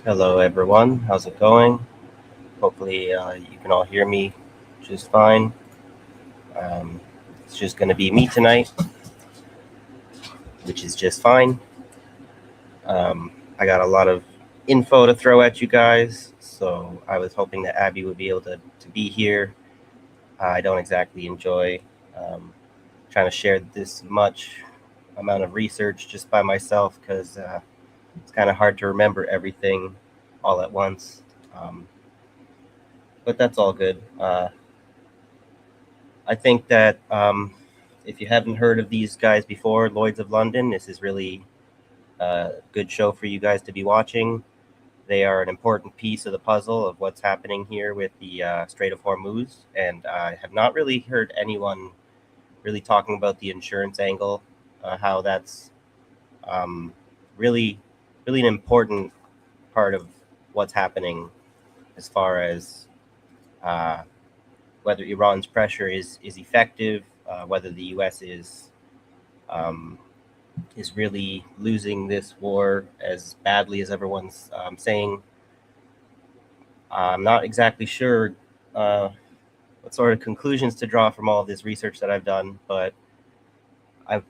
Hello, everyone. How's it going? Hopefully, you can all hear me just fine. Um, it's just going to be me tonight, which is just fine. I got a lot of info to throw at you guys, so I was hoping that Abby would be able to be here. I don't exactly enjoy um, trying to share this much amount of research just by myself because it's kind of hard to remember everything all at once. Um, but that's all good. I think that if you haven't heard of these guys before, Lloyds of London, this is really a good show for you guys to be watching. They are an important piece of the puzzle of what's happening here with the Strait of Hormuz, and I have not really heard anyone really talking about the insurance angle, how that's um, really, really an important part of what's happening as far as uh, whether Iran's pressure is effective, whether the U.S. Um, is really losing this war as badly as everyone's saying. I'm not exactly sure what sort of conclusions to draw from all of this research that I've done, but I've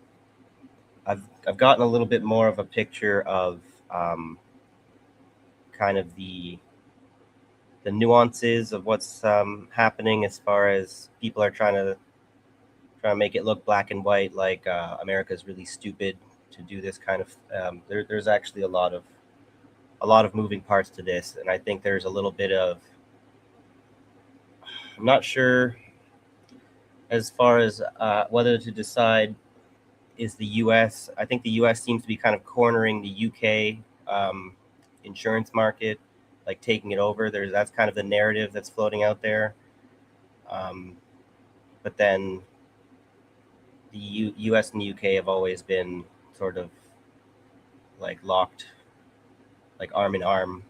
I've gotten a little bit more of a picture of um, kind of the nuances of what's happening as far as people are trying to make it look black and white, like America is really stupid to do this kind of. There's actually a lot of moving parts to this, and I think there's a little bit of. I'm not sure as far as whether to decide is the U.S. I think the U.S. seems to be kind of cornering the U.K. Um, insurance market, like taking it over. That's kind of the narrative that's floating out there. Um, but then the U.S. and the U.K. have always been sort of like locked, like arm in arm,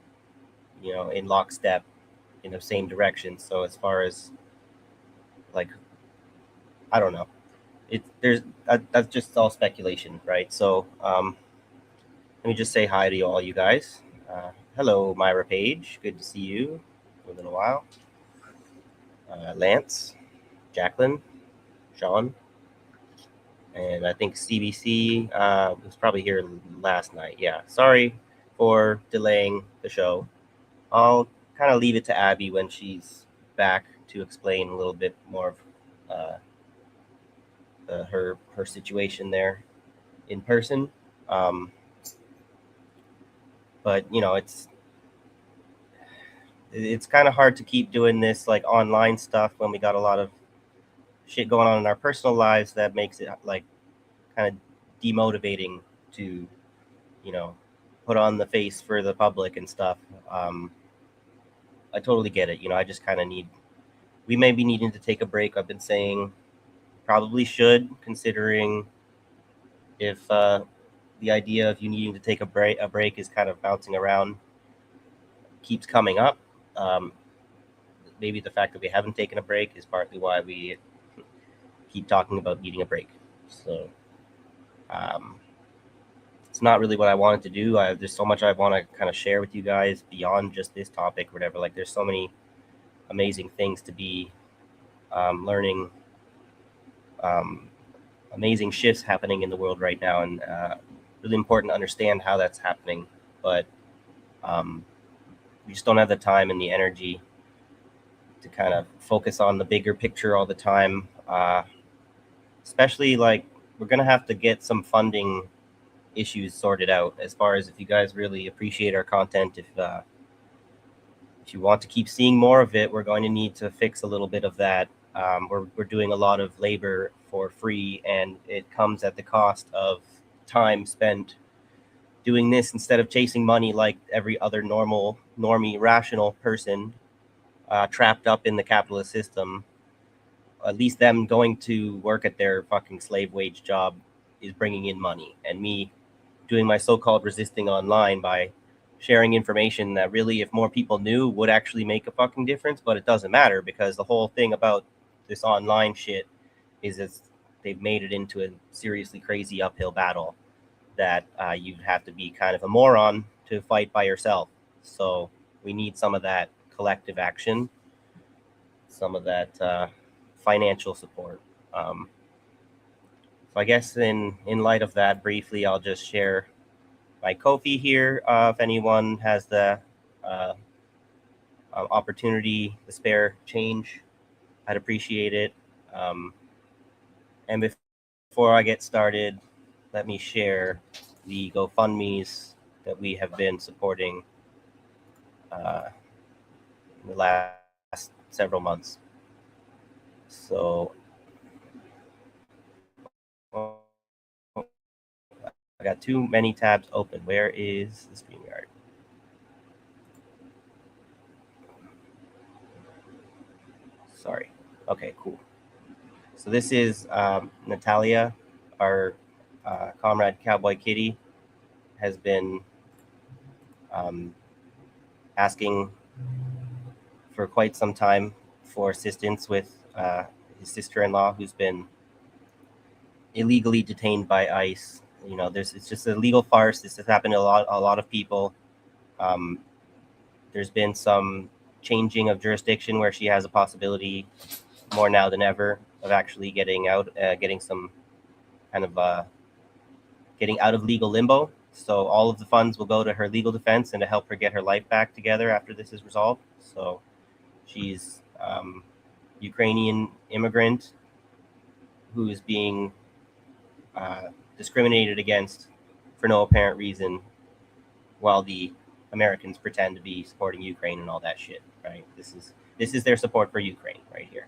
in lockstep in the same direction. So as far as like, I don't know, that's just all speculation, right? So let me just say hi to all you guys. Hello, Myra Page. Good to see you. For a little while. Lance, Jacqueline, Sean, and I think CBC was probably here last night. Yeah, sorry for delaying the show. I'll kind of leave it to Abby when she's back to explain a little bit more of her situation there in person. Um, but it's kind of hard to keep doing this like online stuff when we got a lot of shit going on in our personal lives that makes it like kind of demotivating to you know put on the face for the public and stuff. um, I totally get it. I just kind of we may be needing to take a break. I've been saying probably should, considering if the idea of you needing to take a break is kind of bouncing around, keeps coming up. um, Maybe the fact that we haven't taken a break is partly why we keep talking about needing a break. So um, it's not really what I wanted to do. There's so much I want to kind of share with you guys beyond just this topic or whatever. Like, there's so many amazing things to be learning, um, amazing shifts happening in the world right now, and really important to understand how that's happening. But um, we just don't have the time and the energy to kind of focus on the bigger picture all the time. Especially like we're gonna have to get some funding issues sorted out as far as if you guys really appreciate our content. If you want to keep seeing more of it, we're going to need to fix a little bit of that. We're doing a lot of labor for free, and it comes at the cost of time spent doing this instead of chasing money like every other normie, rational person trapped up in the capitalist system. At least them going to work at their fucking slave wage job is bringing in money, and me doing my so-called resisting online by sharing information that really, if more people knew, would actually make a fucking difference. But it doesn't matter, because the whole thing about this online shit is they've made it into a seriously crazy uphill battle that you'd have to be kind of a moron to fight by yourself. So we need some of that collective action, some of that financial support. So I guess in light of that, briefly, I'll just share my Ko-fi here. If anyone has the uh, opportunity, the spare change, I'd appreciate it. And before I get started, let me share the GoFundMe's that we have been supporting uh, in the last several months. So I got too many tabs open. Where is the StreamYard? Sorry. Okay, cool. So this is Natalia, our comrade Cowboy Kitty, has been asking for quite some time for assistance with his sister-in-law, who's been illegally detained by ICE. You know, it's just a legal farce. This has happened to a lot of people. There's been some changing of jurisdiction where she has a possibility more now than ever of actually getting out, getting some kind of getting out of legal limbo. So all of the funds will go to her legal defense and to help her get her life back together after this is resolved. So she's Ukrainian immigrant who is being discriminated against for no apparent reason, while the Americans pretend to be supporting Ukraine and all that shit. Right? This is their support for Ukraine right here.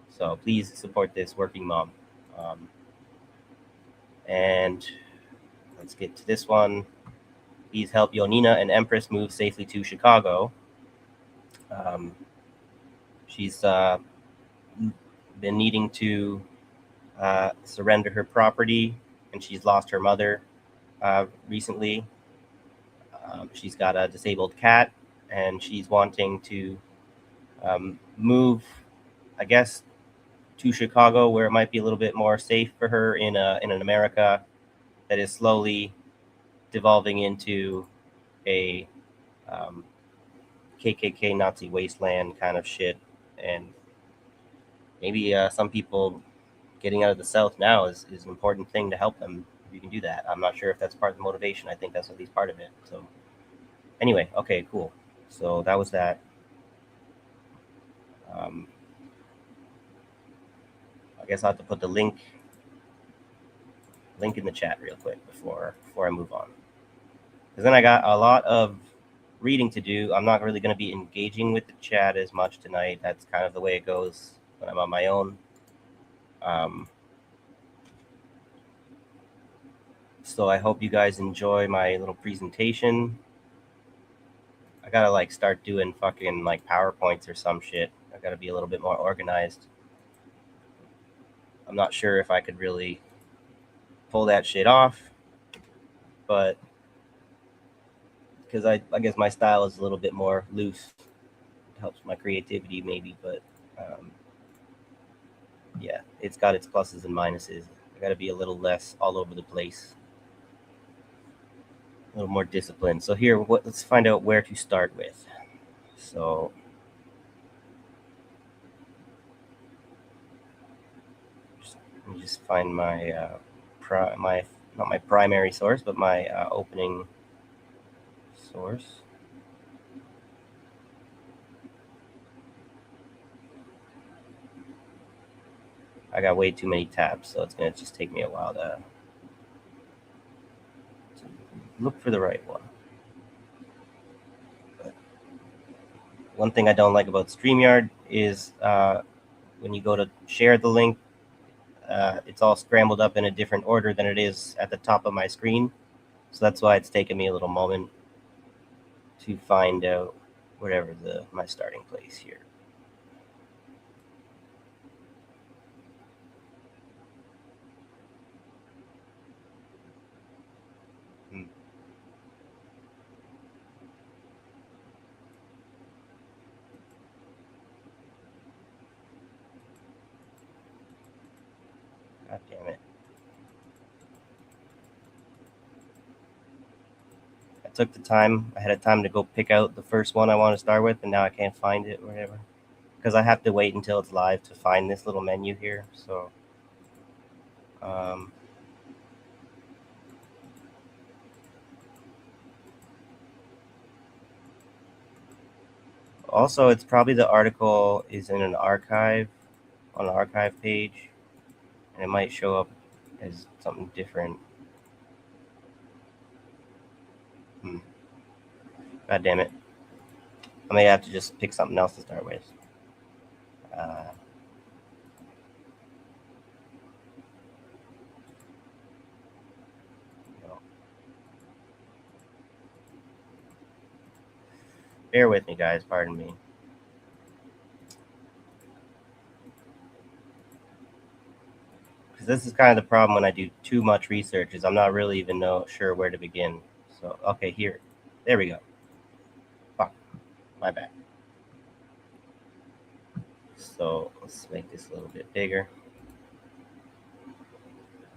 So please support this working mom. And let's get to this one. Please help Yonina and Empress move safely to Chicago. She's been needing to surrender her property, and she's lost her mother recently. She's got a disabled cat, and she's wanting to move, I guess, to Chicago, where it might be a little bit more safe for her in an America that is slowly devolving into a KKK Nazi wasteland kind of shit. And maybe some people getting out of the South now is an important thing to help them. If you can do that, I'm not sure if that's part of the motivation. I think that's at least part of it. So anyway, okay, cool. So that was that. I guess I'll have to put the link in the chat real quick before I move on, because then I got a lot of reading to do. I'm not really going to be engaging with the chat as much tonight. That's kind of the way it goes when I'm on my own. So I hope you guys enjoy my little presentation. I gotta like start doing fucking like PowerPoints or some shit. I gotta be a little bit more organized. I'm not sure if I could really pull that shit off, but because I guess my style is a little bit more loose. It helps my creativity maybe, but yeah, it's got its pluses and minuses. I gotta be a little less all over the place, a little more disciplined. So here, let's find out where to start with. So let me just find my not my primary source, but my opening source. I got way too many tabs, so it's gonna just take me a while to look for the right one. But one thing I don't like about StreamYard is when you go to share the link, it's all scrambled up in a different order than it is at the top of my screen. So that's why it's taken me a little moment to find out whatever my starting place here. God damn it. took the time. I had time to go pick out the first one I want to start with, and now I can't find it or whatever. Because I have to wait until it's live to find this little menu here. So, also, it's probably the article is in an archive, on an archive page, and it might show up as something different. God damn it. I may have to just pick something else to start with. No. Bear with me, guys. Pardon me. Because this is kind of the problem when I do too much research, is I'm not really even sure where to begin. So, okay, here. There we go. Fuck. My bad. So let's make this a little bit bigger.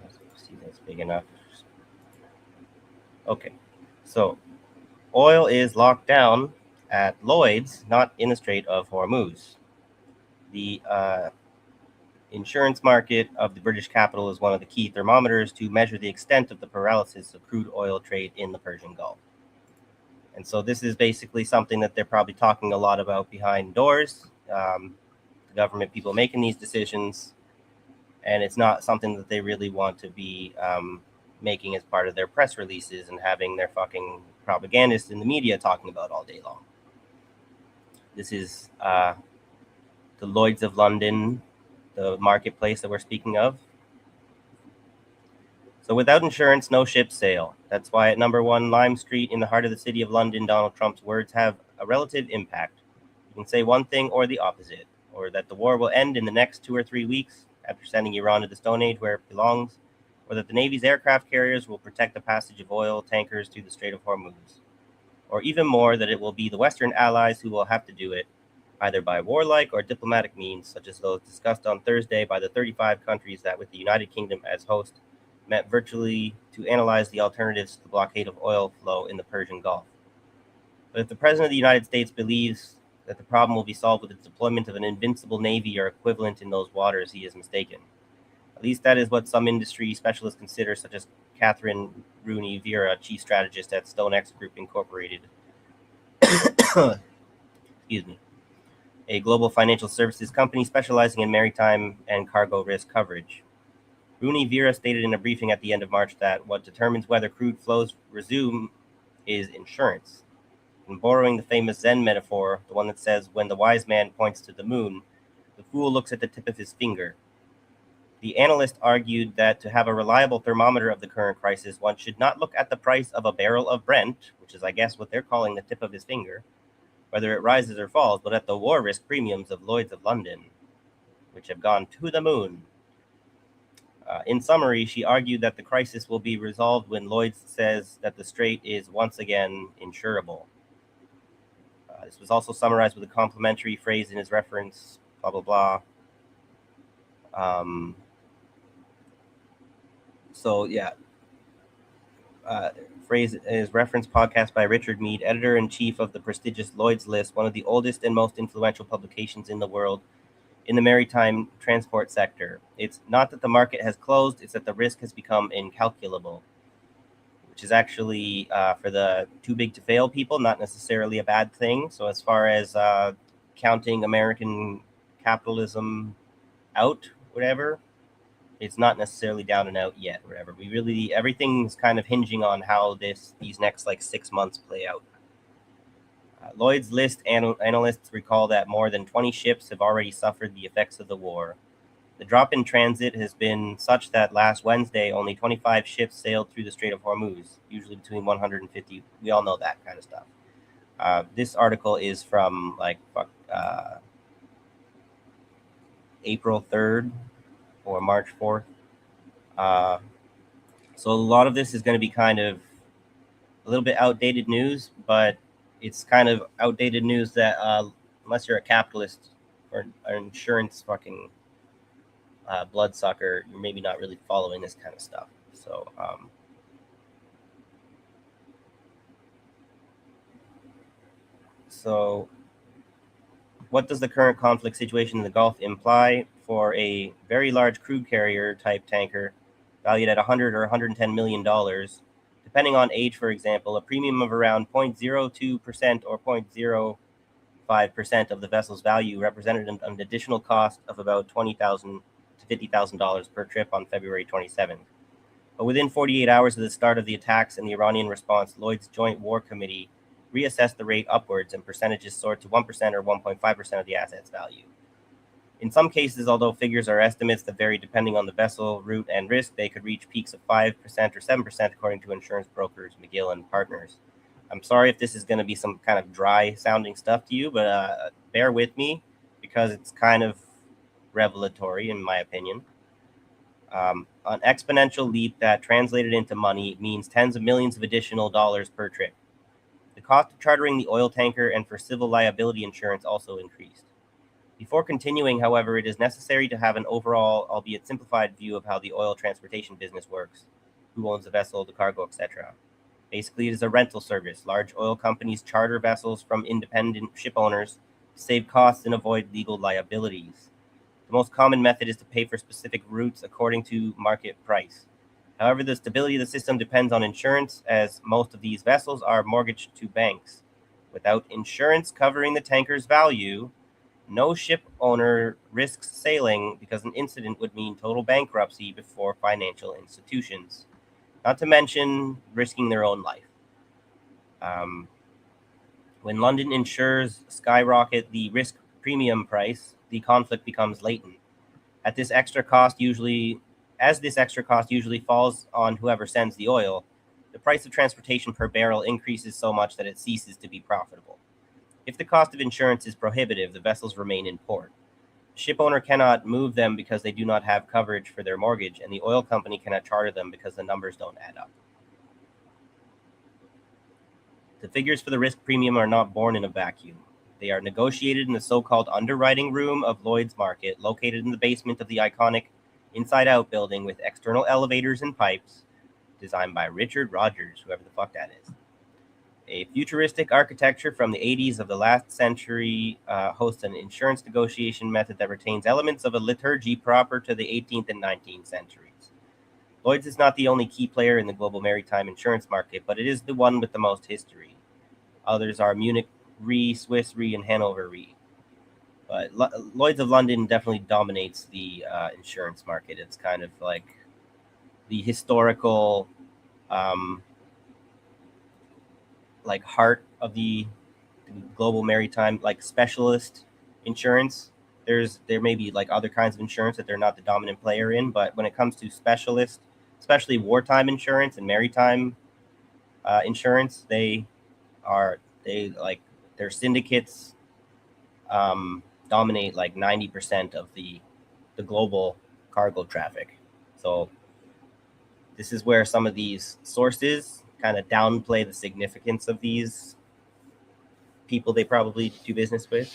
Let's see if that's big enough. Okay. So oil is locked down at Lloyds, not in the Strait of Hormuz. The insurance market of the British capital is one of the key thermometers to measure the extent of the paralysis of crude oil trade in the Persian Gulf. And so this is basically something that they're probably talking a lot about behind doors. The government people making these decisions, and it's not something that they really want to be making as part of their press releases and having their fucking propagandists in the media talking about all day long. This is the Lloyds of London, the marketplace that we're speaking of. So without insurance, no ships sail. That's why at number 1 Lime Street in the heart of the city of London, Donald Trump's words have a relative impact. You can say one thing or the opposite, or that the war will end in the next 2 or 3 weeks after sending Iran to the Stone Age where it belongs, or that the Navy's aircraft carriers will protect the passage of oil tankers through the Strait of Hormuz, or even more, that it will be the Western allies who will have to do it, either by warlike or diplomatic means, such as those discussed on Thursday by the 35 countries that, with the United Kingdom as host, met virtually to analyze the alternatives to the blockade of oil flow in the Persian Gulf. But if the President of the United States believes that the problem will be solved with the deployment of an invincible Navy or equivalent in those waters, he is mistaken. At least that is what some industry specialists consider, such as Catherine Rooney Vera, chief strategist at StoneX Group Incorporated. Excuse me. A global financial services company specializing in maritime and cargo risk coverage. Rooney Vera stated in a briefing at the end of March that what determines whether crude flows resume is insurance. And borrowing the famous Zen metaphor, the one that says, when the wise man points to the moon, the fool looks at the tip of his finger. The analyst argued that to have a reliable thermometer of the current crisis, one should not look at the price of a barrel of Brent, which is, I guess, what they're calling the tip of his finger, whether it rises or falls, but at the war risk premiums of Lloyds of London, which have gone to the moon. In summary, she argued that the crisis will be resolved when Lloyds says that the strait is once again insurable. This was also summarized with a complimentary phrase in his reference, blah, blah, blah. So, yeah. Phrase is reference podcast by Richard Mead, editor-in-chief of the prestigious Lloyd's List, one of the oldest and most influential publications in the world in the maritime transport sector. It's not that the market has closed, it's that the risk has become incalculable, which is actually, for the too big to fail people, not necessarily a bad thing. So as far as counting American capitalism out, whatever, it's not necessarily down and out yet, whatever. Everything's kind of hinging on how these next 6 months play out. Lloyd's List analysts recall that more than 20 ships have already suffered the effects of the war. The drop in transit has been such that last Wednesday, only 25 ships sailed through the Strait of Hormuz, usually between 150. We all know that kind of stuff. This article is from April 3rd or March 4th. So a lot of this is going to be kind of a little bit outdated news, but it's kind of outdated news that unless you're a capitalist or an insurance fucking bloodsucker, you're maybe not really following this kind of stuff. So, So what does the current conflict situation in the Gulf imply for a very large crude carrier type tanker valued at $100 or $110 million? Depending on age, for example, a premium of around 0.02% or 0.05% of the vessel's value represented an additional cost of about $20,000 to $50,000 per trip on February 27th. But within 48 hours of the start of the attacks and the Iranian response, Lloyd's Joint War Committee reassessed the rate upwards and percentages soared to 1% or 1.5% of the asset's value. In some cases, although figures are estimates that vary depending on the vessel, route, and risk, they could reach peaks of 5% or 7% according to insurance brokers McGill and Partners. I'm sorry if this is going to be some kind of dry sounding stuff to you, but bear with me because it's kind of revelatory in my opinion. An exponential leap that translated into money means tens of millions of additional dollars per trip. The cost of chartering the oil tanker and for civil liability insurance also increased. Before continuing, however, it is necessary to have an overall, albeit simplified, view of how the oil transportation business works, who owns the vessel, the cargo, etc. Basically, it is a rental service. Large oil companies charter vessels from independent ship owners to save costs and avoid legal liabilities. The most common method is to pay for specific routes according to market price. However, the stability of the system depends on insurance, as most of these vessels are mortgaged to banks. Without insurance covering the tanker's value, no ship owner risks sailing because an incident would mean total bankruptcy before financial institutions, not to mention risking their own life. When London insurers skyrocket the risk premium price, the conflict becomes latent. As this extra cost usually falls on whoever sends the oil, the price of transportation per barrel increases so much that it ceases to be profitable. If the cost of insurance is prohibitive, the vessels remain in port. The ship owner cannot move them because they do not have coverage for their mortgage, and the oil company cannot charter them because the numbers don't add up. The figures for the risk premium are not born in a vacuum. They are negotiated in the so-called underwriting room of Lloyd's Market, located in the basement of the iconic inside-out building with external elevators and pipes, designed by Richard Rogers, whoever the fuck that is. A futuristic architecture from the 80s of the last century hosts an insurance negotiation method that retains elements of a liturgy proper to the 18th and 19th centuries. Lloyd's is not the only key player in the global maritime insurance market, but it is the one with the most history. Others are Munich Re, Swiss Re, and Hanover Re. But Lloyd's of London definitely dominates the insurance market. It's kind of like the historical like heart of the global maritime like specialist insurance. There may be like other kinds of insurance that they're not the dominant player in, but when it comes to specialist, especially wartime insurance and maritime insurance, their syndicates dominate like 90% of the global cargo traffic. So this is where some of these sources kind of downplay the significance of these people they probably do business with.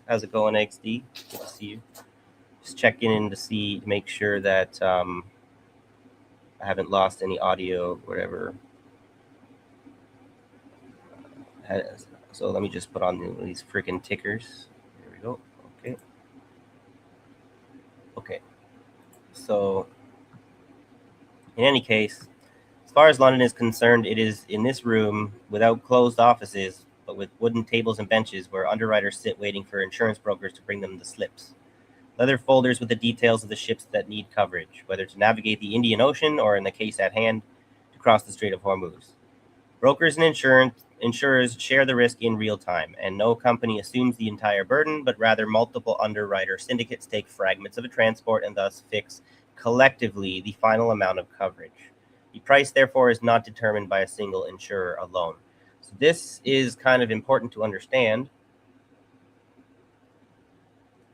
How's it going, XD? Good to see you. Just checking in to make sure that I haven't lost any audio, whatever. So let me just put on these freaking tickers. There we go. Okay. So in any case, as far as London is concerned, it is in this room without closed offices, but with wooden tables and benches where underwriters sit waiting for insurance brokers to bring them the slips. Leather folders with the details of the ships that need coverage, whether to navigate the Indian Ocean or, in the case at hand, to cross the Strait of Hormuz. Brokers and insurers share the risk in real time, and no company assumes the entire burden, but rather multiple underwriter syndicates take fragments of a transport and thus fix collectively the final amount of coverage. The price, therefore, is not determined by a single insurer alone. So this is kind of important to understand.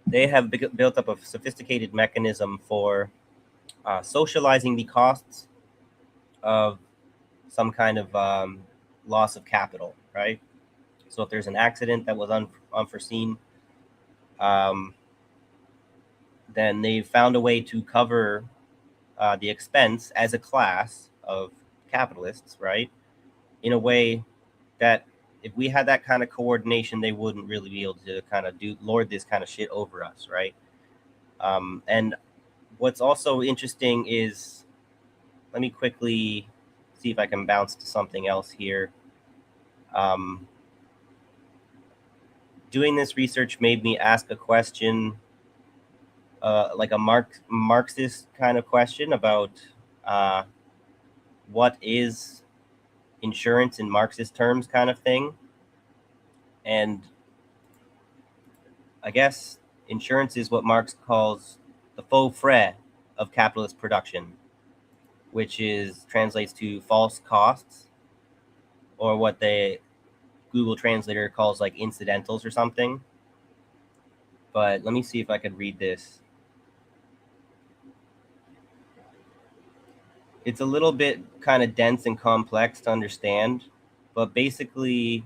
They have built up a sophisticated mechanism for socializing the costs of some kind of loss of capital, right? So if there's an accident that was unforeseen, then they've found a way to cover the expense as a class of capitalists, right, in a way that if we had that kind of coordination, they wouldn't really be able to kind of lord this kind of shit over us, right? And what's also interesting is, let me quickly see if I can bounce to something else here. Doing this research made me ask a question, like a Marxist kind of question about what is insurance in Marxist terms, kind of thing. And I guess insurance is what Marx calls the faux frais of capitalist production, which is translates to false costs, or what the Google Translator calls like incidentals or something. But let me see if I could read this. It's a little bit kind of dense and complex to understand, but basically,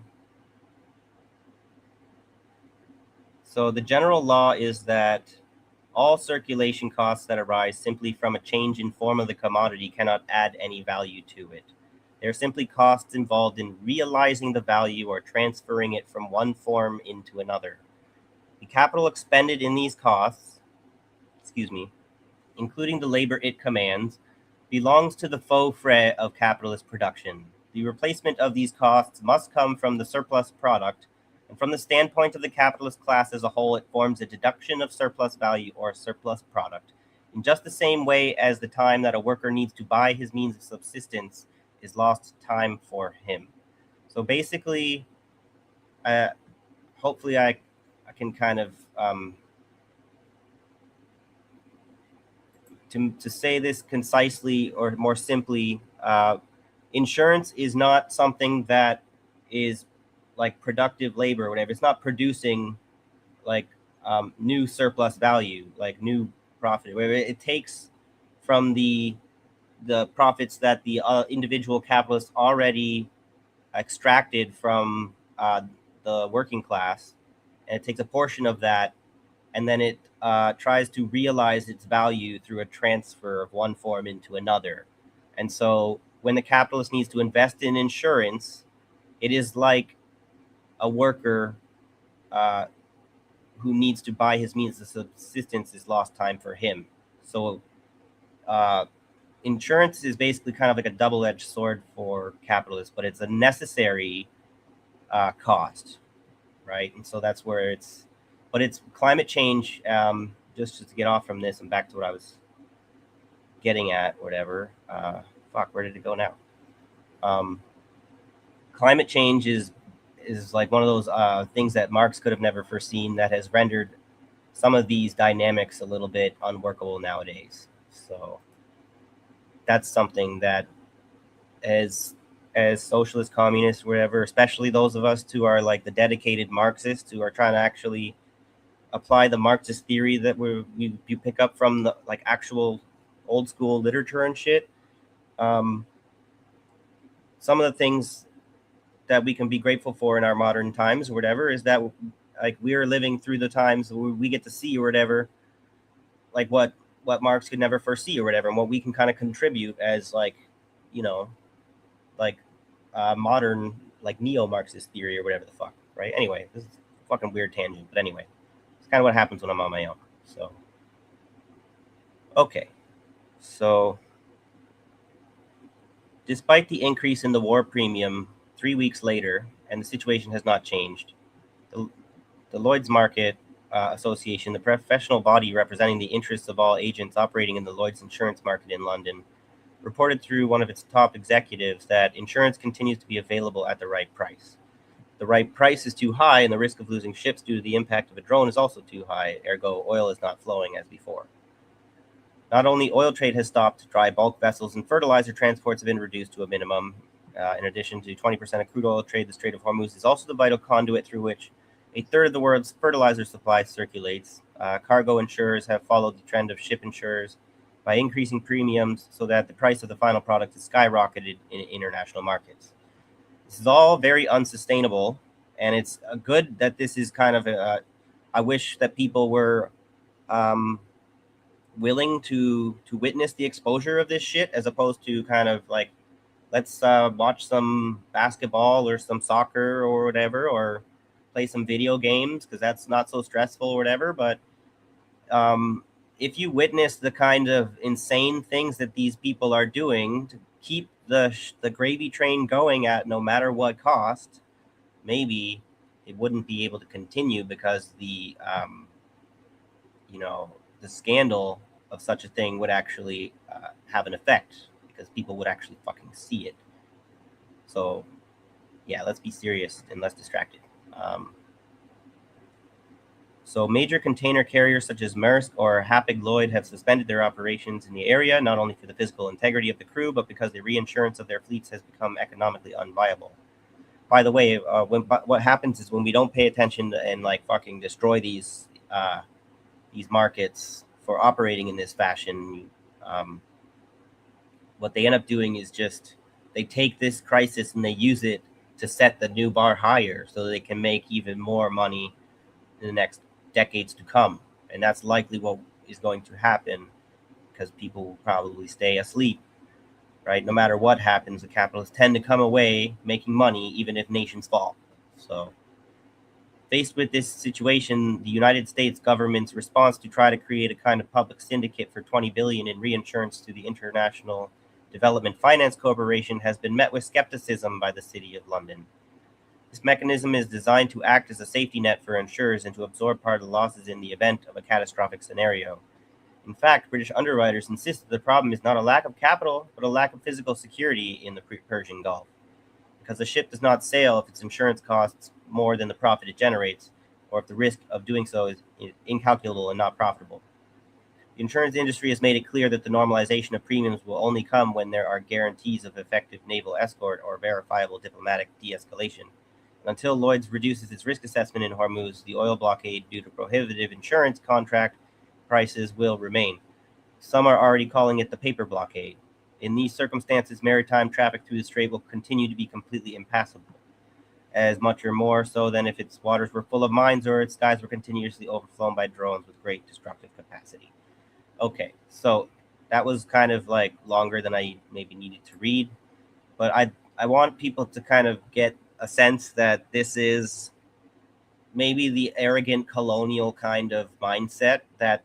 so the general law is that all circulation costs that arise simply from a change in form of the commodity cannot add any value to it. They are simply costs involved in realizing the value or transferring it from one form into another. The capital expended in these costs, including the labor it commands, belongs to the faux frais of capitalist production. The replacement of these costs must come from the surplus product, and from the standpoint of the capitalist class as a whole, it forms a deduction of surplus value or surplus product, in just the same way as the time that a worker needs to buy his means of subsistence is lost time for him. So basically, hopefully I can kind of to say this concisely or more simply, insurance is not something that is like productive labor or whatever. It's not producing like new surplus value, like new profit. Whatever. It takes from the profits that the individual capitalists already extracted from the working class, and it takes a portion of that, and then it tries to realize its value through a transfer of one form into another. And so when the capitalist needs to invest in insurance, it is like a worker who needs to buy his means of subsistence is lost time for him. So insurance is basically kind of like a double-edged sword for capitalists, but it's a necessary cost, right? And so that's where but it's climate change. Just to get off from this and back to what I was getting at, whatever. Where did it go now? Climate change is like one of those things that Marx could have never foreseen, that has rendered some of these dynamics a little bit unworkable nowadays. So that's something that, as socialist, communists, whatever, especially those of us who are like the dedicated Marxists who are trying to actually apply the Marxist theory that you pick up from the like actual old school literature and shit. Some of the things that we can be grateful for in our modern times or whatever is that like we are living through the times where we get to see or whatever, like what Marx could never foresee or whatever, and what we can kind of contribute as like, like modern like neo-Marxist theory or whatever the fuck, right? Anyway, this is a fucking weird tangent, but anyway, it's kind of what happens when I'm on my own. So okay, so despite the increase in the war premium 3 weeks later, and the situation has not changed, the Lloyds Market Association, the professional body representing the interests of all agents operating in the Lloyds insurance market in London, reported through one of its top executives that insurance continues to be available at the right price. The right price is too high, and the risk of losing ships due to the impact of a drone is also too high, ergo oil is not flowing as before. Not only oil trade has stopped, dry bulk vessels and fertilizer transports have been reduced to a minimum. In addition to 20% of crude oil trade, the Strait of Hormuz is also the vital conduit through which a third of the world's fertilizer supply circulates. Cargo insurers have followed the trend of ship insurers by increasing premiums so that the price of the final product is skyrocketed in international markets. This is all very unsustainable, and it's good that this is kind of I wish that people were willing to witness the exposure of this shit, as opposed to kind of like let's watch some basketball or some soccer or whatever, or play some video games because that's not so stressful or whatever. But if you witness the kind of insane things that these people are doing to keep the gravy train going at no matter what cost, maybe it wouldn't be able to continue because the scandal of such a thing would actually have an effect because people would actually fucking see it. So, yeah, let's be serious and less distracted. So major container carriers such as Maersk or Hapag-Lloyd have suspended their operations in the area, not only for the physical integrity of the crew, but because the reinsurance of their fleets has become economically unviable. By the way, what happens is when we don't pay attention and like fucking destroy these markets for operating in this fashion, what they end up doing is just they take this crisis and they use it to set the new bar higher so that they can make even more money in the next decades to come. And that's likely what is going to happen because people will probably stay asleep, right? No matter what happens, the capitalists tend to come away making money even if nations fall. So faced with this situation, the United States government's response to try to create a kind of public syndicate for $20 billion in reinsurance to the International Development Finance Corporation has been met with skepticism by the City of London. This mechanism is designed to act as a safety net for insurers and to absorb part of the losses in the event of a catastrophic scenario. In fact, British underwriters insist that the problem is not a lack of capital, but a lack of physical security in the Persian Gulf. Because the ship does not sail if its insurance costs more than the profit it generates, or if the risk of doing so is incalculable and not profitable. The insurance industry has made it clear that the normalization of premiums will only come when there are guarantees of effective naval escort or verifiable diplomatic de-escalation. Until Lloyds reduces its risk assessment in Hormuz, the oil blockade due to prohibitive insurance contract prices will remain. Some are already calling it the paper blockade. In these circumstances, maritime traffic through the strait will continue to be completely impassable, as much or more so than if its waters were full of mines or its skies were continuously overflown by drones with great destructive capacity. Okay, so that was kind of like longer than I maybe needed to read, but I want people to kind of get a sense that this is maybe the arrogant colonial kind of mindset that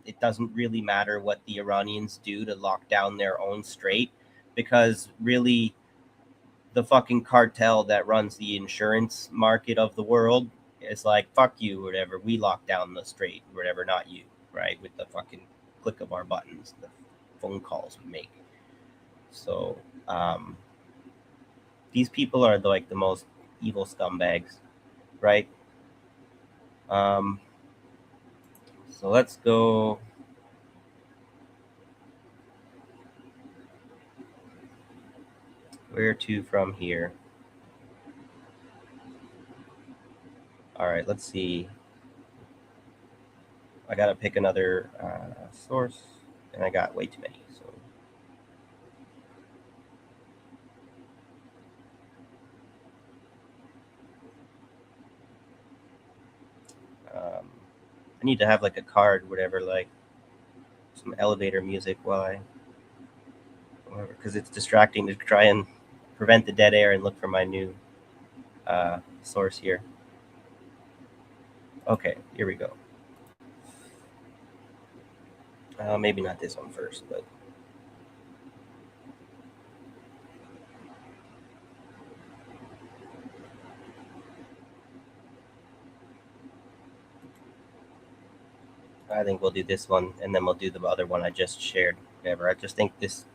it doesn't really matter what the Iranians do to lock down their own strait, because really the fucking cartel that runs the insurance market of the world is like, fuck you, whatever, we lock down the strait, whatever, not you, right? With the fucking click of our buttons, the phone calls we make. So these people are like the most evil scumbags, right? So let's go. Where to from here? All right, let's see. I gotta pick another source, and I got way too many. So I need to have like a card, whatever, like some elevator music while because it's distracting to try and prevent the dead air and look for my new source here. Okay, here we go. Maybe not this one first, but I think we'll do this one, and then we'll do the other one I just shared. Whatever. I just think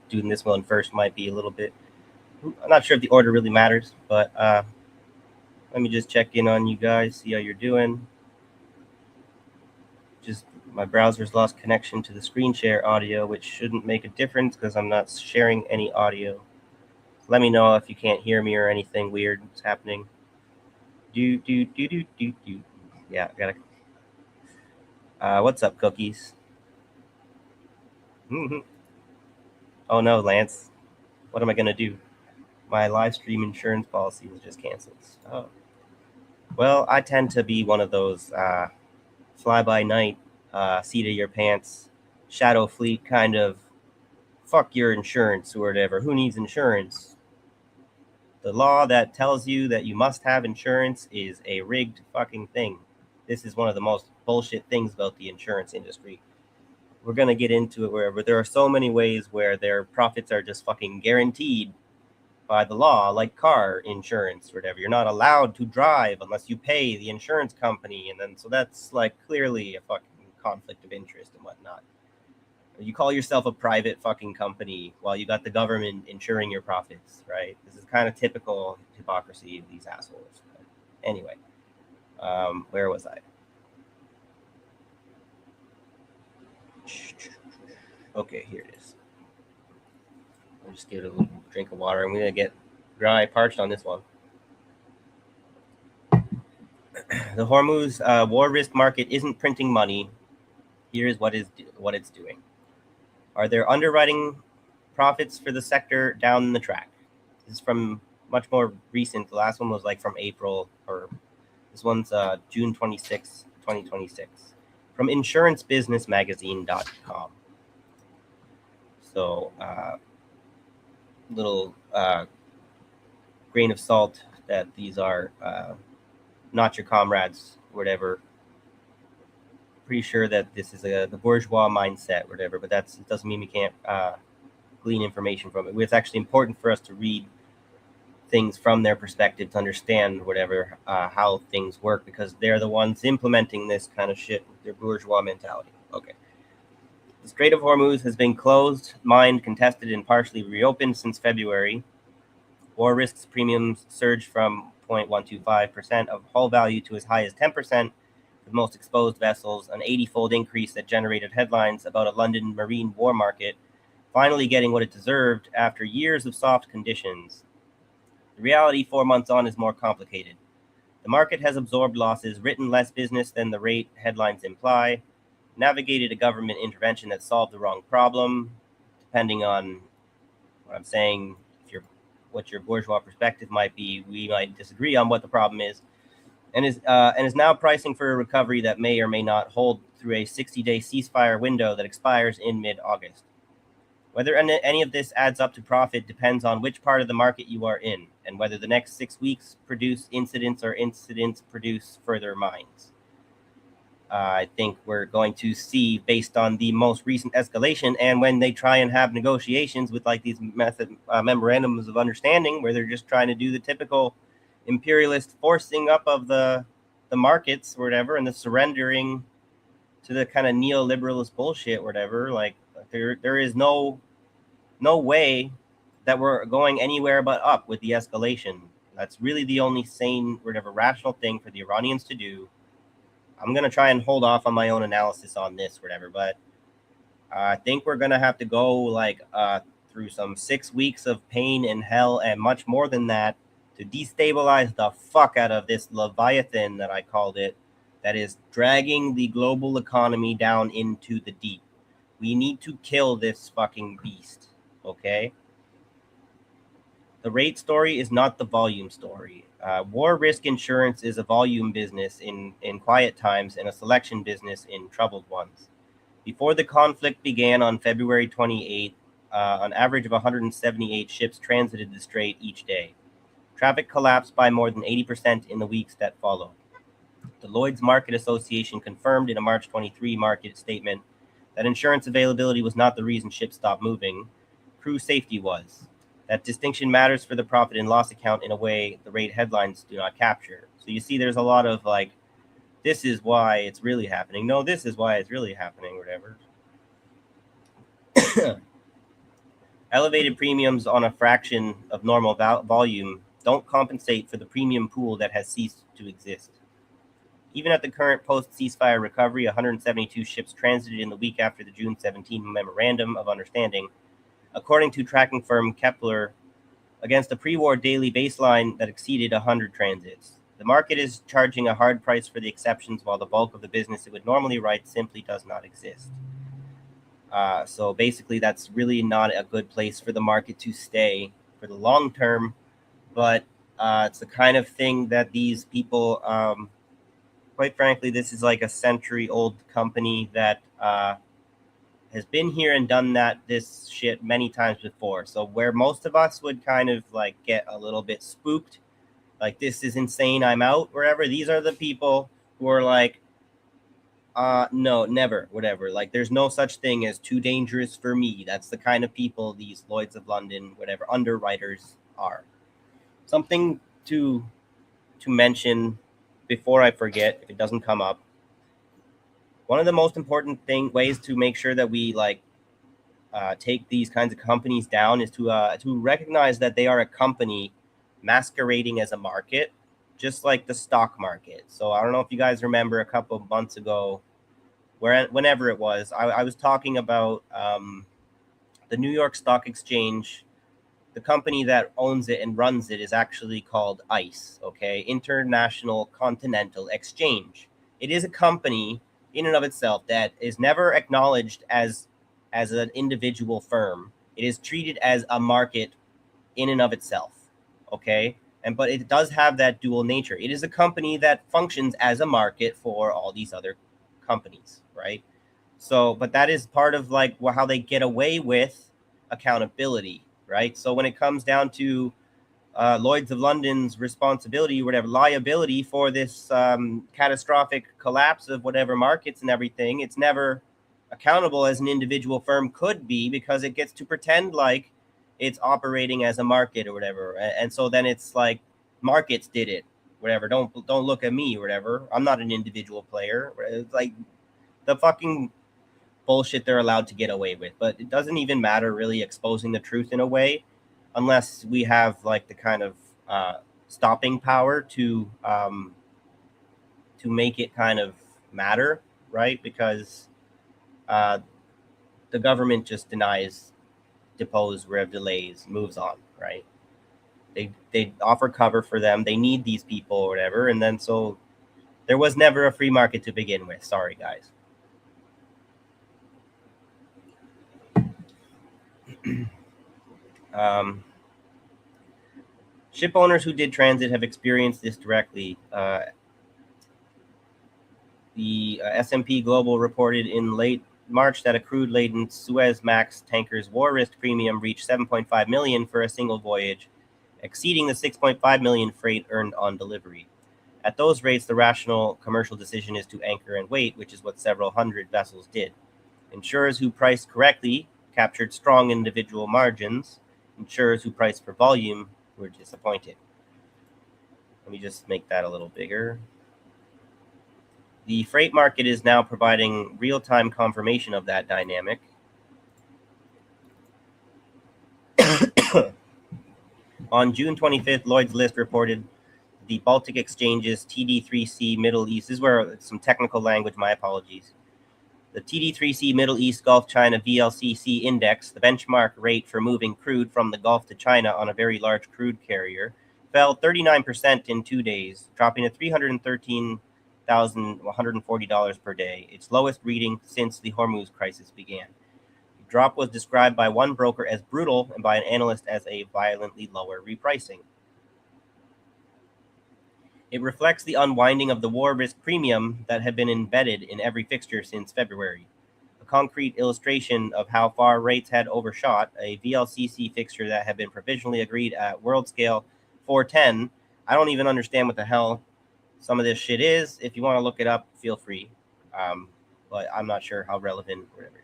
doing this one first might be a little bit. I'm not sure if the order really matters, but let me just check in on you guys, see how you're doing. Just my browser's lost connection to the screen share audio, which shouldn't make a difference because I'm not sharing any audio. Let me know if you can't hear me or anything weird is happening. Do. Yeah, gotta. What's up, cookies? Mm-hmm. Oh no, Lance. What am I gonna do? My live stream insurance policy was just canceled. Oh. Well, I tend to be one of those fly by night, seat of your pants, shadow fleet kind of fuck your insurance or whatever. Who needs insurance? The law that tells you that you must have insurance is a rigged fucking thing. This is one of the most bullshit things about the insurance industry. We're going to get into it where there are so many ways where their profits are just fucking guaranteed by the law, like car insurance or whatever. You're not allowed to drive unless you pay the insurance company. And then, so that's like clearly a fucking conflict of interest and whatnot. You call yourself a private fucking company while you got the government insuring your profits, right? This is kind of typical hypocrisy of these assholes. But anyway, where was I? Okay, here it is. I'll just give it a little drink of water. I'm going to get dry, parched on this one. The Hormuz war risk market isn't printing money. Here's what it's doing. Are there underwriting profits for the sector down the track? This is from much more recent. The last one was like from April, or this one's June 26, 2026, from insurancebusinessmagazine.com. So, little grain of salt that these are not your comrades, whatever. Pretty sure that this is the bourgeois mindset, whatever, but it doesn't mean we can't glean information from it. It's actually important for us to read things from their perspective to understand whatever how things work, because they're the ones implementing this kind of shit with their bourgeois mentality. Okay. The Strait of Hormuz has been closed, mined, contested, and partially reopened since February. War risks premiums surged from 0.125% of hull value to as high as 10%. The most exposed vessels, an 80-fold increase that generated headlines about a London marine war market finally getting what it deserved after years of soft conditions. The reality 4 months on is more complicated. The market has absorbed losses, written less business than the rate headlines imply, navigated a government intervention that solved the wrong problem. Depending on what I'm saying, what your bourgeois perspective might be, we might disagree on what the problem is. And is now pricing for a recovery that may or may not hold through a 60-day ceasefire window that expires in mid-August. Whether any of this adds up to profit depends on which part of the market you are in, and whether the next 6 weeks produce incidents or incidents produce further mines. I think we're going to see, based on the most recent escalation, and when they try and have negotiations with like these memorandums of understanding, where they're just trying to do the typical imperialist forcing up of the markets or whatever, and the surrendering to the kind of neoliberalist bullshit or whatever. Like there is no way that we're going anywhere but up with the escalation. That's really the only sane, whatever, rational thing for the Iranians to do. I'm going to try and hold off on my own analysis on this, whatever, but I think we're going to have to go like through some 6 weeks of pain and hell and much more than that to destabilize the fuck out of this Leviathan that I called it, that is dragging the global economy down into the deep. We need to kill this fucking beast, okay? The rate story is not the volume story. War risk insurance is a volume business in quiet times and a selection business in troubled ones. Before the conflict began on February 28th, an average of 178 ships transited the strait each day. Traffic collapsed by more than 80% in the weeks that followed. The Lloyds Market Association confirmed in a March 23 market statement that insurance availability was not the reason ships stopped moving. Crew safety was. That distinction matters for the profit and loss account in a way the rate headlines do not capture. So you see there's a lot of like, this is why it's really happening. No, this is why it's really happening, whatever. Elevated premiums on a fraction of normal volume don't compensate for the premium pool that has ceased to exist. Even at the current post-ceasefire recovery, 172 ships transited in the week after the June 17 Memorandum of Understanding, according to tracking firm Kepler, against a pre-war daily baseline that exceeded 100 transits. The market is charging a hard price for the exceptions, while the bulk of the business it would normally write simply does not exist. So basically, that's really not a good place for the market to stay for the long term, but it's the kind of thing that these people, quite frankly, this is like a century-old company that has been here and done this shit many times before. So where most of us would kind of like get a little bit spooked, like this is insane, I'm out, wherever. These are the people who are like, no, never, whatever. Like there's no such thing as too dangerous for me. That's the kind of people these Lloyds of London, whatever, underwriters are. Something to mention before I forget, if it doesn't come up. One of the most important ways to make sure that we like take these kinds of companies down is to recognize that they are a company masquerading as a market, just like the stock market. So I don't know if you guys remember a couple of months ago, whenever it was, I was talking about the New York Stock Exchange. The company that owns it and runs it is actually called ICE, okay? International Continental Exchange. It is a company in and of itself that is never acknowledged as an individual firm. It is treated as a market in and of itself, okay? But it does have that dual nature. It is a company that functions as a market for all these other companies, right? So, but that is part of like how they get away with accountability, right? So when it comes down to Lloyds of London's responsibility, whatever liability for this catastrophic collapse of whatever markets and everything, it's never accountable as an individual firm could be, because it gets to pretend like it's operating as a market or whatever. And so then it's like markets did it, whatever. Don't look at me or whatever. I'm not an individual player. It's like the fucking bullshit they're allowed to get away with. But it doesn't even matter really exposing the truth in a way, unless we have like the kind of stopping power to make it kind of matter, right? Because the government just denies, depose, rev delays, moves on, right? They offer cover for them. They need these people or whatever, and then so there was never a free market to begin with. Sorry, guys. Ship owners who did transit have experienced this directly. The S&P Global reported in late March that a crude-laden Suezmax tanker's war risk premium reached $7.5 million for a single voyage, exceeding the $6.5 million freight earned on delivery. At those rates, the rational commercial decision is to anchor and wait, which is what several hundred vessels did. Insurers who priced correctly captured strong individual margins. Insurers who priced for volume were disappointed. Let me just make that a little bigger. The freight market is now providing real-time confirmation of that dynamic. On June 25th, Lloyd's List reported the Baltic Exchange's TD3C Middle East. This is where some technical language, my apologies. The TD3C Middle East Gulf China VLCC Index, the benchmark rate for moving crude from the Gulf to China on a very large crude carrier, fell 39% in 2 days, dropping to $313,140 per day, its lowest reading since the Hormuz crisis began. The drop was described by one broker as brutal and by an analyst as a violently lower repricing. It reflects the unwinding of the war risk premium that had been embedded in every fixture since February. A concrete illustration of how far rates had overshot, a VLCC fixture that had been provisionally agreed at world scale 410. I don't even understand what the hell some of this shit is. If you want to look it up, feel free. But I'm not sure how relevant, whatever.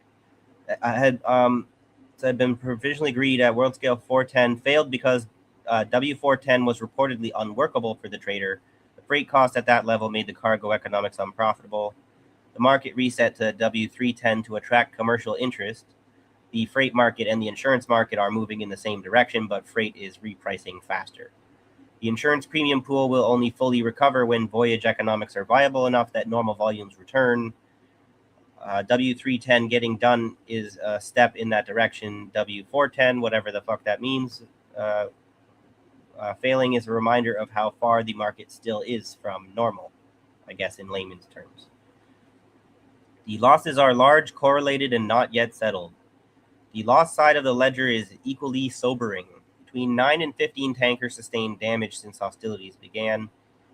So had been provisionally agreed at world scale 410, failed because W410 was reportedly unworkable for the trader. The freight cost at that level made the cargo economics unprofitable. The market reset to W310 to attract commercial interest. The freight market and the insurance market are moving in the same direction, but freight is repricing faster. The insurance premium pool will only fully recover when voyage economics are viable enough that normal volumes return. W310 getting done is a step in that direction. W410, whatever the fuck that means, failing is a reminder of how far the market still is from normal, I guess in layman's terms. The losses are large, correlated, and not yet settled. The loss side of the ledger is equally sobering. Between 9 and 15 tankers sustained damage since hostilities began.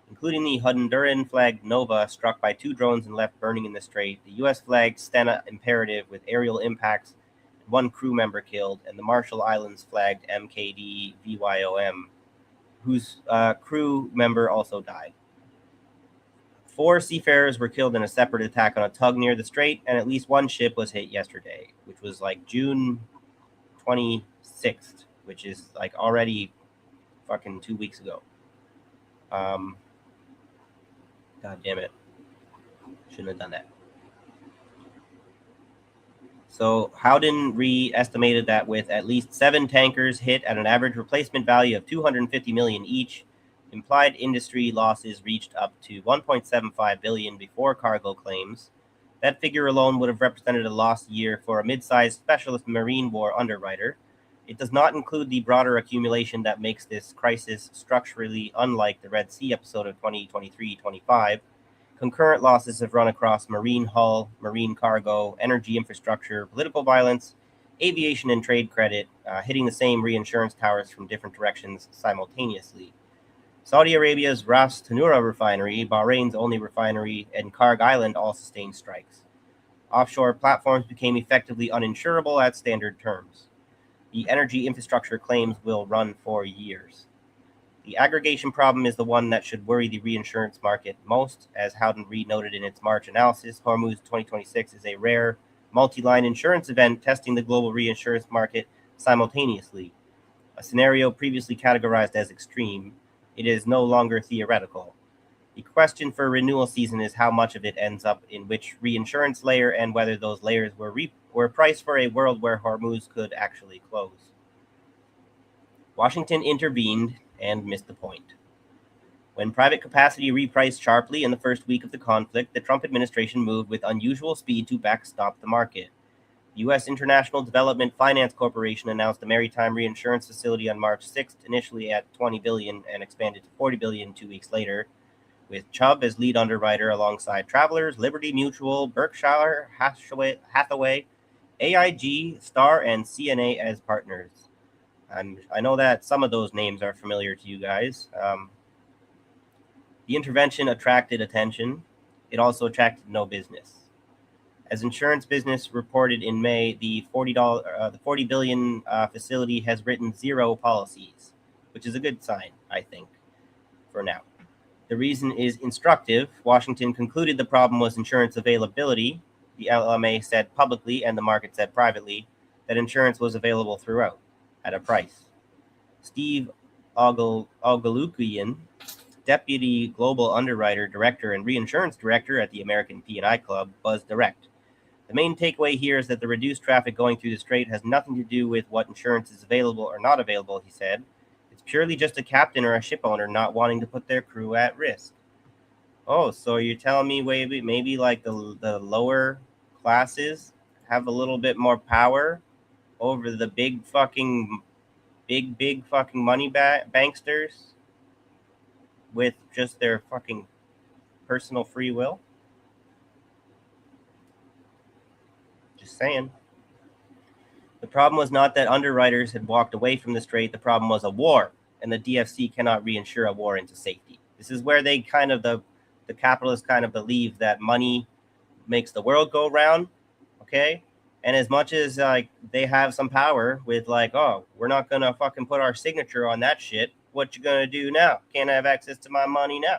including the Honduran-flagged Nova struck by 2 drones and left burning in the strait, the U.S.-flagged Stena Imperative with aerial impacts and 1 crew member killed, and the Marshall Islands-flagged MKD VYOM, whose crew member also died. 4 seafarers were killed in a separate attack on a tug near the strait, and at least 1 ship was hit yesterday, which was like June 26th, which is like already fucking 2 weeks ago. God damn it. Shouldn't have done that. So Howden re-estimated that with at least 7 tankers hit at an average replacement value of $250 million each, implied industry losses reached up to $1.75 billion before cargo claims. That figure alone would have represented a lost year for a mid-sized specialist marine war underwriter. It does not include the broader accumulation that makes this crisis structurally unlike the Red Sea episode of 2023-25. Concurrent losses have run across marine hull, marine cargo, energy infrastructure, political violence, aviation, and trade credit, hitting the same reinsurance towers from different directions simultaneously. Saudi Arabia's Ras Tanura refinery, Bahrain's only refinery, and Karg Island all sustained strikes. Offshore platforms became effectively uninsurable at standard terms. The energy infrastructure claims will run for years. The aggregation problem is the one that should worry the reinsurance market most. As Howden Re noted in its March analysis, Hormuz 2026 is a rare multi-line insurance event testing the global reinsurance market simultaneously. A scenario previously categorized as extreme, it is no longer theoretical. The question for renewal season is how much of it ends up in which reinsurance layer and whether those layers were priced for a world where Hormuz could actually close. Washington intervened and missed the point. When private capacity repriced sharply in the first week of the conflict, the Trump administration moved with unusual speed to backstop the market. The U.S. International Development Finance Corporation announced a maritime reinsurance facility on March 6th, initially at $20 billion and expanded to $40 billion 2 weeks later, with Chubb as lead underwriter alongside Travelers, Liberty Mutual, Berkshire Hathaway, AIG, Star, and CNA as partners. I know that some of those names are familiar to you guys. The intervention attracted attention. It also attracted no business. As insurance business reported in May, the $40 billion facility has written 0 policies, which is a good sign, I think, for now. The reason is instructive. Washington concluded the problem was insurance availability. The LMA said publicly, and the market said privately, that insurance was available throughout, at a price. Steve Ogalukian, Deputy Global Underwriter Director and Reinsurance Director at the American P&I Club, was direct. The main takeaway here is that the reduced traffic going through the strait has nothing to do with what insurance is available or not available, he said. It's purely just a captain or a ship owner not wanting to put their crew at risk. Oh, so you're telling me maybe like the lower classes have a little bit more power over the big fucking money banksters with just their fucking personal free will? Just saying. The problem was not that underwriters had walked away from the strait. The problem was a war, and the DFC cannot reinsure a war into safety. This is where they kind of, the capitalists kind of believe that money makes the world go round, okay? And as much as like they have some power with like, oh, we're not going to fucking put our signature on that shit. What you going to do now? Can't have access to my money now.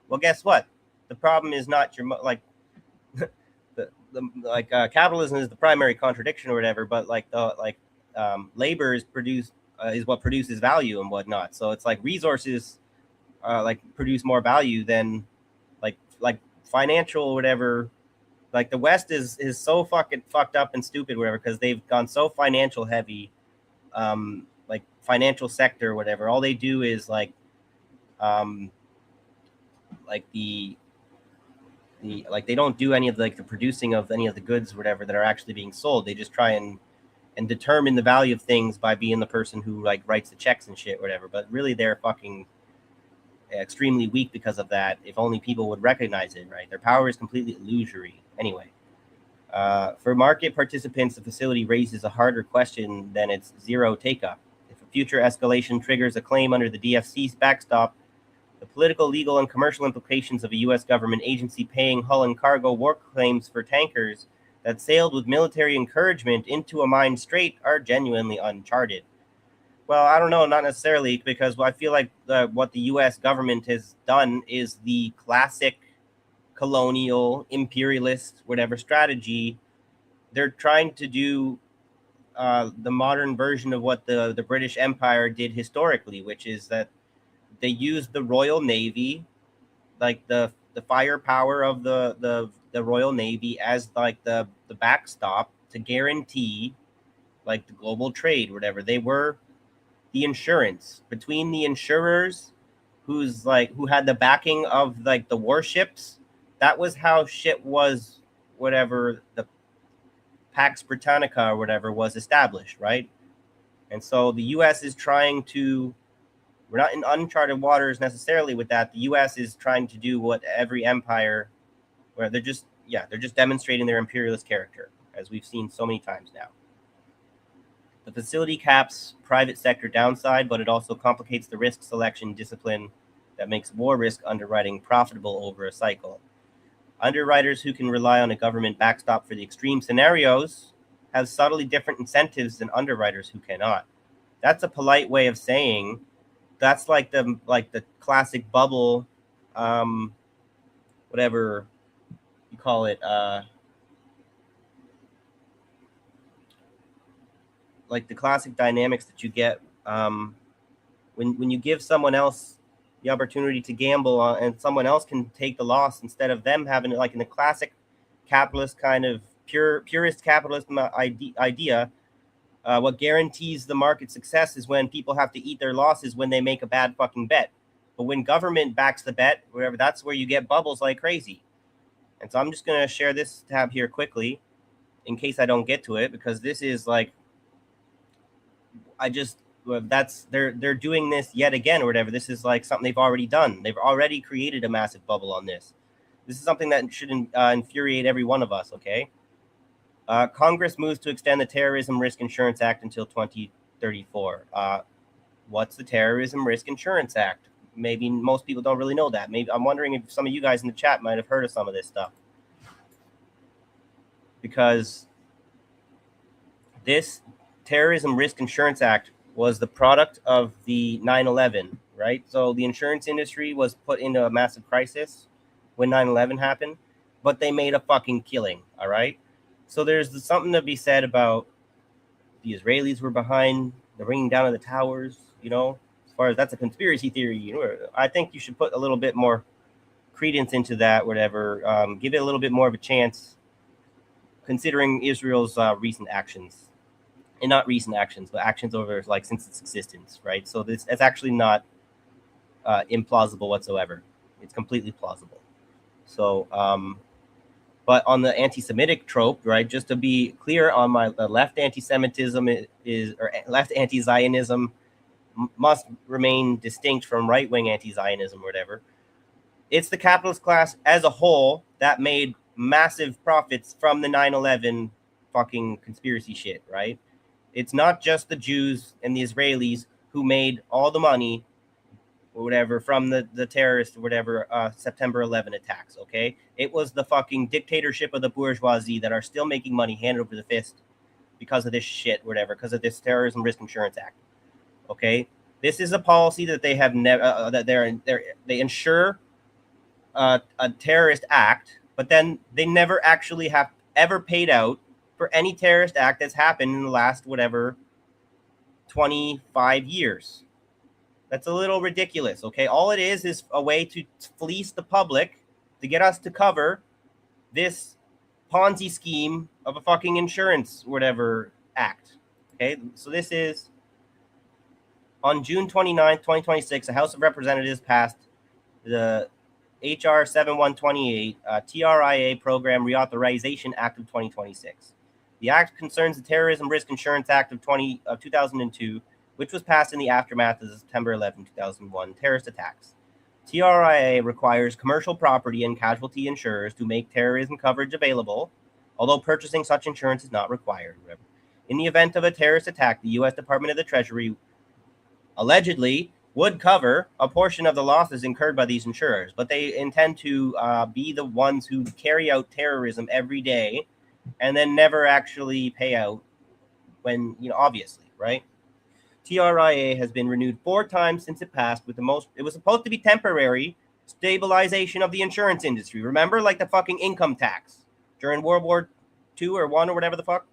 Well, guess what? The problem is not your, like, capitalism is the primary contradiction or whatever, but labor is is what produces value and whatnot. So it's like resources produce more value than like financial or whatever. Like the West is so fucking fucked up and stupid, whatever, because they've gone so financial heavy, like financial sector or whatever. All they do is like they don't do any of the producing of any of the goods or whatever that are actually being sold. They just try and determine the value of things by being the person who like writes the checks and shit, whatever. But really, they're fucking extremely weak because of that. If only people would recognize it, right? Their power is completely illusory. Anyway, for market participants, the facility raises a harder question than its 0 take-up. If a future escalation triggers a claim under the DFC's backstop, The political, legal, and commercial implications of a U.S. government agency paying hull and cargo war claims for tankers that sailed with military encouragement into a mine strait are genuinely uncharted. Well, I don't know, not necessarily, because I feel like what the U.S. government has done is the classic colonial, imperialist, whatever strategy. They're trying to do the modern version of what the British Empire did historically, which is that they used the Royal Navy, like the firepower of the Royal Navy as like the backstop to guarantee like the global trade, whatever. They were the insurance between the insurers who had the backing of like the warships. That was how shit was, whatever, the Pax Britannica or whatever was established, right? And so the US is trying to, we're not in uncharted waters necessarily with that. The US is trying to do what every empire, where they're just demonstrating their imperialist character, as we've seen so many times now. The facility caps private sector downside, but it also complicates the risk selection discipline that makes war risk underwriting profitable over a cycle. Underwriters who can rely on a government backstop for the extreme scenarios have subtly different incentives than underwriters who cannot. That's a polite way of saying that's like the classic bubble, whatever you call it, like the classic dynamics that you get when you give someone else the opportunity to gamble and someone else can take the loss instead of them having it, like in the classic capitalist kind of purist capitalism idea. What guarantees the market success is when people have to eat their losses when they make a bad fucking bet. But when government backs the bet, whatever, that's where you get bubbles like crazy. And so I'm just going to share this tab here quickly in case I don't get to it, because this is like, they're doing this yet again or whatever. This is like something they've already done. They've already created a massive bubble on this. This is something that should infuriate every one of us, okay? Congress moves to extend the Terrorism Risk Insurance Act until 2034. What's the Terrorism Risk Insurance Act? Maybe most people don't really know that. Maybe I'm wondering if some of you guys in the chat might have heard of some of this stuff. Because this Terrorism Risk Insurance Act was the product of the 9/11, right? So the insurance industry was put into a massive crisis when 9/11 happened, but they made a fucking killing, all right? So there's something to be said about the Israelis were behind the bringing down of the towers, you know, as far as that's a conspiracy theory. You know, I think you should put a little bit more credence into that, whatever. Give it a little bit more of a chance, considering Israel's recent actions. And not recent actions, but actions over like since its existence, right? So it's actually not implausible whatsoever. It's completely plausible. So, but on the anti-Semitic trope, right? Just to be clear, on the left anti-Semitism or left anti-Zionism must remain distinct from right-wing anti-Zionism or whatever. It's the capitalist class as a whole that made massive profits from the 9/11 fucking conspiracy shit, right? It's not just the Jews and the Israelis who made all the money or whatever from the terrorist or whatever September 11 attacks, okay? It was the fucking dictatorship of the bourgeoisie that are still making money hand over the fist because of this shit, whatever, because of this Terrorism Risk Insurance Act, okay? This is a policy that they have never, that they insure a terrorist act, but then they never actually have ever paid out for any terrorist act that's happened in the last, whatever, 25 years. That's a little ridiculous, okay? All it is a way to fleece the public to get us to cover this Ponzi scheme of a fucking insurance, whatever, act, okay? So this is, on June 29th, 2026, the House of Representatives passed the HR 7128 TRIA Program Reauthorization Act of 2026. The act concerns the Terrorism Risk Insurance Act of 2002, which was passed in the aftermath of the September 11, 2001 terrorist attacks. TRIA requires commercial property and casualty insurers to make terrorism coverage available, although purchasing such insurance is not required. In the event of a terrorist attack, the U.S. Department of the Treasury allegedly would cover a portion of the losses incurred by these insurers, but they intend to be the ones who carry out terrorism every day and then never actually pay out when, obviously, right? TRIA has been renewed 4 times since it passed with it was supposed to be temporary stabilization of the insurance industry. Remember, like the fucking income tax during World War II or 1 or whatever the fuck?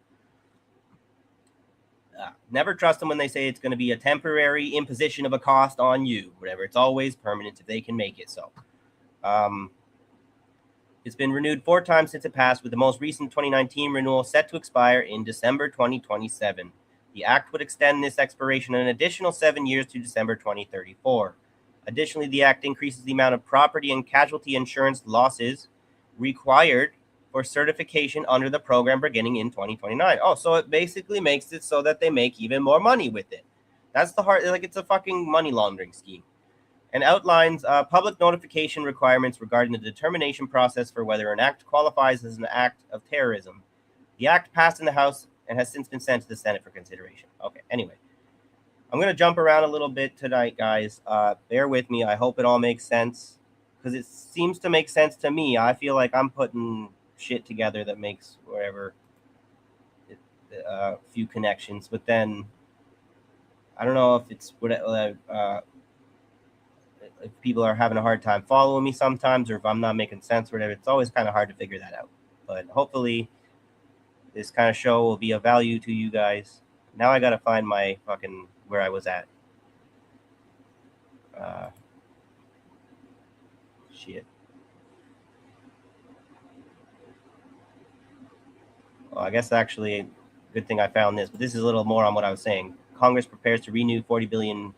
Never trust them when they say it's going to be a temporary imposition of a cost on you. Whatever, it's always permanent if they can make it so. It's been renewed 4 times since it passed, with the most recent 2019 renewal set to expire in December 2027. The act would extend this expiration an additional 7 years to December 2034. Additionally, the act increases the amount of property and casualty insurance losses required for certification under the program beginning in 2029. Oh, so it basically makes it so that they make even more money with it. That's the hard, like, it's a fucking money laundering scheme. And outlines public notification requirements regarding the determination process for whether an act qualifies as an act of terrorism. The act passed in the House and has since been sent to the Senate for consideration. Okay, anyway. I'm going to jump around a little bit tonight, guys. Bear with me. I hope it all makes sense, because it seems to make sense to me. I feel like I'm putting shit together that makes wherever a few connections, but then I don't know if it's if people are having a hard time following me sometimes, or if I'm not making sense or whatever. It's always kind of hard to figure that out, but hopefully this kind of show will be of value to you guys. Now I got to find my fucking where I was at. Shit. Well, I guess actually, good thing I found this, but this is a little more on what I was saying. Congress prepares to renew $40 billion.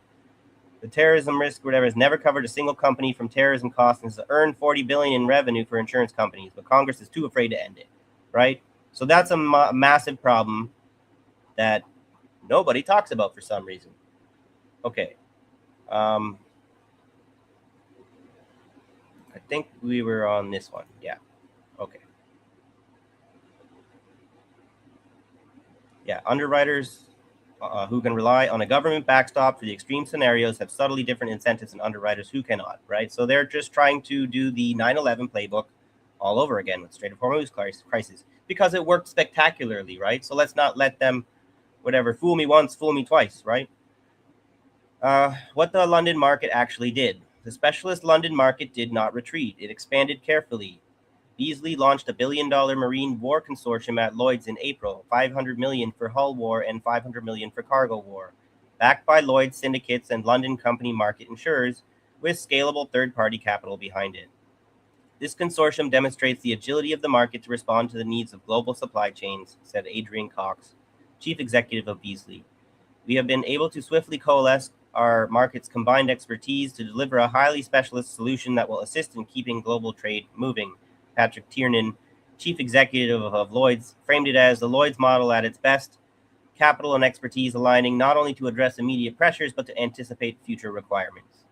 The terrorism risk, whatever, has never covered a single company from terrorism costs and has earned $40 billion in revenue for insurance companies, but Congress is too afraid to end it, right? So that's a massive problem that nobody talks about for some reason. Okay. I think we were on this one. Yeah. Okay. Yeah. Underwriters who can rely on a government backstop for the extreme scenarios have subtly different incentives than underwriters who cannot, right? So they're just trying to do the 9/11 playbook all over again with Strait of Hormuz crisis because it worked spectacularly, right? So let's not let them, whatever, fool me once, fool me twice, right? What the London market actually did. The specialist London market did not retreat. It expanded carefully. Beazley launched a $1 billion marine war consortium at Lloyds in April, $500 million for hull war and $500 million for cargo war, backed by Lloyds syndicates and London company market insurers with scalable third-party capital behind it. This consortium demonstrates the agility of the market to respond to the needs of global supply chains, said Adrian Cox, chief executive of Beazley. We have been able to swiftly coalesce our market's combined expertise to deliver a highly specialist solution that will assist in keeping global trade moving. Patrick Tiernan, chief executive of Lloyds, framed it as the Lloyds model at its best, capital and expertise aligning not only to address immediate pressures, but to anticipate future requirements.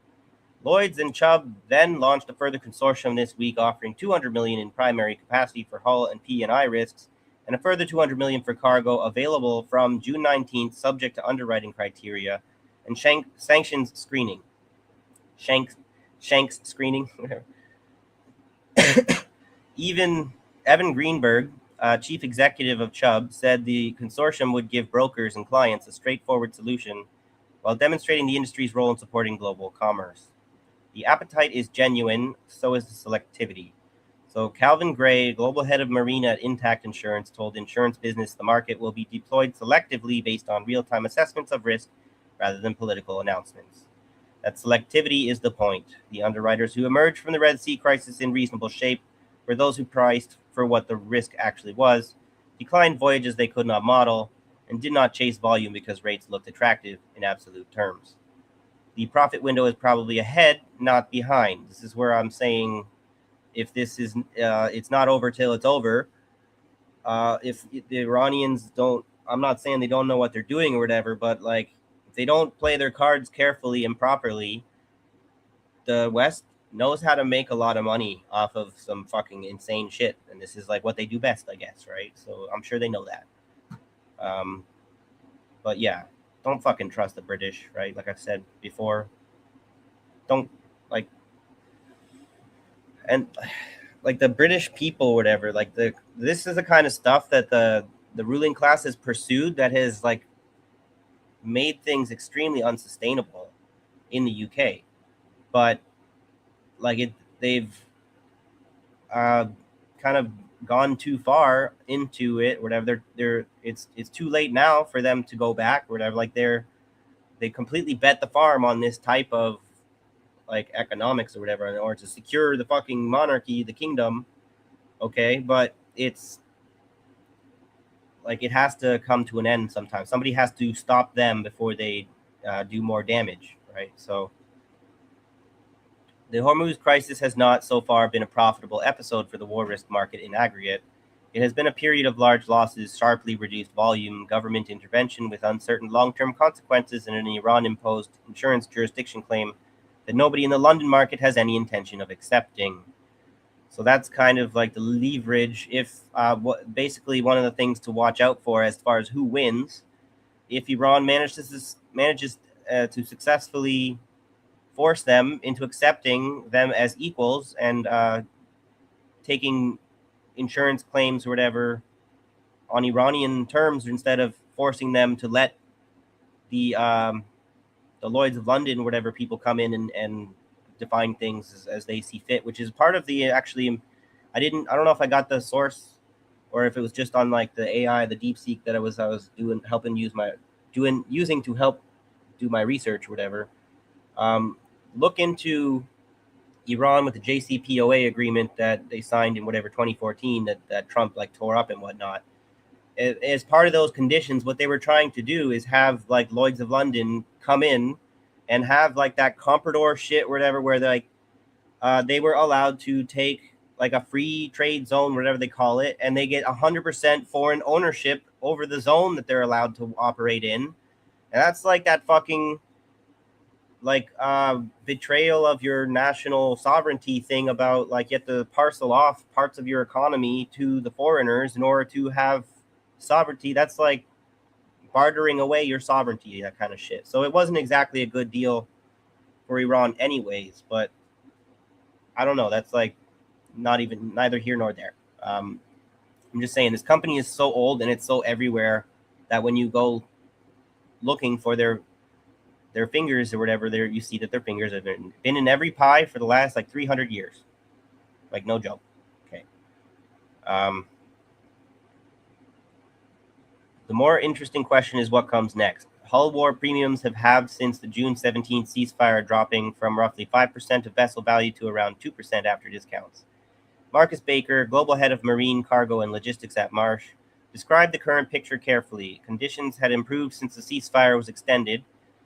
Lloyds and Chubb then launched a further consortium this week, offering $200 million in primary capacity for hull and P&I risks, and a further $200 million for cargo available from June 19th, subject to underwriting criteria and sanctions screening. Shanks screening. Even Evan Greenberg, chief executive of Chubb, said the consortium would give brokers and clients a straightforward solution while demonstrating the industry's role in supporting global commerce. The appetite is genuine, so is the selectivity. So Calvin Gray, global head of marine at Intact Insurance, told Insurance Business the market will be deployed selectively based on real-time assessments of risk rather than political announcements. That selectivity is the point. The underwriters who emerged from the Red Sea crisis in reasonable shape were those who priced for what the risk actually was, declined voyages they could not model, and did not chase volume because rates looked attractive in absolute terms. The profit window is probably ahead, not behind. This is where I'm saying, if this is, it's not over till it's over. If the Iranians don't, I'm not saying they don't know what they're doing or whatever, but like, if they don't play their cards carefully and properly, the West knows how to make a lot of money off of some fucking insane shit. And this is like what they do best, I guess, right? So I'm sure they know that. But yeah, don't fucking trust the British, right? Like I said before, don't like, and like the British people or whatever, like this is the kind of stuff that the ruling class has pursued that has like made things extremely unsustainable in the UK. But like they've uh, kind of gone too far into it, whatever. It's too late now for them to go back, or whatever. Like they completely bet the farm on this type of like economics or whatever in order to secure the fucking monarchy, the kingdom. Okay, but it's like it has to come to an end sometime. Somebody has to stop them before they do more damage, right? So the Hormuz crisis has not so far been a profitable episode for the war risk market in aggregate. It has been a period of large losses, sharply reduced volume, government intervention with uncertain long-term consequences, and an Iran-imposed insurance jurisdiction claim that nobody in the London market has any intention of accepting. So that's kind of like the leverage. If basically one of the things to watch out for as far as who wins, if Iran manages to successfully force them into accepting them as equals and taking insurance claims or whatever on Iranian terms instead of forcing them to let the Lloyds of London or whatever people come in and define things as they see fit, which is part of the actually. I don't know if I got the source or if it was just on like the AI, the DeepSeek that I was using to help do my research or whatever. Look into Iran with the JCPOA agreement that they signed in whatever 2014 that Trump like tore up and whatnot. As part of those conditions, what they were trying to do is have like Lloyds of London come in and have like that comprador shit or whatever, where they were allowed to take like a free trade zone, whatever they call it, and they get 100% foreign ownership over the zone that they're allowed to operate in. And that's like that fucking like betrayal of your national sovereignty thing about like you have to parcel off parts of your economy to the foreigners in order to have sovereignty. That's like bartering away your sovereignty, that kind of shit. So it wasn't exactly a good deal for Iran anyways, but I don't know. That's like neither here nor there. I'm just saying this company is so old and it's so everywhere that when you go looking for their fingers or whatever, there you see that their fingers have been in every pie for the last like 300 years. Like no joke. Okay. The more interesting question is what comes next. Hull war premiums have halved since the June 17th ceasefire, dropping from roughly 5% of vessel value to around 2% after discounts. Marcus Baker, global head of marine cargo and logistics at Marsh, described the current picture carefully. Conditions had improved since the ceasefire was extended,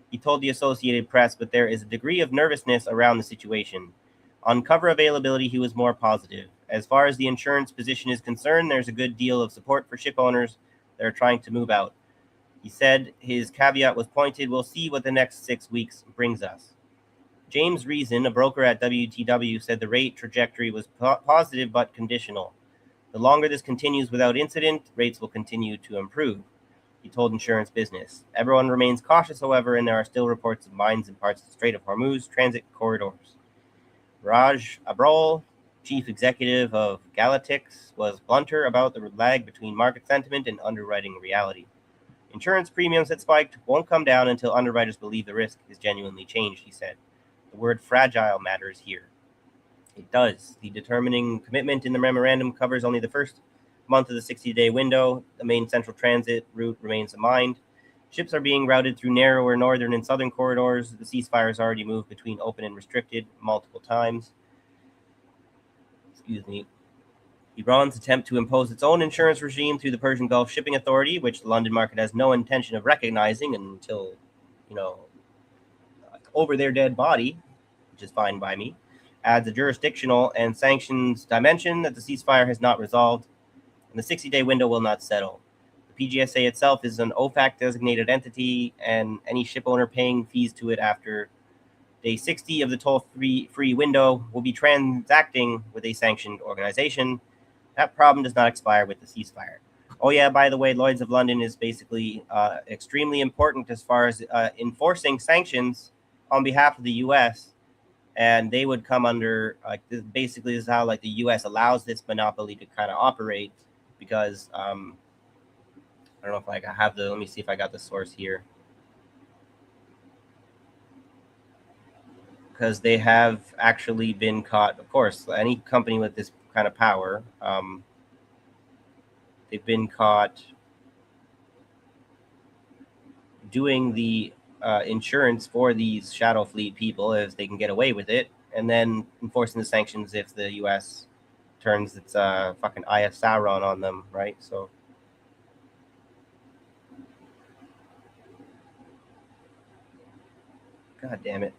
he told the Associated Press, but there is a degree of nervousness around the situation. On cover availability, he was more positive. As far as the insurance position is concerned, there's a good deal of support for ship owners that are trying to move out. He said his caveat was pointed, we'll see what the next 6 weeks brings us. James Reason, a broker at WTW, said the rate trajectory was positive but conditional. The longer this continues without incident, rates will continue to improve, he told Insurance Business. Everyone remains cautious, however, and there are still reports of mines in parts of the Strait of Hormuz transit corridors. Raj Abrol, chief executive of Galatix, was blunter about the lag between market sentiment and underwriting reality. Insurance premiums that spiked won't come down until underwriters believe the risk is genuinely changed, he said. The word fragile matters here. It does. The determining commitment in the memorandum covers only the first month of the 60-day window. The main central transit route remains a mine. Ships are being routed through narrower northern and southern corridors. The ceasefire has already moved between open and restricted multiple times. Iran's attempt to impose its own insurance regime through the Persian Gulf Shipping Authority, which the London market has no intention of recognizing until, over their dead body, which is fine by me, adds a jurisdictional and sanctions dimension that the ceasefire has not resolved, and the 60-day window will not settle. The PGSA itself is an OFAC-designated entity, and any ship owner paying fees to it after day 60 of the toll-free window will be transacting with a sanctioned organization. That problem does not expire with the ceasefire. Oh yeah, by the way, Lloyds of London is basically extremely important as far as enforcing sanctions on behalf of the U.S. and they would come under like this. Basically, this is how like the U.S. allows this monopoly to kind of operate because I don't know if like I have the. Let me see if I got the source here. Because they have actually been caught. Of course, any company with this kind of power, they've been caught doing the insurance for these shadow fleet people if they can get away with it, and then enforcing the sanctions if the U.S. turns its fucking Eye of Sauron on them, right? So, god damn it,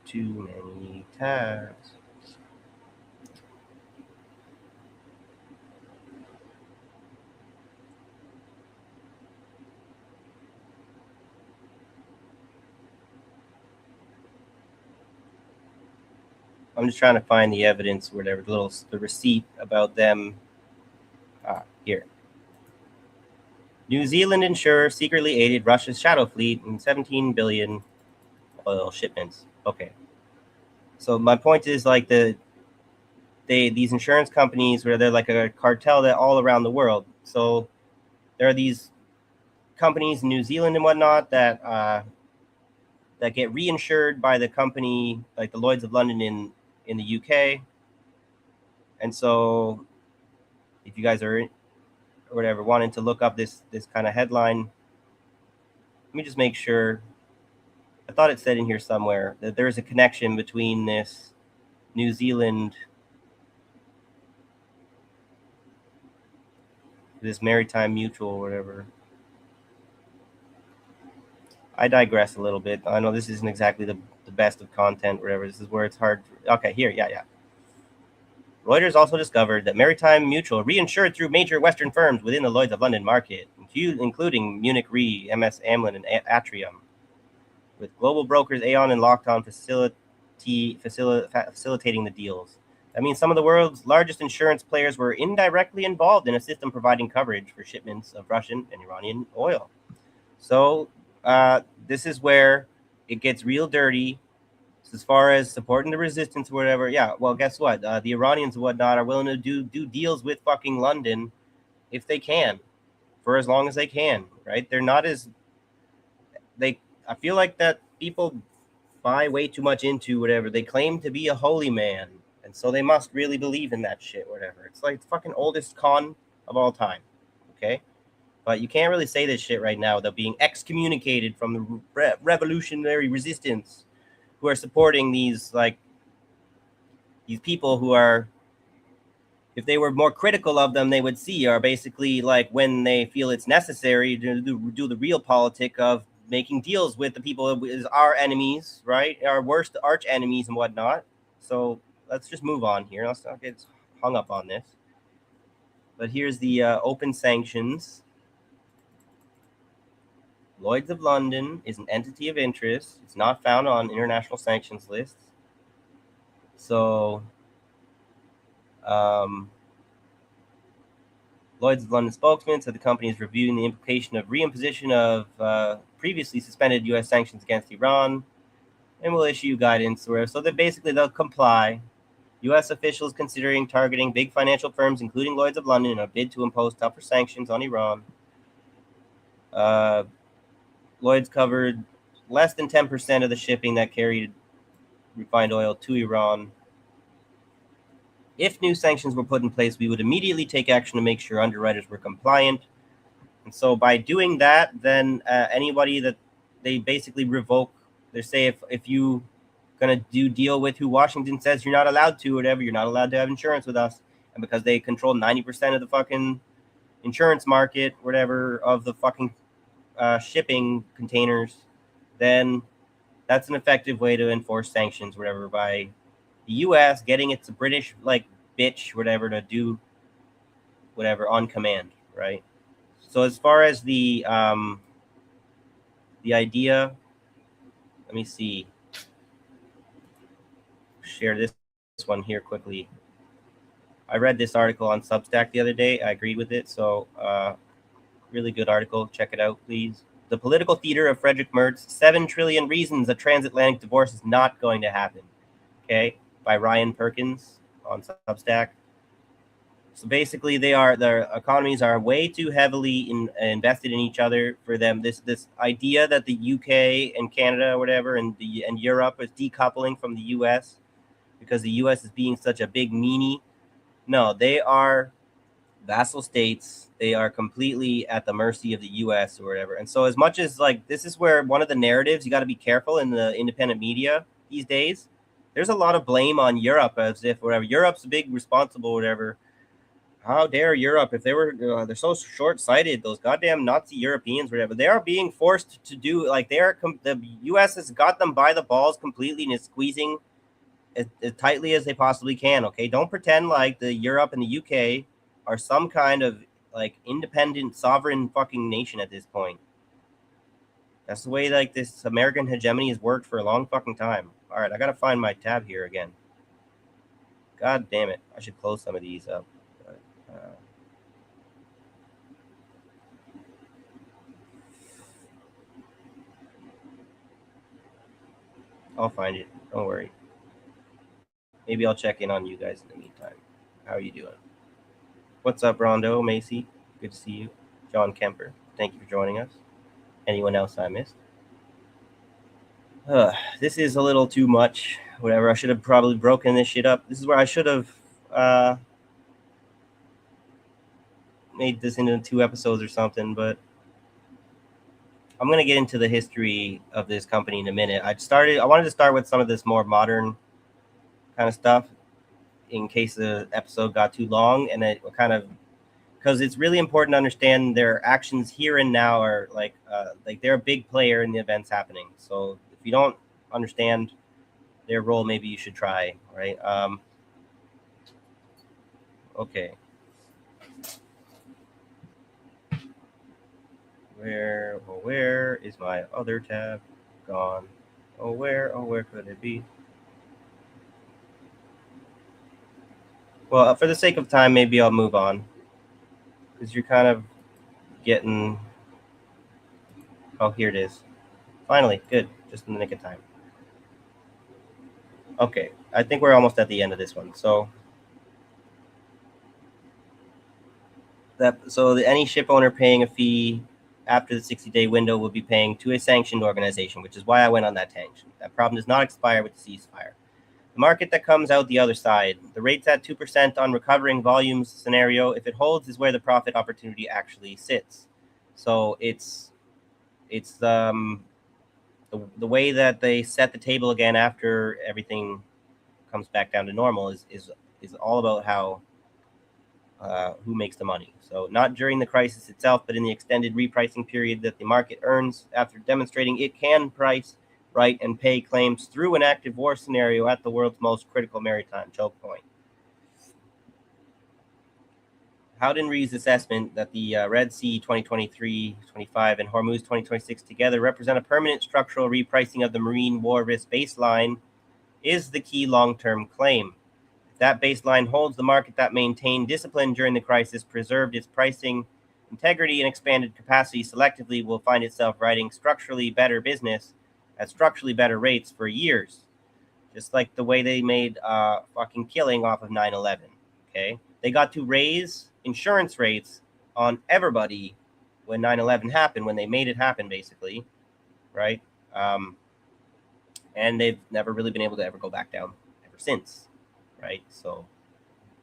too many tabs. I'm just trying to find the evidence, or whatever, the receipt about them. Here. New Zealand insurer secretly aided Russia's shadow fleet in 17 billion oil shipments. Okay. So my point is like these insurance companies where they're like a cartel that all around the world. So there are these companies in New Zealand and whatnot that get reinsured by the company like the Lloyds of London in the UK. And so if you guys are or whatever wanting to look up this kind of headline, let me just make sure. I thought it said in here somewhere that there is a connection between this New Zealand, this Maritime Mutual or whatever. I digress a little bit. I know this isn't exactly the best of content, whatever. This is where it's hard. Okay, here, yeah. Reuters also discovered that Maritime Mutual reinsured through major Western firms within the Lloyds of London market, including Munich Re, MS Amlin, and Atrium, with global brokers Aon and Lockton facilitating the deals. That means some of the world's largest insurance players were indirectly involved in a system providing coverage for shipments of Russian and Iranian oil. So this is where it gets real dirty. So as far as supporting the resistance or whatever, yeah, well, guess what? The Iranians and whatnot are willing to do deals with fucking London if they can, for as long as they can, right? They're not as I feel like that people buy way too much into whatever. They claim to be a holy man, and so they must really believe in that shit, whatever. It's like the fucking oldest con of all time, okay? But you can't really say this shit right now without being excommunicated from the revolutionary resistance who are supporting these people who are, if they were more critical of them, they would see are basically like when they feel it's necessary to do the real politic of making deals with the people that is our enemies, right? Our worst arch enemies and whatnot. So let's just move on here. Let's not get hung up on this. But here's the open sanctions. Lloyds of London is an entity of interest. It's not found on international sanctions lists. So Lloyds of London spokesman said the company is reviewing the implication of reimposition of previously suspended U.S. sanctions against Iran and will issue guidance. So that basically they'll comply. U.S. officials considering targeting big financial firms, including Lloyds of London, in a bid to impose tougher sanctions on Iran. Lloyds covered less than 10% of the shipping that carried refined oil to Iran. If new sanctions were put in place, we would immediately take action to make sure underwriters were compliant. And so by doing that, then anybody that they basically revoke, they say if you going to deal with who Washington says you're not allowed to, whatever, you're not allowed to have insurance with us. And because they control 90% of the fucking insurance market, whatever, of the fucking shipping containers, then that's an effective way to enforce sanctions, whatever, by the U.S. getting its British bitch, whatever, to do whatever on command, right? So as far as the idea, let me see. Share this one here quickly. I read this article on Substack the other day. I agreed with it. So really good article. Check it out, please. The Political Theater of Frederick Mertz, 7 Trillion Reasons a Transatlantic Divorce is Not Going to Happen. Okay, by Ryan Perkins on Substack. So basically, their economies are way too heavily invested in each other for them. This idea that the UK and Canada or whatever and Europe is decoupling from the US because the US is being such a big meanie. No, they are vassal states. They are completely at the mercy of the US or whatever. And so as much as like this is where one of the narratives you got to be careful in the independent media these days. There's a lot of blame on Europe as if whatever Europe's big responsible whatever. How dare Europe if they're so short-sighted, those goddamn Nazi Europeans whatever. They are being forced to do like the US has got them by the balls completely and is squeezing as tightly as they possibly can. Okay, don't pretend like the Europe and the UK are some kind of like independent sovereign fucking nation at this point. That's the way like this American hegemony has worked for a long fucking time. All right, I gotta find my tab here again. God damn it, I should close some of these up. I'll find it. Don't worry. Maybe I'll check in on you guys in the meantime. How are you doing? What's up, Rondo, Macy? Good to see you. John Kemper, thank you for joining us. Anyone else I missed? This is a little too much. Whatever. I should have probably broken this shit up. This is where I should have made this into 2 episodes or something, but I'm going to get into the history of this company in a minute. I wanted to start with some of this more modern kind of stuff in case the episode got too long, and it kind of because it's really important to understand their actions here and now are like they're a big player in the events happening. So if you don't understand their role, maybe you should try, right? Okay. Where is my other tab gone? Where could it be? Well, for the sake of time, maybe I'll move on because you're kind of getting. Oh, here it is. Finally, good. Just in the nick of time. Okay, I think we're almost at the end of this one. So any ship owner paying a fee after the 60-day window will be paying to a sanctioned organization, which is why I went on that tangent. That problem does not expire with the ceasefire. The market that comes out the other side, the rates at 2% on recovering volumes scenario, if it holds, is where the profit opportunity actually sits. So it's the way that they set the table again after everything comes back down to normal is all about how who makes the money. So not during the crisis itself, but in the extended repricing period that the market earns after demonstrating it can price, write, and pay claims through an active war scenario at the world's most critical maritime choke point. Howden Reed's assessment that the Red Sea 2023-25 and Hormuz 2026 together represent a permanent structural repricing of the marine war risk baseline is the key long-term claim. If that baseline holds, the market that maintained discipline during the crisis, preserved its pricing integrity, and expanded capacity selectively will find itself writing structurally better business at structurally better rates for years. Just like the way they made fucking killing off of 9/11. Okay, they got to raise insurance rates on everybody when 9/11 happened, when they made it happen, basically, right? And they've never really been able to ever go back down ever since, right? So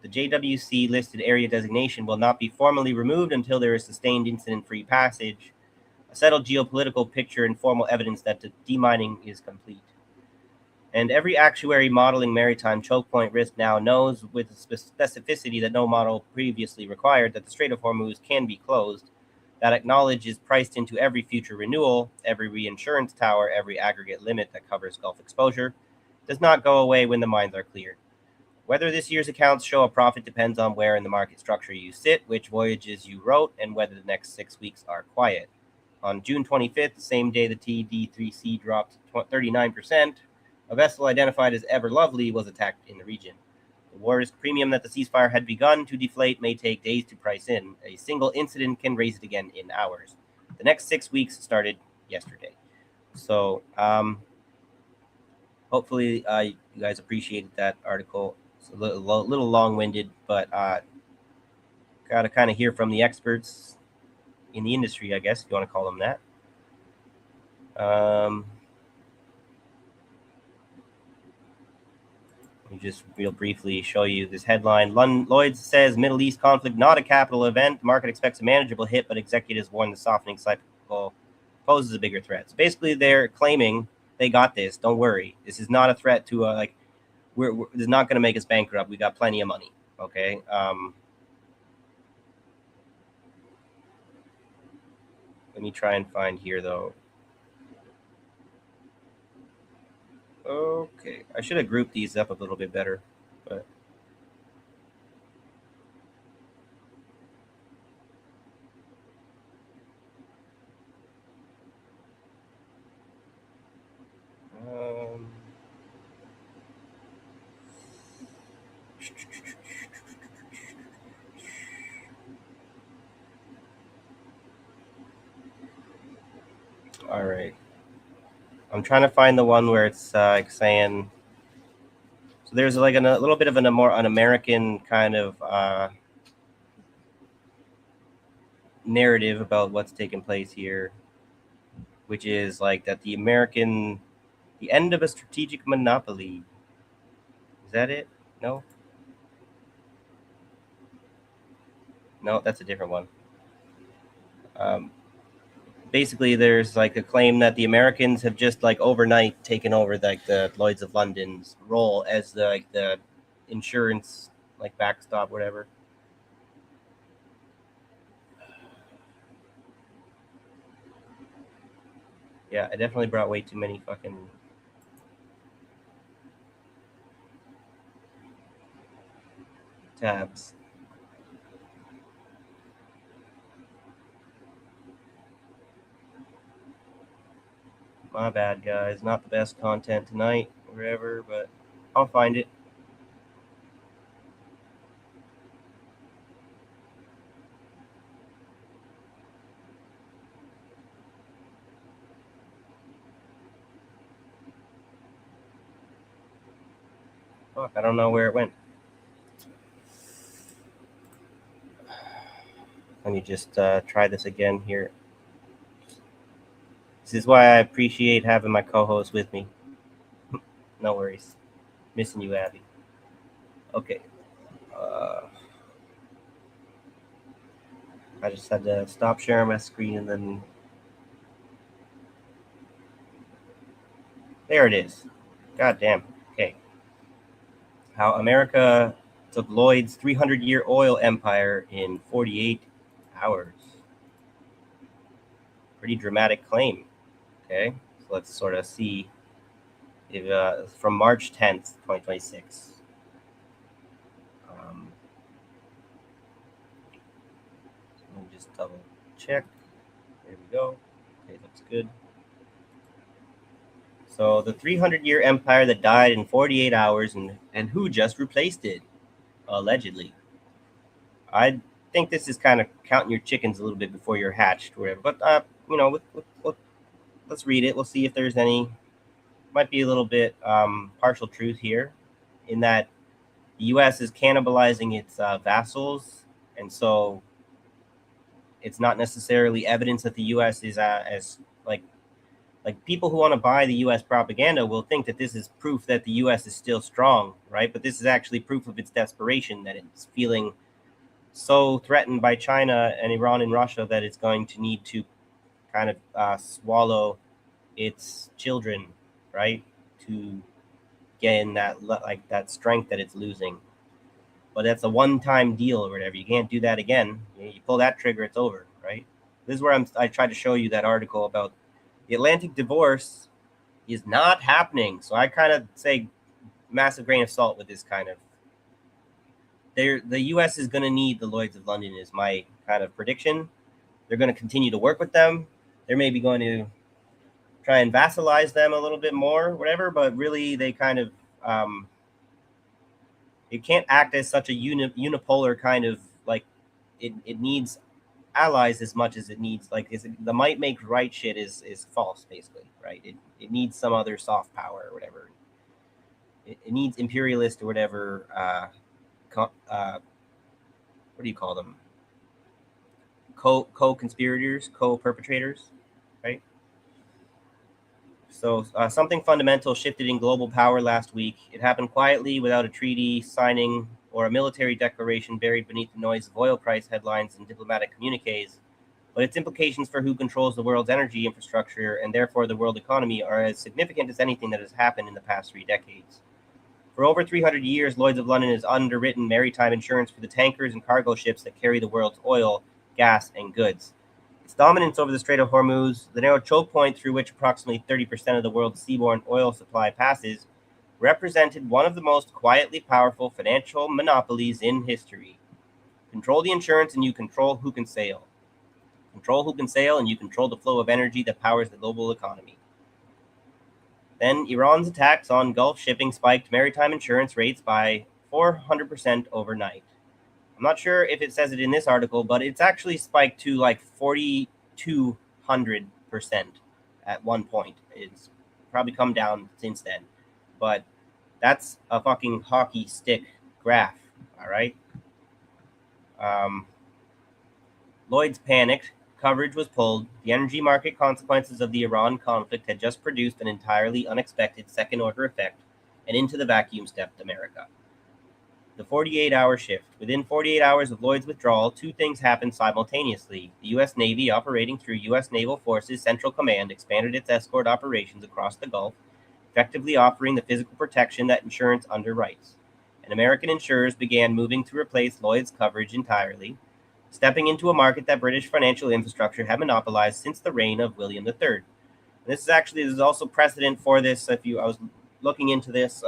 the JWC listed area designation will not be formally removed until there is sustained incident-free passage, a settled geopolitical picture, and formal evidence that the demining is complete. And every actuary modeling maritime choke point risk now knows with specificity that no model previously required that the Strait of Hormuz can be closed. That knowledge is priced into every future renewal, every reinsurance tower, every aggregate limit that covers Gulf exposure. Does not go away when the mines are cleared. Whether this year's accounts show a profit depends on where in the market structure you sit, which voyages you wrote, and whether the next 6 weeks are quiet. On June 25th, the same day the TD3C dropped 39%, a vessel identified as Ever Lovely was attacked in the region. The war risk premium that the ceasefire had begun to deflate may take days to price in. A single incident can raise it again in hours. The next 6 weeks started yesterday. So hopefully you guys appreciated that article. It's a little long-winded, but got to kind of hear from the experts in the industry, I guess, if you want to call them that. Let me just real briefly show you this headline. Lloyds says Middle East conflict not a capital event. The market expects a manageable hit, but executives warn the softening cycle poses a bigger threat. So basically, they're claiming they got this. Don't worry. This is not a threat to this is not going to make us bankrupt. We got plenty of money. Okay. Let me try and find here though. Okay, I should have grouped these up a little bit better, but all right. I'm trying to find the one where it's saying. So there's like a little bit of an American kind of narrative about what's taking place here, which is like that the end of a strategic monopoly. Is that it? No. No, that's a different one. Basically, there's like a claim that the Americans have just like overnight taken over like the Lloyds of London's role as the insurance like backstop, whatever. Yeah, I definitely brought way too many fucking tabs. My bad, guys. Not the best content tonight, or whatever, but I'll find it. Fuck, I don't know where it went. Let me just try this again here. This is why I appreciate having my co-host with me. No worries. Missing you, Abby. Okay. I just had to stop sharing my screen and then there it is. God damn. Okay. How America took Lloyd's 300-year oil empire in 48 hours. Pretty dramatic claim. Okay. So let's sort of see if from March 10th, 2026. Let me just double check. There we go. Okay, looks good. So the 300-year empire that died in 48 hours, and who just replaced it, allegedly. I think this is kind of counting your chickens a little bit before you're hatched, or whatever. But let's read it. We'll see if there's any. Might be a little bit partial truth here, in that the U.S. is cannibalizing its vassals, and so it's not necessarily evidence that the U.S. is as like people who want to buy the U.S. propaganda will think that this is proof that the U.S. is still strong, right? But this is actually proof of its desperation, that it's feeling so threatened by China and Iran and Russia that it's going to need to kind of swallow its children, right, to gain that strength that it's losing. But that's a one-time deal or whatever. You can't do that again. You pull that trigger, it's over, right? This is where I tried to show you that article about the Atlantic divorce is not happening. So I kind of say massive grain of salt with this kind of. The U.S. is going to need the Lloyds of London is my kind of prediction. They're going to continue to work with them. They're maybe going to try and vassalize them a little bit more, whatever. But really, they kind of it can't act as such a unipolar kind of like it needs allies as much as it needs. Like, the might make right shit is false, basically, right? It needs some other soft power or whatever. It needs imperialist or whatever. What do you call them? Co-conspirators, co-perpetrators, right? So something fundamental shifted in global power last week. It happened quietly, without a treaty signing or a military declaration buried beneath the noise of oil price headlines and diplomatic communiques. But its implications for who controls the world's energy infrastructure and therefore the world economy are as significant as anything that has happened in the past 3 decades. For over 300 years, Lloyds of London has underwritten maritime insurance for the tankers and cargo ships that carry the world's oil, gas, and goods. Its dominance over the Strait of Hormuz, the narrow choke point through which approximately 30% of the world's seaborne oil supply passes, represented one of the most quietly powerful financial monopolies in history. Control the insurance and you control who can sail. Control who can sail and you control the flow of energy that powers the global economy. Then Iran's attacks on Gulf shipping spiked maritime insurance rates by 400% overnight. I'm not sure if it says it in this article, but it's actually spiked to like 4,200% at one point. It's probably come down since then. But that's a fucking hockey stick graph, all right? Lloyds panicked. Coverage was pulled. The energy market consequences of the Iran conflict had just produced an entirely unexpected second-order effect, and into the vacuum stepped America. The 48-hour shift. Within 48 hours of Lloyd's withdrawal, 2 things happened simultaneously. The U.S. Navy, operating through U.S. Naval Forces Central Command, expanded its escort operations across the Gulf, effectively offering the physical protection that insurance underwrites. And American insurers began moving to replace Lloyd's coverage entirely, stepping into a market that British financial infrastructure had monopolized since the reign of William III. And this is also precedent for this. I was looking into this.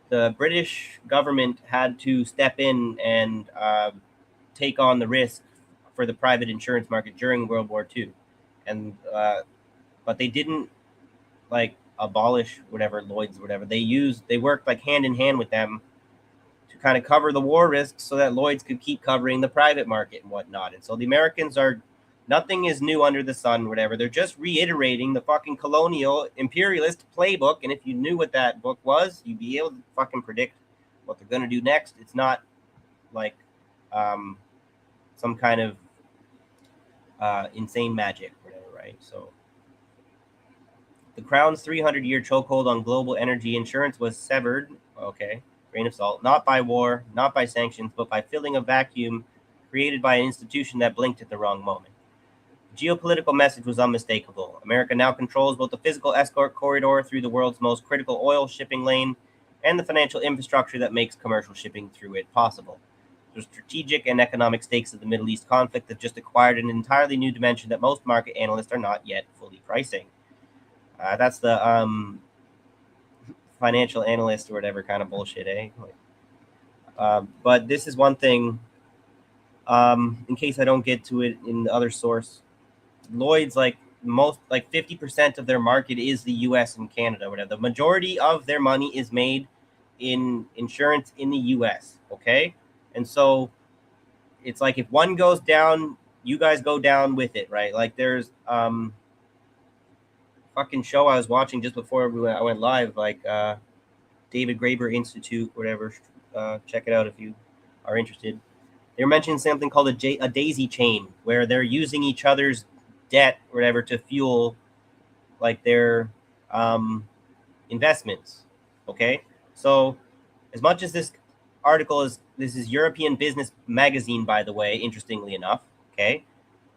The British government had to step in and take on the risk for the private insurance market during World War II, and but they didn't like abolish whatever Lloyd's, whatever they worked like hand in hand with them to kind of cover the war risks so that Lloyd's could keep covering the private market and whatnot. And so the Americans are, nothing is new under the sun, whatever. They're just reiterating the fucking colonial imperialist playbook. And if you knew what that book was, you'd be able to fucking predict what they're going to do next. It's not like some kind of insane magic, whatever, right? So the Crown's 300-year chokehold on global energy insurance was severed. Okay. Grain of salt, not by war, not by sanctions, but by filling a vacuum created by an institution that blinked at the wrong moment. The geopolitical message was unmistakable. America now controls both the physical escort corridor through the world's most critical oil shipping lane and the financial infrastructure that makes commercial shipping through it possible. The strategic and economic stakes of the Middle East conflict have just acquired an entirely new dimension that most market analysts are not yet fully pricing. That's the financial analyst or whatever kind of bullshit, eh? But this is one thing, in case I don't get to it in the other source. Lloyd's, like 50% of their market is the US and Canada, whatever. The majority of their money is made in insurance in the US, okay? And so it's like if one goes down, you guys go down with it, right? Like there's fucking show I was watching just before I went live, like David Graeber Institute, whatever. Check it out if you are interested. They were mentioning something called a daisy chain, where they're using each other's debt, or whatever, to fuel like their investments. Okay, so as much as this is European Business Magazine, by the way, interestingly enough. Okay.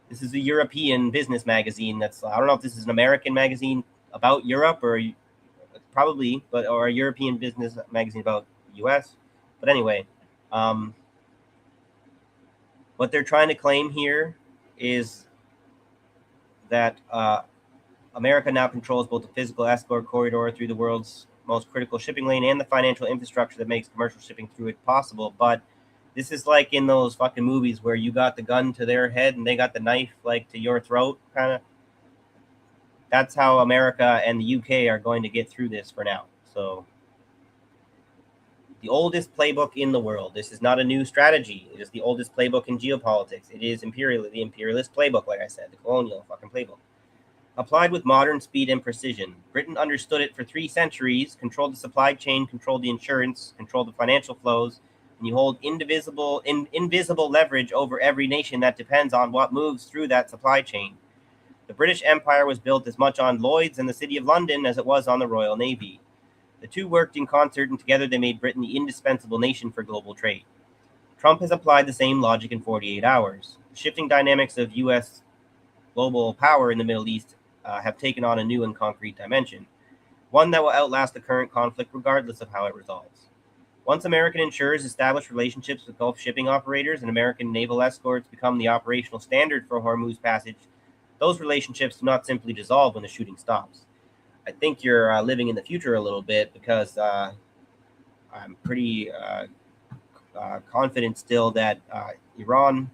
This is a European business magazine. I don't know if this is an American magazine about Europe or probably, or a European business magazine about the US. But anyway, what they're trying to claim here is that America now controls both the physical escort corridor through the world's most critical shipping lane and the financial infrastructure that makes commercial shipping through it possible. But this is like in those fucking movies where you got the gun to their head and they got the knife like to your throat, kind of. That's how America and the UK are going to get through this for now. So The oldest playbook in the world. This is not a new strategy. It is the oldest playbook in geopolitics. It is the imperialist playbook, like I said, the colonial fucking playbook. Applied with modern speed and precision. Britain understood it for 3 centuries, controlled the supply chain, controlled the insurance, controlled the financial flows, and you hold invisible leverage over every nation that depends on what moves through that supply chain. The British Empire was built as much on Lloyds and the City of London as it was on the Royal Navy. The two worked in concert, and together they made Britain the indispensable nation for global trade. Trump has applied the same logic in 48 hours. The shifting dynamics of U.S. global power in the Middle East have taken on a new and concrete dimension, one that will outlast the current conflict regardless of how it resolves. Once American insurers establish relationships with Gulf shipping operators and American naval escorts become the operational standard for Hormuz Passage, those relationships do not simply dissolve when the shooting stops. I think you're living in the future a little bit, because I'm pretty confident still that Iran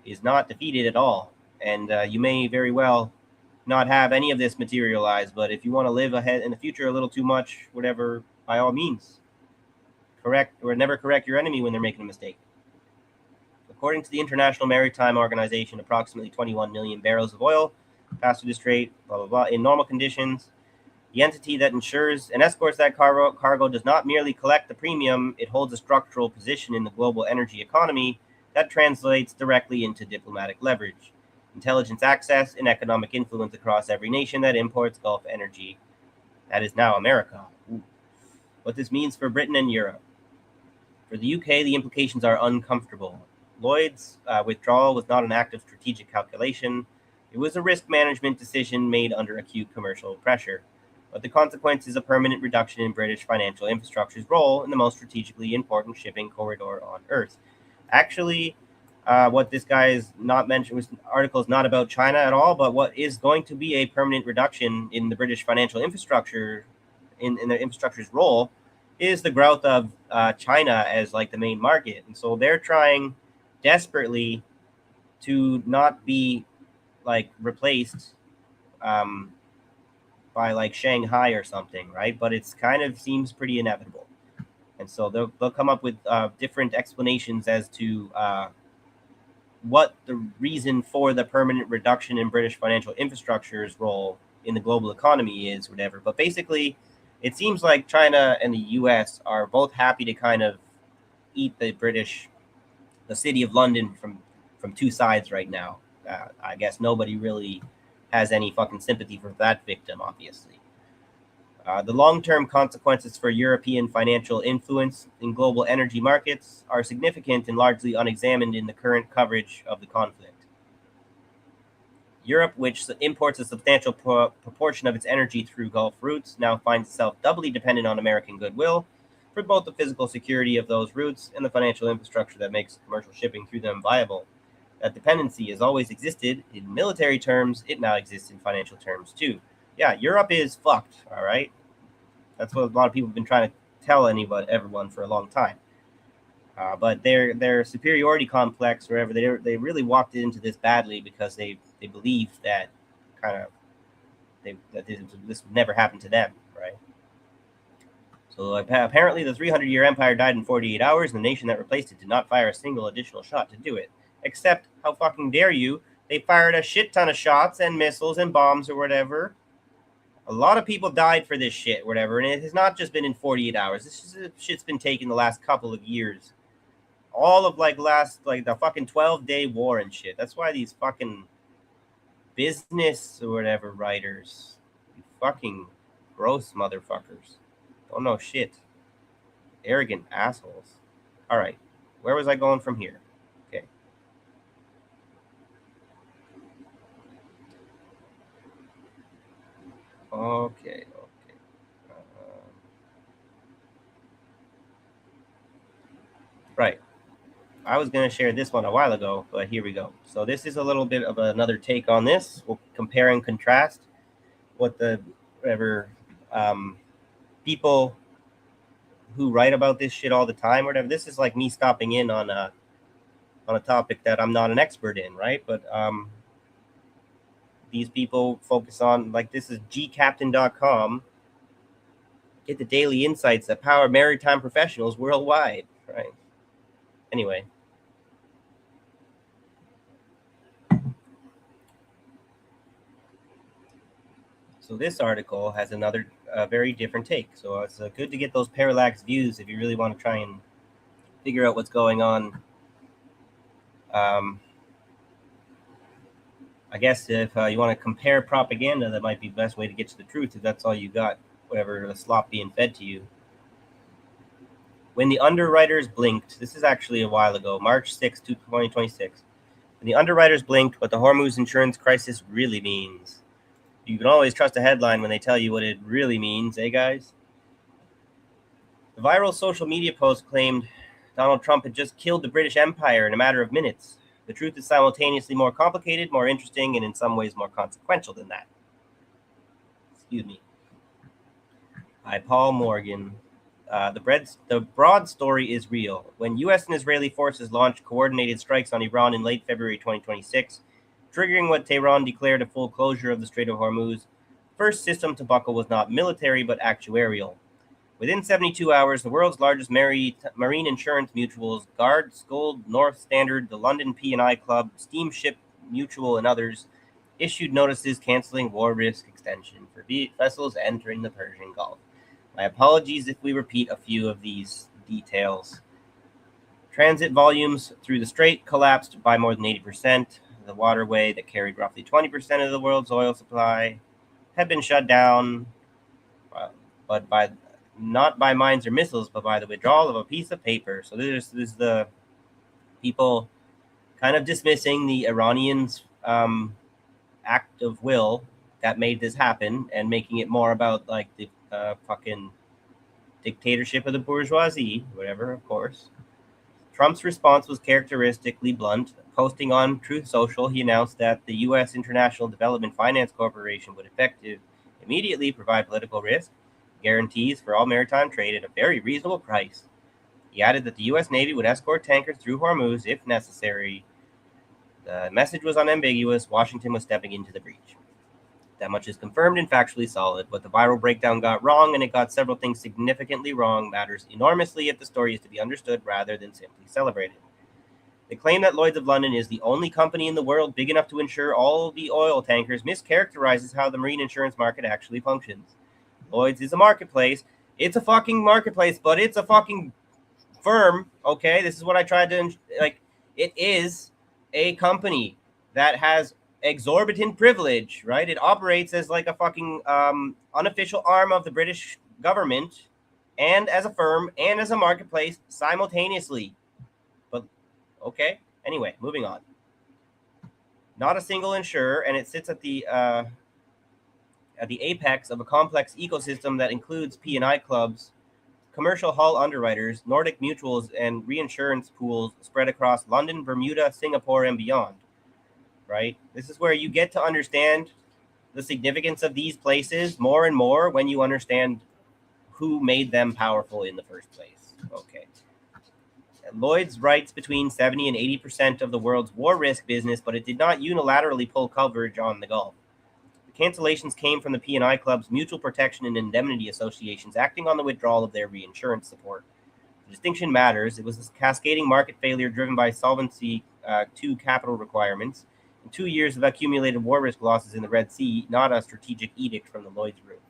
is not defeated at all. And you may very well not have any of this materialize, but if you want to live ahead in the future a little too much, whatever, by all means, never correct your enemy when they're making a mistake. According to the International Maritime Organization, approximately 21 million barrels of oil pass through the strait, blah, blah, blah, in normal conditions. The entity that insures and escorts that cargo does not merely collect the premium, it holds a structural position in the global energy economy that translates directly into diplomatic leverage, intelligence access, and economic influence across every nation that imports Gulf energy. That is now America. Ooh. What this means for Britain and Europe. For the UK, the implications are uncomfortable. Lloyd's withdrawal was not an act of strategic calculation. It was a risk management decision made under acute commercial pressure. But the consequence is a permanent reduction in British financial infrastructure's role in the most strategically important shipping corridor on Earth. Actually, what this guy is not mentioned, this article is not about China at all, but what is going to be a permanent reduction in the British financial infrastructure, in the infrastructure's role, is the growth of China as like the main market. And so they're trying desperately to not be like replaced by like Shanghai or something, right? But it's kind of seems pretty inevitable. And so they'll come up with different explanations as to what the reason for the permanent reduction in British financial infrastructure's role in the global economy is, whatever. But basically, it seems like China and the U.S. are both happy to kind of eat the City of London from two sides right now. I guess nobody really has any fucking sympathy for that victim, obviously. The long-term consequences for European financial influence in global energy markets are significant and largely unexamined in the current coverage of the conflict. Europe, which imports a substantial proportion of its energy through Gulf routes, now finds itself doubly dependent on American goodwill for both the physical security of those routes and the financial infrastructure that makes commercial shipping through them viable. That dependency has always existed in military terms. It now exists in financial terms too. Yeah, Europe is fucked, all right? That's what a lot of people have been trying to tell everyone for a long time. But their superiority complex, wherever they really walked into this badly because they believed that this would never happen to them, right? So apparently the 300-year empire died in 48 hours, and the nation that replaced it did not fire a single additional shot to do it. Except, how fucking dare you, they fired a shit ton of shots and missiles and bombs or whatever. A lot of people died for this shit, whatever, and it has not just been in 48 hours. This shit's been taking the last couple of years. All of the fucking 12-day war and shit. That's why these fucking business or whatever writers, you fucking gross motherfuckers, don't know shit. Arrogant assholes. All right, where was I going from here? Okay. Okay. Right. I was going to share this one a while ago, but here we go. So this is a little bit of another take on this. We'll compare and contrast what the people who write about this shit all the time, or whatever. This is like me stopping in on a topic that I'm not an expert in, right? But these people focus on, like, this is gcaptain.com get the daily insights that power maritime professionals worldwide, right? Anyway. So this article has another very different take. So it's good to get those parallax views if you really want to try and figure out what's going on. Um, I guess if you want to compare propaganda, that might be the best way to get to the truth if that's all you got, whatever the slop being fed to you. When the underwriters blinked, this is actually a while ago, March 6, 2026. When the underwriters blinked, what the Hormuz insurance crisis really means. You can always trust a headline when they tell you what it really means, eh, guys? The viral social media post claimed Donald Trump had just killed the British Empire in a matter of minutes. The truth is simultaneously more complicated, more interesting, and in some ways more consequential than that. Excuse me. By Paul Morgan. The broad story is real. When U.S. and Israeli forces launched coordinated strikes on Iran in late February 2026, triggering what Tehran declared a full closure of the Strait of Hormuz, first system to buckle was not military but actuarial. Within 72 hours, the world's largest marine insurance mutuals, Guard, Scold, North Standard, the London P&I Club, Steamship Mutual, and others, issued notices canceling war risk extension for vessels entering the Persian Gulf. My apologies if we repeat a few of these details. Transit volumes through the strait collapsed by more than 80%. The waterway that carried roughly 20% of the world's oil supply had been shut down, but not by mines or missiles, but by the withdrawal of a piece of paper. So this is the people kind of dismissing the Iranians' act of will that made this happen and making it more about like the fucking dictatorship of the bourgeoisie, whatever, of course. Trump's response was characteristically blunt. Posting on Truth Social, he announced that the U.S. International Development Finance Corporation would immediately provide political risk guarantees for all maritime trade at a very reasonable price. He added that the U.S. Navy would escort tankers through Hormuz if necessary. The message was unambiguous. Washington was stepping into the breach. That much is confirmed and factually solid. What the viral breakdown got wrong, and it got several things significantly wrong, matters enormously if the story is to be understood rather than simply celebrated. The claim that Lloyds of London is the only company in the world big enough to insure all the oil tankers mischaracterizes how the marine insurance market actually functions. Lloyds is a marketplace. It's a fucking marketplace, but it's a fucking firm, okay? This is what I tried to, it is a company that has exorbitant privilege, right? It operates as like a fucking unofficial arm of the British government and as a firm and as a marketplace simultaneously. But okay, anyway, moving on. Not a single insurer, and it sits at the apex of a complex ecosystem that includes P&I clubs, commercial hull underwriters, Nordic mutuals, and reinsurance pools spread across London, Bermuda, Singapore, and beyond. Right? This is where you get to understand the significance of these places more and more when you understand who made them powerful in the first place. Okay. Lloyds writes between 70 and 80% of the world's war risk business, but it did not unilaterally pull coverage on the Gulf. The cancellations came from the P&I Club's mutual protection and indemnity associations acting on the withdrawal of their reinsurance support. The distinction matters. It was a cascading market failure driven by Solvency II capital requirements, 2 years of accumulated war risk losses in the Red Sea, not a strategic edict from the Lloyds Group.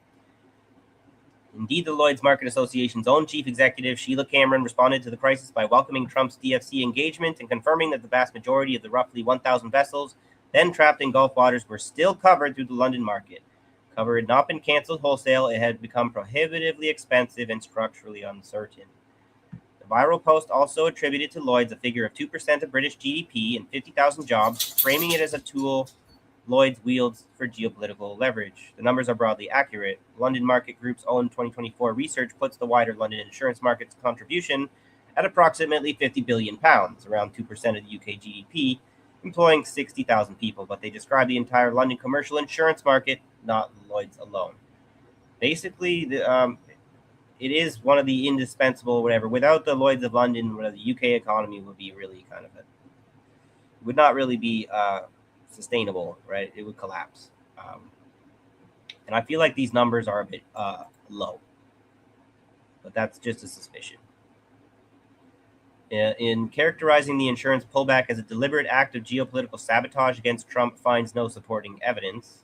Indeed, the Lloyds Market Association's own chief executive, Sheila Cameron, responded to the crisis by welcoming Trump's DFC engagement and confirming that the vast majority of the roughly 1,000 vessels then trapped in Gulf waters were still covered through the London market. Cover had not been canceled wholesale. It had become prohibitively expensive and structurally uncertain. Viral post also attributed to Lloyds a figure of 2% of British GDP and 50,000 jobs, framing it as a tool Lloyds wields for geopolitical leverage. The numbers are broadly accurate. London Market Group's own 2024 research puts the wider London insurance market's contribution at approximately £50 billion, around 2% of the UK GDP, employing 60,000 people, but they describe the entire London commercial insurance market, not Lloyds alone. Basically, it is one of the indispensable, whatever. Without the Lloyds of London, the UK economy would be really would not really be sustainable, right? It would collapse. And I feel like these numbers are a bit low. but that's just a suspicion. In characterizing the insurance pullback as a deliberate act of geopolitical sabotage against Trump finds no supporting evidence.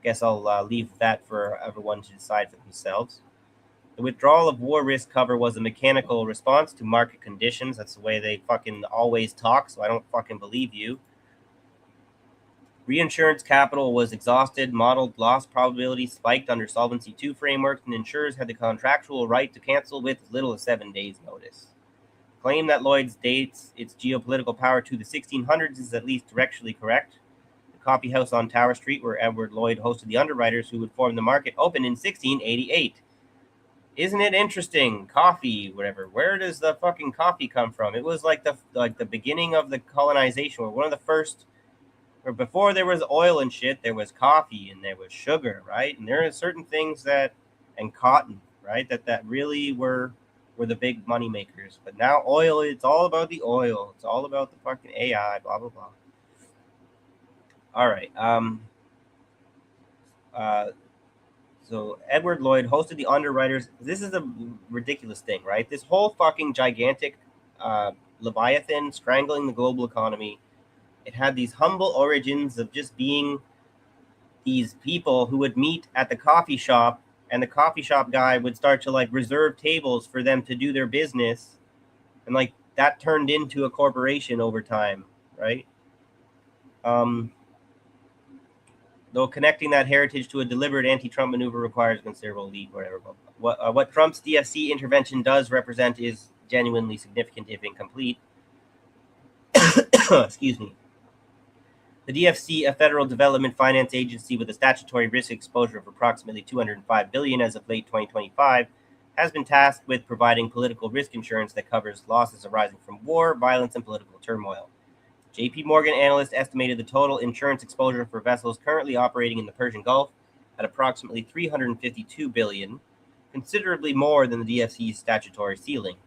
Guess I'll leave that for everyone to decide for themselves. The withdrawal of war risk cover was a mechanical response to market conditions. That's the way they fucking always talk, so I don't fucking believe you. Reinsurance capital was exhausted, modeled loss probability spiked under Solvency II frameworks, and insurers had the contractual right to cancel with as little as 7 days' notice. The claim that Lloyds dates its geopolitical power to the 1600s is at least directionally correct. The coffee house on Tower Street, where Edward Lloyd hosted the underwriters who would form the market, opened in 1688. Isn't it interesting? Coffee, whatever. Where does the fucking coffee come from? It was like the beginning of the colonization, or one of the first. Or before there was oil and shit, there was coffee and there was sugar, right? And there are certain things and cotton, right? That really were the big money makers. But now oil, it's all about the oil. It's all about the fucking AI, blah blah blah. All right. So Edward Lloyd hosted the underwriters. This is a ridiculous thing, right? This whole fucking gigantic Leviathan strangling the global economy. It had these humble origins of just being these people who would meet at the coffee shop, and the coffee shop guy would start to like reserve tables for them to do their business. And like that turned into a corporation over time, right? Though connecting that heritage to a deliberate anti-Trump maneuver requires considerable lead, whatever. What Trump's DFC intervention does represent is genuinely significant, if incomplete. Excuse me. The DFC, a federal development finance agency with a statutory risk exposure of approximately $205 billion as of late 2025, has been tasked with providing political risk insurance that covers losses arising from war, violence, and political turmoil. JP Morgan analysts estimated the total insurance exposure for vessels currently operating in the Persian Gulf at approximately $352 billion, considerably more than the DFC's statutory ceiling.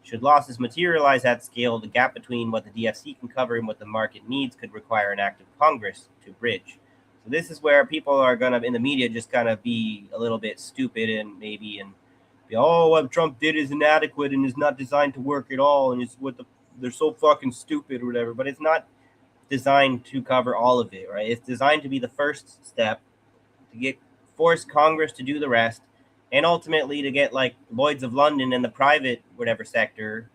Should losses materialize at scale, the gap between what the DFC can cover and what the market needs could require an act of Congress to bridge. So this is where people are going to, in the media, just kind of be a little bit stupid and be, oh, what Trump did is inadequate and is not designed to work at all, and it's they're so fucking stupid or whatever. But it's not designed to cover all of it, right? It's designed to be the first step to force Congress to do the rest, and ultimately to get like Lloyds of London and the private whatever sector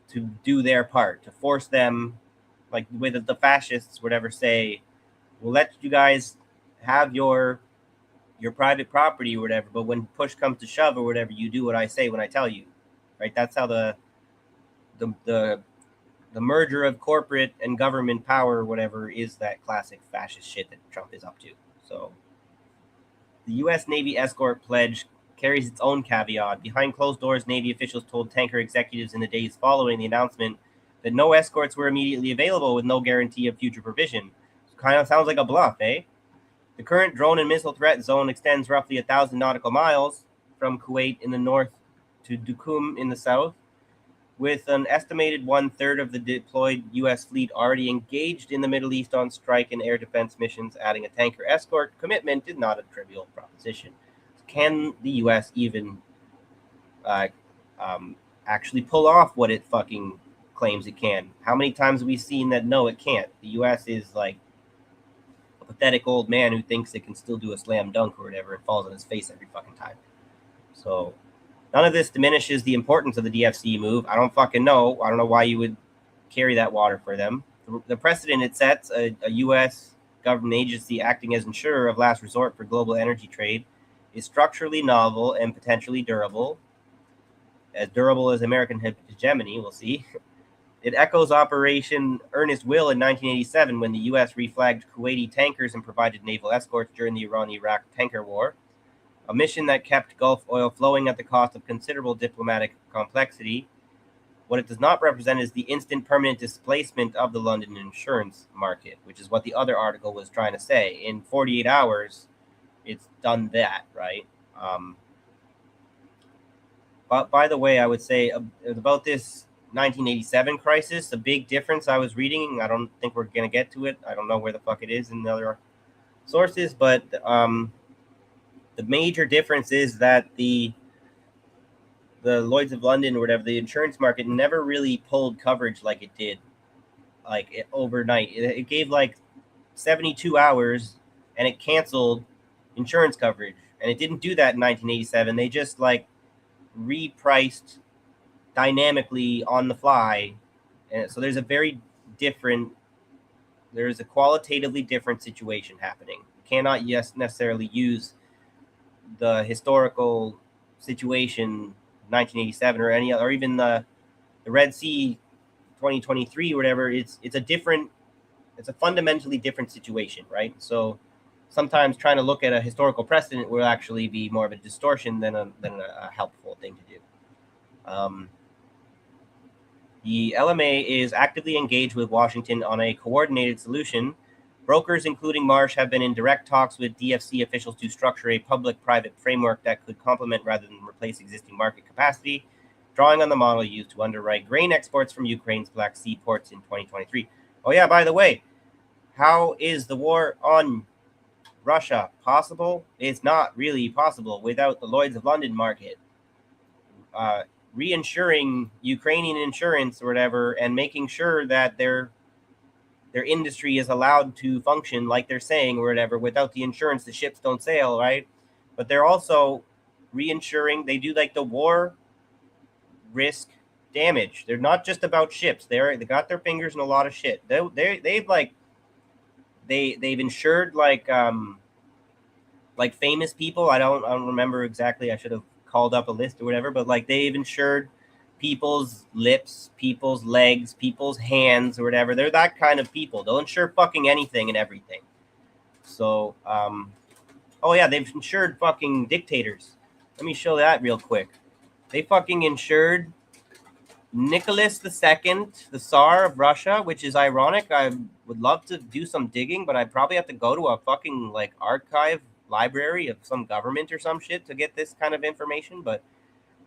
to do their part, to force them, like the way that the fascists whatever say, we'll let you guys have your private property or whatever, but when push comes to shove or whatever, you do what I say when I tell you, right? That's how the merger of corporate and government power or whatever is that classic fascist shit that Trump is up to. So the U.S. Navy escort pledge carries its own caveat. Behind closed doors, Navy officials told tanker executives in the days following the announcement that no escorts were immediately available with no guarantee of future provision. So kind of sounds like a bluff, eh? The current drone and missile threat zone extends roughly 1,000 nautical miles from Kuwait in the north to Duqm in the south, with an estimated 1/3 of the deployed U.S. fleet already engaged in the Middle East on strike and air defense missions. Adding a tanker escort commitment is not a trivial proposition. Can the U.S. even actually pull off what it fucking claims it can? How many times have we seen that? No, it can't. The U.S. is like a pathetic old man who thinks it can still do a slam dunk or whatever. It falls on his face every fucking time. So none of this diminishes the importance of the DFC move. I don't fucking know. I don't know why you would carry that water for them. The precedent it sets, a U.S. government agency acting as insurer of last resort for global energy trade, is structurally novel and potentially durable. As durable as American hegemony, we'll see. It echoes Operation Earnest Will in 1987 when the U.S. reflagged Kuwaiti tankers and provided naval escorts during the Iran-Iraq tanker war, a mission that kept Gulf oil flowing at the cost of considerable diplomatic complexity. What it does not represent is the instant permanent displacement of the London insurance market, which is what the other article was trying to say. In 48 hours, it's done that, right? But by the way, I would say about this 1987 crisis, the big difference I was reading, I don't think we're going to get to it. I don't know where the fuck it is in the other sources, but the major difference is that the the Lloyds of London or whatever, the insurance market never really pulled coverage like it did, overnight. It gave like 72 hours and it canceled insurance coverage. And it didn't do that in 1987. They just like repriced dynamically on the fly. And so there's a qualitatively different situation happening. You cannot necessarily use the historical situation 1987 or any other, or even the Red Sea 2023 or whatever. It's a fundamentally different situation, right? So sometimes trying to look at a historical precedent will actually be more of a distortion than a helpful thing to do. The LMA is actively engaged with Washington on a coordinated solution. Brokers, including Marsh, have been in direct talks with DFC officials to structure a public-private framework that could complement rather than replace existing market capacity, drawing on the model used to underwrite grain exports from Ukraine's Black Sea ports in 2023. Oh yeah, by the way, how is the war on Russia possible? It's not really possible without the Lloyds of London market. Reinsuring Ukrainian insurance or whatever, and making sure that their industry is allowed to function like they're saying or whatever. Without the insurance, the ships don't sail, right? But they're also reinsuring. They do like the war risk damage. They're not just about ships. They got their fingers in a lot of shit. They've insured like famous people. I don't remember exactly. I should have called up a list or whatever, but like they've insured people's lips, people's legs, people's hands or whatever. They're that kind of people. They'll insure fucking anything and everything. So, oh yeah, they've insured fucking dictators. Let me show that real quick. They fucking insured Nicholas II, the Tsar of Russia, which is ironic. I would love to do some digging, but I'd probably have to go to a fucking like archive library of some government or some shit to get this kind of information. But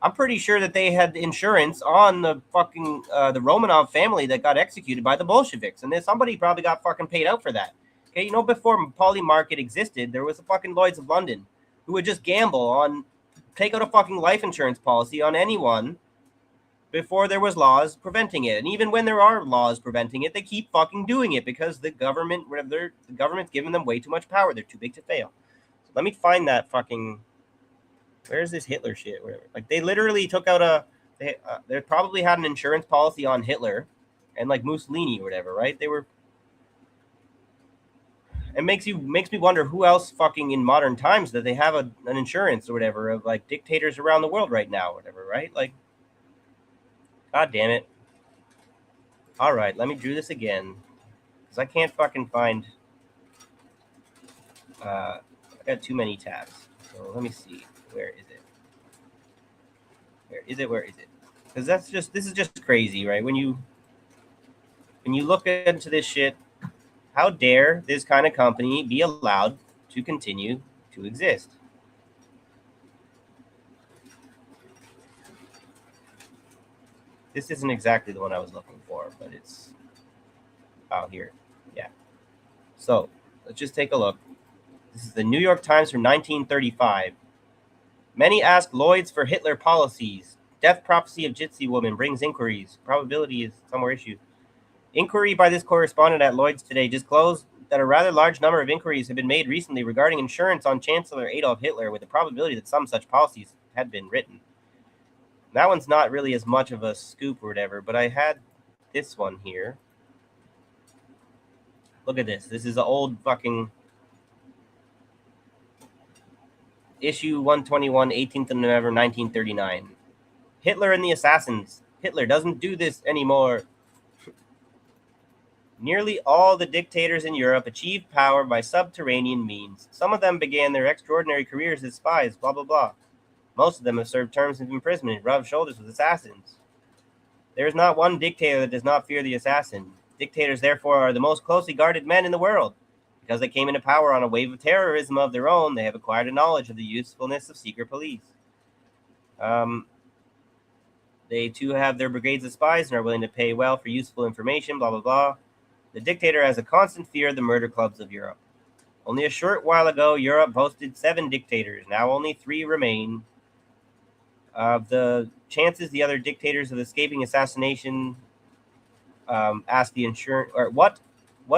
I'm pretty sure that they had insurance on the fucking the Romanov family that got executed by the Bolsheviks, and then somebody probably got fucking paid out for that. Okay, you know, before Poly Market existed, there was a fucking Lloyds of London who would just gamble on, take out a fucking life insurance policy on anyone before there was laws preventing it. And even when there are laws preventing it, they keep fucking doing it because the government's giving them way too much power. They're too big to fail. So let me find that fucking, where's this Hitler shit? Whatever. Like they literally took out they probably had an insurance policy on Hitler and like Mussolini or whatever, right? They were. It makes me wonder who else fucking in modern times that they have an insurance or whatever of like dictators around the world right now or whatever, right? Like, god damn it. All right, let me do this again because I can't fucking find. I got too many tabs, so let me see. Where is it? Where is it? Because this is just crazy, right? When you look into this shit, how dare this kind of company be allowed to continue to exist? This isn't exactly the one I was looking for, but it's out here. Yeah. So let's just take a look. This is the New York Times from 1935. Many ask Lloyds for Hitler policies. Death prophecy of Gypsy woman brings inquiries. Probability is somewhere issued. Inquiry by this correspondent at Lloyds today disclosed that a rather large number of inquiries have been made recently regarding insurance on Chancellor Adolf Hitler, with the probability that some such policies had been written. That one's not really as much of a scoop or whatever, but I had this one here. Look at this. This is an old fucking issue 121, 18th of November, 1939. Hitler and the Assassins. Hitler doesn't do this anymore. Nearly all the dictators in Europe achieved power by subterranean means. Some of them began their extraordinary careers as spies, blah, blah, blah. Most of them have served terms of imprisonment and rubbed shoulders with assassins. There is not one dictator that does not fear the assassin. Dictators, therefore, are the most closely guarded men in the world. Because they came into power on a wave of terrorism of their own, they have acquired a knowledge of the usefulness of secret police. They too have their brigades of spies and are willing to pay well for useful information, blah, blah, blah. The dictator has a constant fear of the murder clubs of Europe. Only a short while ago, Europe boasted 7 dictators. Now only 3 remain. Of the chances the other dictators of escaping assassination? Asked the insurance, or what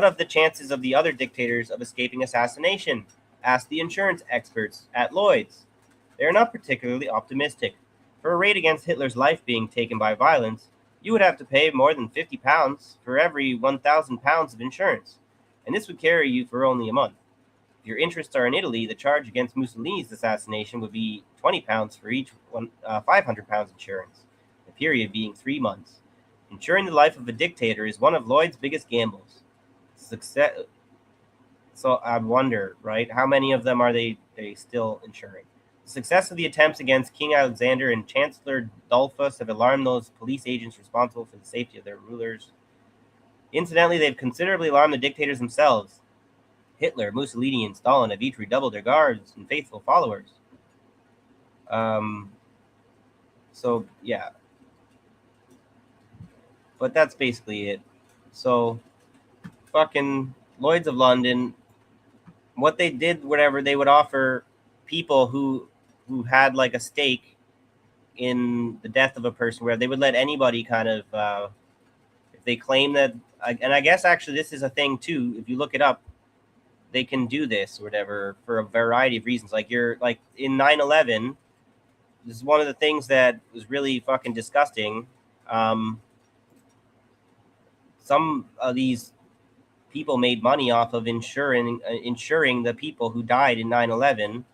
of the chances of the other dictators of escaping assassination? Asked the insurance experts at Lloyds. They are not particularly optimistic. For a raid against Hitler's life being taken by violence, you would have to pay more than £50 for every £1,000 of insurance, and this would carry you for only a month. If your interests are in Italy, the charge against Mussolini's assassination would be £20 for each £500 insurance, the period being 3 months. Ensuring the life of a dictator is one of Lloyd's biggest gambles. Success. So I wonder, right? How many of them are they still insuring? The success of the attempts against King Alexander and Chancellor Dollfuss have alarmed those police agents responsible for the safety of their rulers. Incidentally, they've considerably alarmed the dictators themselves. Hitler, Mussolini, and Stalin have each redoubled their guards and faithful followers. So yeah, but that's basically it. So fucking Lloyds of London, what they did, whatever, they would offer people who had like a stake in the death of a person, where they would let anybody kind of if they claim that, and I guess actually this is a thing too, if you look it up, they can do this or whatever for a variety of reasons. Like you're like in 9/11, this is one of the things that was really fucking disgusting. Some of these people made money off of insuring the people who died in 9/11.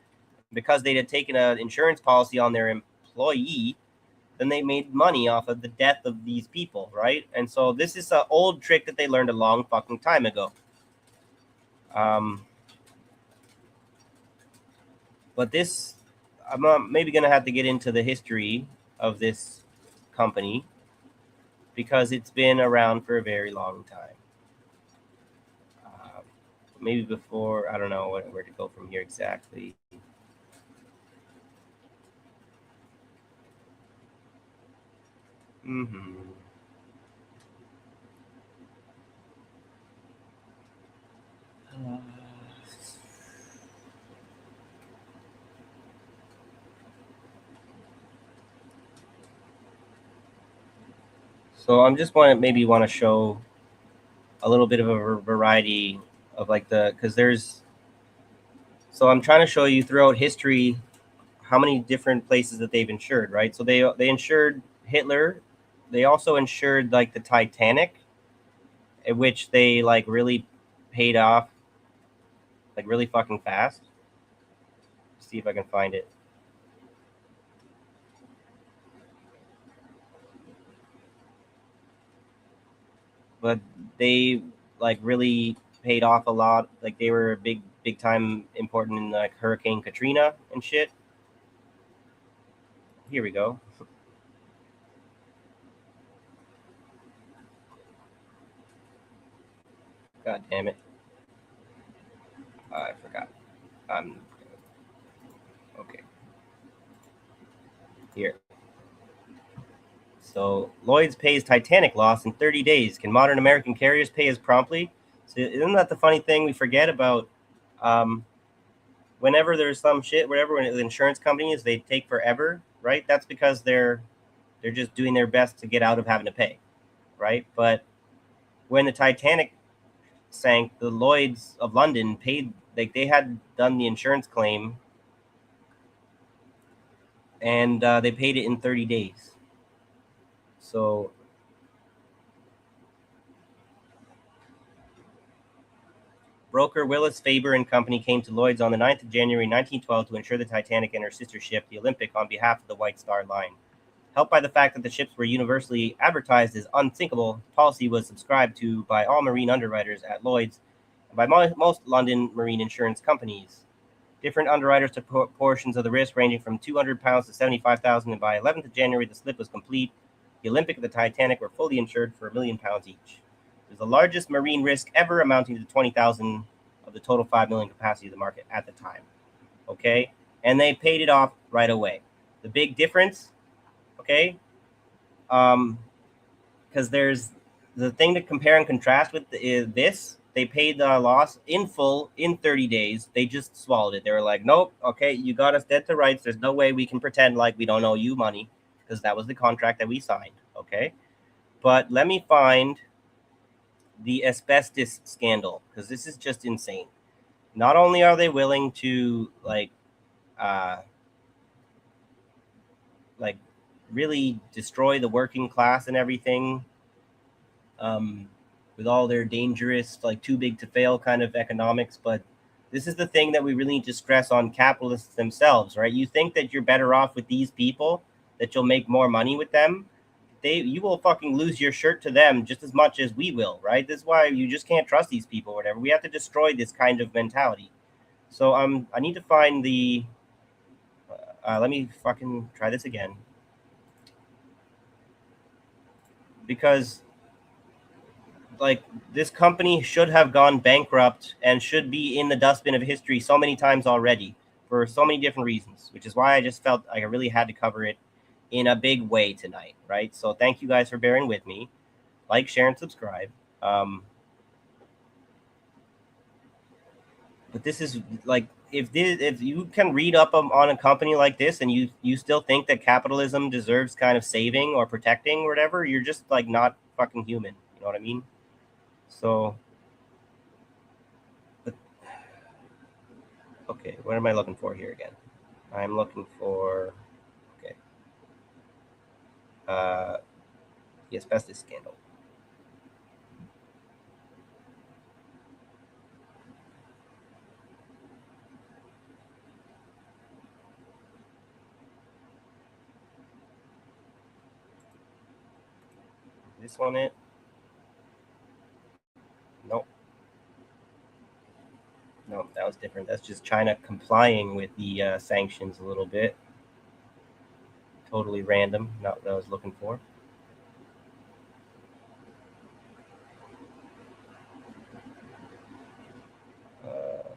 Because they had taken an insurance policy on their employee, then they made money off of the death of these people, right? And so this is an old trick that they learned a long fucking time ago. But this, I'm maybe going to have to get into the history of this company because it's been around for a very long time. Maybe before, I don't know where to go from here exactly. So I'm just want to show a little bit of a variety of like because there's. So I'm trying to show you throughout history how many different places that they've insured, right? So they insured Hitler. They also insured like the Titanic, which they like really paid off like really fucking fast. Let's see if I can find it. But they like really paid off a lot. Like they were big time important in like Hurricane Katrina and shit. Here we go. God damn it. I forgot. Okay. Here. So Lloyd's pays Titanic loss in 30 days. Can modern American carriers pay as promptly? So isn't that the funny thing we forget about? Whenever there's some shit, whatever, when the insurance companies, they take forever, right? That's because they're just doing their best to get out of having to pay, right? But when the Titanic sank, the Lloyds of London paid, like they had done the insurance claim, and they paid it in 30 days. So broker Willis Faber and Company came to Lloyd's on the 9th of January 1912 to insure the Titanic and her sister ship, the Olympic, on behalf of the White Star Line. Helped by the fact that the ships were universally advertised as unsinkable, the policy was subscribed to by all marine underwriters at Lloyd's and by most London marine insurance companies. Different underwriters took portions of the risk, ranging from £200 to $75,000, and by 11th of January, the slip was complete. The Olympic and the Titanic were fully insured for £1 million each. It was the largest marine risk ever, amounting to 20,000 of the total 5 million capacity of the market at the time. Okay, and they paid it off right away. The big difference, okay, because there's the thing to compare and contrast with is this. They paid the loss in full in 30 days. They just swallowed it. They were like, nope, okay, you got us dead to rights. There's no way we can pretend like we don't owe you money. because that was the contract that we signed. Okay, but let me find the asbestos scandal, because this is just insane. Not only are they willing to uh, like really destroy the working class and everything, um, with all their dangerous, like too big to fail kind of economics, but this is the thing that we really need to stress on capitalists themselves, right? You think that you're better off with these people, that you'll make more money with them. You will fucking lose your shirt to them just as much as we will, right? This is why you just can't trust these people or whatever. We have to destroy this kind of mentality. So I need to find the let me fucking try this again, because like this company should have gone bankrupt and should be in the dustbin of history so many times already for so many different reasons, which is why I just felt like I really had to cover it in a big way tonight, right? So thank you guys for bearing with me. Like, share, and subscribe. But this is like, if you can read up on a company like this and you still think that capitalism deserves kind of saving or protecting or whatever, you're just like not fucking human. You know what I mean? So, but, okay, what am I looking for here again? I'm looking for, okay, the asbestos scandal. This one it? Nope. No, that was different. That's just China complying with the sanctions a little bit. Totally random. Not what I was looking for. Uh,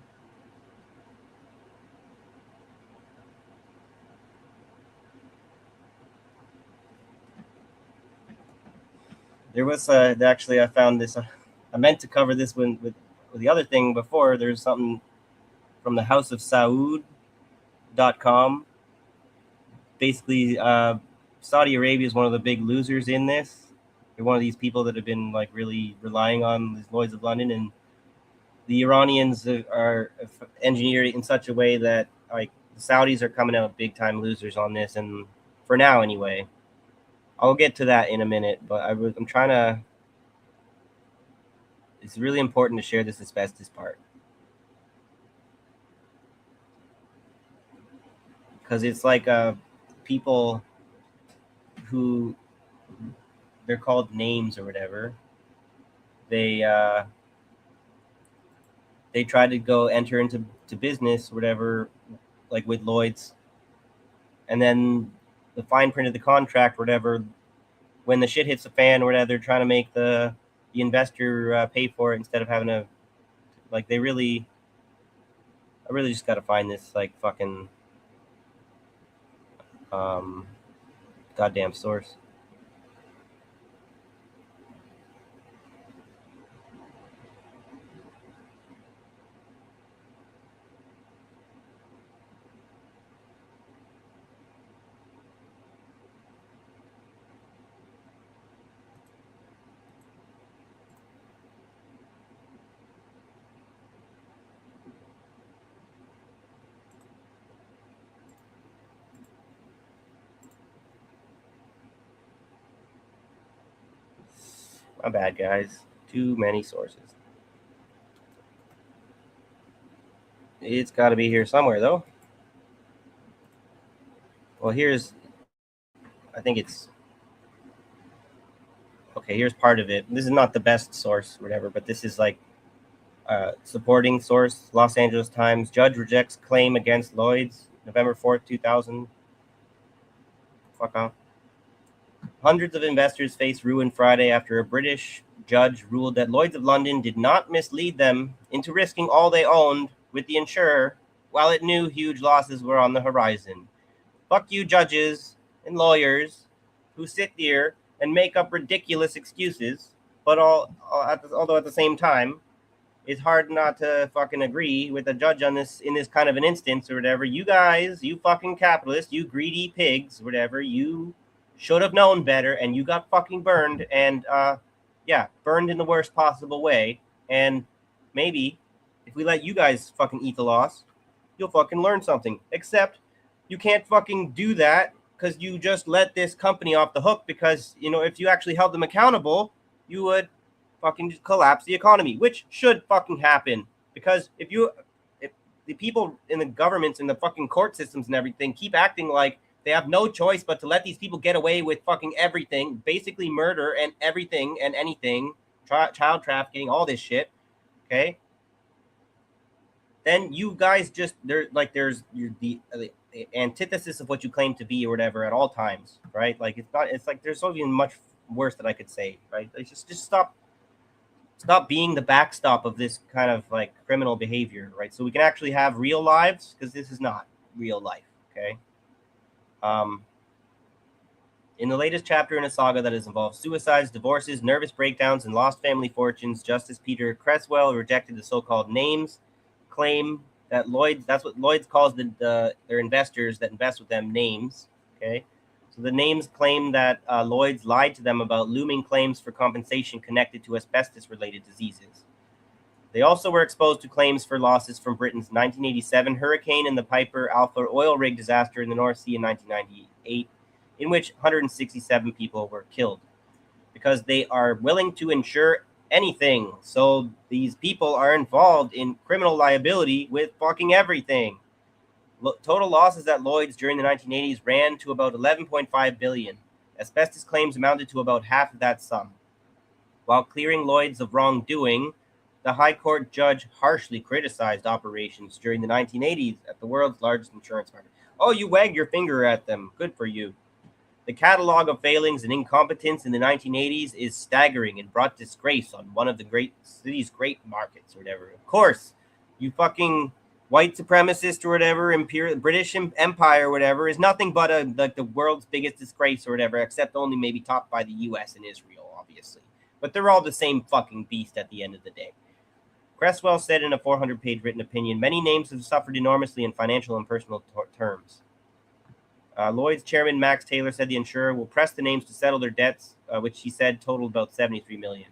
there was actually, I found this. I meant to cover this one with the other thing before. There's something from the House of Saud.com. Basically, Saudi Arabia is one of the big losers in this. They're one of these people that have been like really relying on these Lloyds of London, and the Iranians are engineered in such a way that like the Saudis are coming out big time losers on this, and for now anyway. I'll get to that in a minute, but I'm trying to. It's really important to share this asbestos part, because it's like people who, they're called names or whatever. They they try to go enter into business or whatever, like with Lloyd's, and then the fine print of the contract or whatever, when the shit hits the fan or whatever, they're trying to make the investor pay for it instead of having to, like, they really, I really just got to find this like fucking um goddamn source. My bad, guys. Too many sources. It's got to be here somewhere, though. Well, here's, I think it's, okay, here's part of it. This is not the best source, whatever, but this is like supporting source. Los Angeles Times. Judge rejects claim against Lloyds. November 4th, 2000. Fuck off. Hundreds of investors face ruin Friday after a British judge ruled that Lloyds of London did not mislead them into risking all they owned with the insurer while it knew huge losses were on the horizon. Fuck you, judges and lawyers who sit here and make up ridiculous excuses, but although at the same time, it's hard not to fucking agree with a judge on this, in this kind of an instance or whatever. You guys, you fucking capitalists, you greedy pigs, whatever, you should have known better, and you got fucking burned, and burned in the worst possible way. And maybe if we let you guys fucking eat the loss, you'll fucking learn something. Except you can't fucking do that because you just let this company off the hook, because, you know, if you actually held them accountable, you would fucking just collapse the economy, which should fucking happen. Because if the people in the governments and the fucking court systems and everything keep acting like they have no choice but to let these people get away with fucking everything, basically murder and everything and anything, child trafficking, all this shit, okay? Then you guys just, there's the antithesis of what you claim to be or whatever at all times, right? Like, it's like there's not even much worse that I could say, right? Like, just stop being the backstop of this kind of like criminal behavior, right? So we can actually have real lives, because this is not real life, okay? In the latest chapter in a saga that has involved suicides, divorces, nervous breakdowns, and lost family fortunes, Justice Peter Creswell rejected the so-called names claim that Lloyds, that's what Lloyds calls their investors that invest with them, names, okay? So the names claim that Lloyds lied to them about looming claims for compensation connected to asbestos-related diseases. They also were exposed to claims for losses from Britain's 1987 hurricane and the Piper Alpha oil rig disaster in the North Sea in 1998, in which 167 people were killed, because they are willing to insure anything. So these people are involved in criminal liability with fucking everything. Total losses at Lloyds during the 1980s ran to about 11.5 billion. Asbestos claims amounted to about half of that sum. While clearing Lloyds of wrongdoing, the High Court judge harshly criticized operations during the 1980s at the world's largest insurance market. Oh, you wagged your finger at them. Good for you. The catalog of failings and incompetence in the 1980s is staggering and brought disgrace on one of the city's great markets or whatever. Of course, you fucking white supremacist or whatever, British Empire or whatever, is nothing but the world's biggest disgrace or whatever, except only maybe topped by the US and Israel, obviously. But they're all the same fucking beast at the end of the day. Creswell said in a 400-page written opinion, many names have suffered enormously in financial and personal terms. Lloyd's chairman Max Taylor said the insurer will press the names to settle their debts, which he said totaled about $73 million.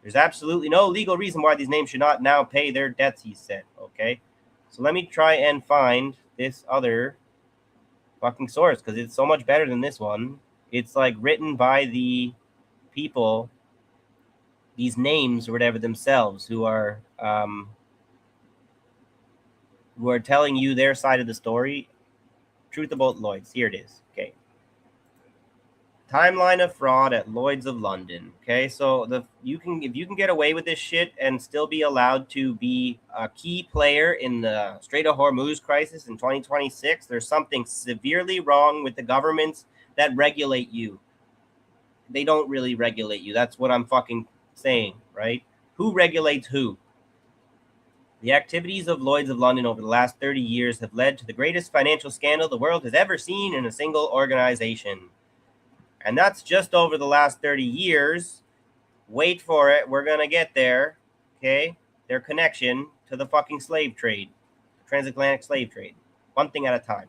There's absolutely no legal reason why these names should not now pay their debts, he said. Okay, so let me try and find this other fucking source, because it's so much better than this one. It's like written by the people, these names or whatever themselves, who are telling you their side of the story. Truth about Lloyds. Here it is. Okay. Timeline of fraud at Lloyds of London. Okay, so if you can get away with this shit and still be allowed to be a key player in the Strait of Hormuz crisis in 2026, there's something severely wrong with the governments that regulate you. They don't really regulate you. That's what I'm fucking saying, right? Who regulates who? The activities of Lloyds of London over the last 30 years have led to the greatest financial scandal the world has ever seen in a single organization. And that's just over the last 30 years. Wait for it. We're going to get there. Okay? Their connection to the fucking slave trade, transatlantic slave trade. One thing at a time.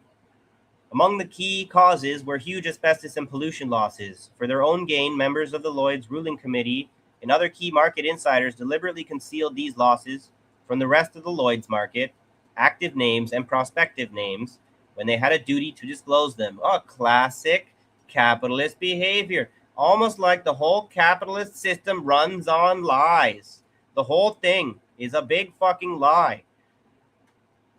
Among the key causes were huge asbestos and pollution losses. For their own gain, members of the Lloyds ruling committee and other key market insiders deliberately concealed these losses from the rest of the Lloyds market, active names and prospective names, when they had a duty to disclose them. Oh, classic capitalist behavior. Almost like the whole capitalist system runs on lies. The whole thing is a big fucking lie.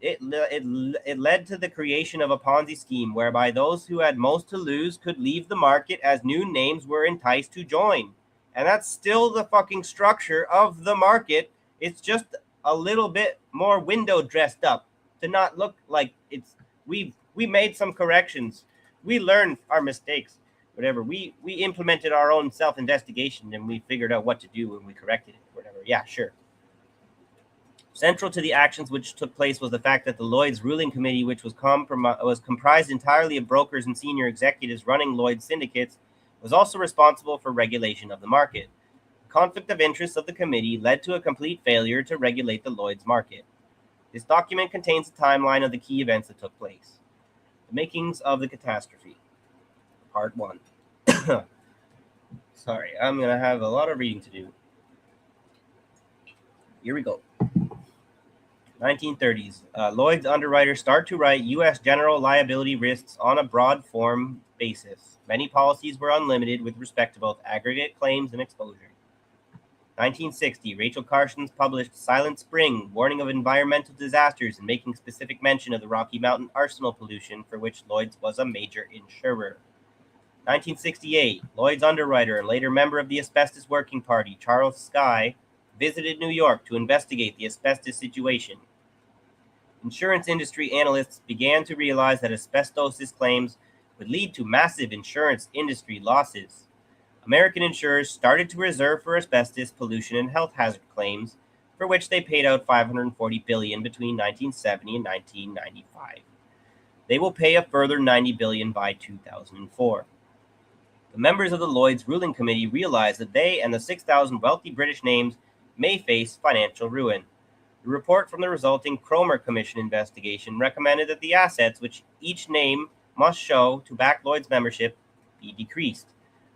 It led to the creation of a Ponzi scheme whereby those who had most to lose could leave the market as new names were enticed to join. And that's still the fucking structure of the market. It's just a little bit more window dressed up to not look like it's we made some corrections. We learned our mistakes, whatever. We implemented our own self-investigation and we figured out what to do when we corrected it, whatever. Yeah, sure. Central to the actions which took place was the fact that the Lloyds ruling committee, which was comprised entirely of brokers and senior executives running Lloyds syndicates, was also responsible for regulation of the market. Conflict of interest of the committee led to a complete failure to regulate the Lloyds market. This document contains a timeline of the key events that took place. The makings of the catastrophe. Part 1. Sorry, I'm going to have a lot of reading to do. Here we go. 1930s. Lloyd's underwriters start to write U.S. general liability risks on a broad form basis. Many policies were unlimited with respect to both aggregate claims and exposure. 1960. Rachel Carson published Silent Spring, warning of environmental disasters and making specific mention of the Rocky Mountain arsenal pollution, for which Lloyd's was a major insurer. 1968. Lloyd's underwriter and later member of the Asbestos Working Party, Charles Sky, visited New York to investigate the asbestos situation. Insurance industry analysts began to realize that asbestosis claims would lead to massive insurance industry losses. American insurers started to reserve for asbestos, pollution, and health hazard claims, for which they paid out $540 billion between 1970 and 1995. They will pay a further $90 billion by 2004. The members of the Lloyds Ruling Committee realized that they and the 6,000 wealthy British names may face financial ruin. The report from the resulting Cromer Commission investigation recommended that the assets which each name must show to back Lloyd's membership be decreased.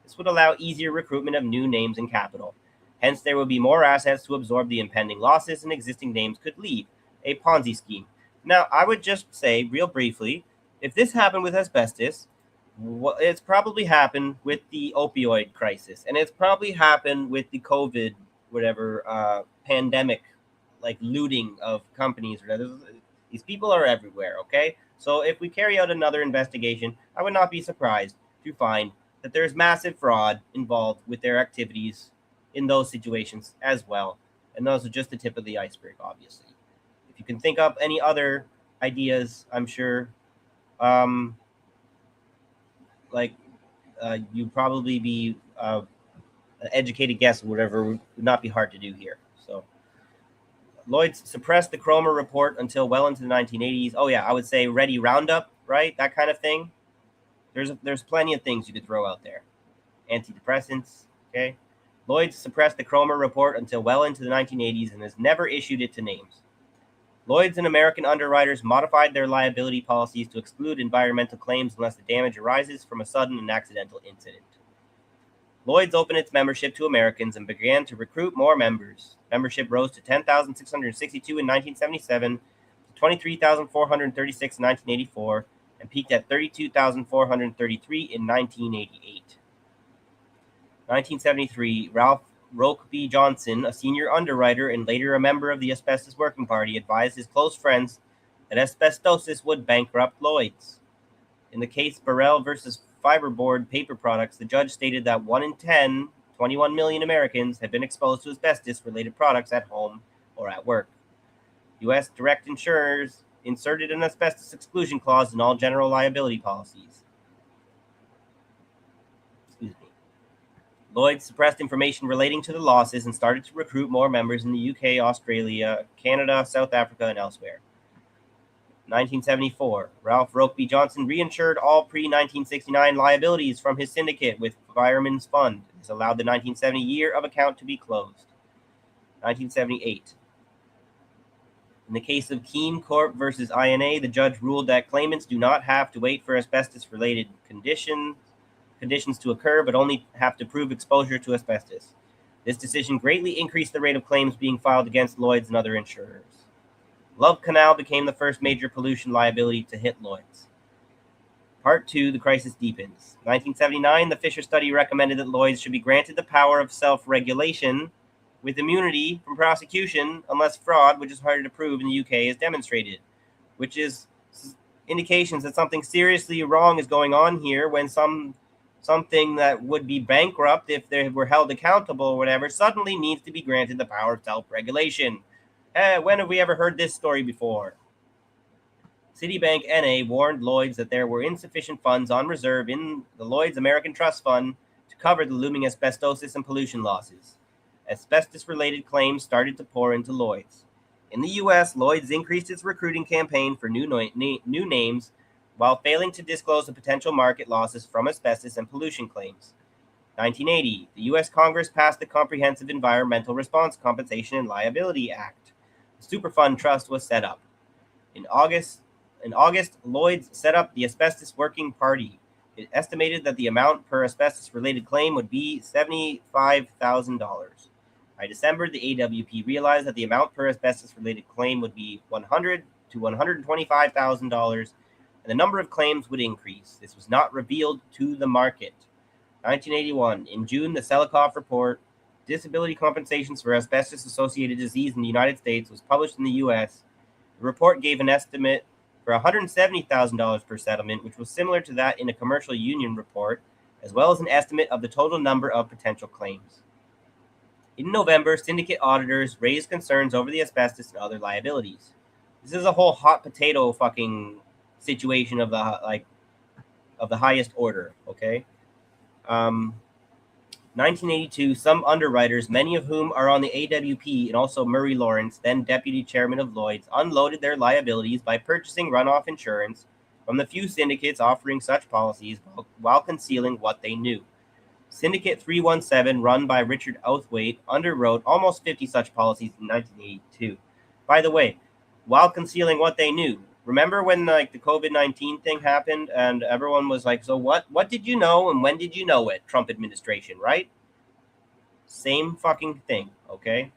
This would allow easier recruitment of new names and capital. Hence, there would be more assets to absorb the impending losses, and existing names could leave. A Ponzi scheme. Now, I would just say, real briefly, if this happened with asbestos, it's probably happened with the opioid crisis, and it's probably happened with the COVID, pandemic, like looting of companies. These people are everywhere, okay? So if we carry out another investigation, I would not be surprised to find that there's massive fraud involved with their activities in those situations as well. And those are just the tip of the iceberg, obviously. If you can think up any other ideas, I'm sure, you'd probably be an educated guess or whatever would not be hard to do here. So Lloyds suppressed the Cromer report until well into the 1980s. Oh yeah, I would say Ready Roundup, right? That kind of thing. There's plenty of things you could throw out there. Antidepressants, okay? Lloyds suppressed the Cromer report until well into the 1980s and has never issued it to names. Lloyds and American underwriters modified their liability policies to exclude environmental claims unless the damage arises from a sudden and accidental incident. Lloyds opened its membership to Americans and began to recruit more members. Membership rose to 10,662 in 1977, to 23,436 in 1984, and peaked at 32,433 in 1988. 1973, Ralph Rokeby Johnson, a senior underwriter and later a member of the Asbestos Working Party, advised his close friends that asbestosis would bankrupt Lloyds. In the case Burrell versus Fiberboard Paper Products, the judge stated that 1 in 10, 21 million Americans, had been exposed to asbestos-related products at home or at work. U.S. direct insurers inserted an asbestos exclusion clause in all general liability policies. Lloyds suppressed information relating to the losses and started to recruit more members in the UK, Australia, Canada, South Africa, and elsewhere. 1974, Ralph Rokeby Johnson reinsured all pre-1969 liabilities from his syndicate with Fireman's Fund. This allowed the 1970 year of account to be closed. 1978. In the case of Keene Corp versus INA, the judge ruled that claimants do not have to wait for asbestos-related conditions to occur, but only have to prove exposure to asbestos. This decision greatly increased the rate of claims being filed against Lloyds and other insurers. Love Canal became the first major pollution liability to hit Lloyds. Part 2, the crisis deepens. 1979, the Fisher study recommended that Lloyds should be granted the power of self-regulation with immunity from prosecution unless fraud, which is harder to prove in the UK, is demonstrated, which is indications that something seriously wrong is going on here when something that would be bankrupt if they were held accountable or whatever suddenly needs to be granted the power of self-regulation. When have we ever heard this story before? Citibank NA warned Lloyds that there were insufficient funds on reserve in the Lloyds American Trust Fund to cover the looming asbestosis and pollution losses. Asbestos-related claims started to pour into Lloyds. In the U.S., Lloyds increased its recruiting campaign for new names while failing to disclose the potential market losses from asbestos and pollution claims. 1980, the U.S. Congress passed the Comprehensive Environmental Response Compensation and Liability Act. The Superfund Trust was set up. In August, Lloyds set up the Asbestos Working Party. It estimated that the amount per asbestos-related claim would be $75,000. By December, the AWP realized that the amount per asbestos-related claim would be $100,000 to $125,000, and the number of claims would increase. This was not revealed to the market. 1981. In June, the Selikoff Report, Disability Compensations for Asbestos-Associated Disease in the United States, was published in the U.S. The report gave an estimate for $170,000 per settlement, which was similar to that in a commercial union report, as well as an estimate of the total number of potential claims. In November, syndicate auditors raised concerns over the asbestos and other liabilities. This is a whole hot potato fucking situation of the highest order, okay? 1982, some underwriters, many of whom are on the AWP, and also Murray Lawrence, then deputy chairman of Lloyds, unloaded their liabilities by purchasing runoff insurance from the few syndicates offering such policies while concealing what they knew. Syndicate 317, run by Richard Outhwaite, underwrote almost 50 such policies in 1982. By the way, while concealing what they knew, remember when the COVID-19 thing happened and everyone was like, so what did you know and when did you know it? Trump administration, right? Same fucking thing, okay?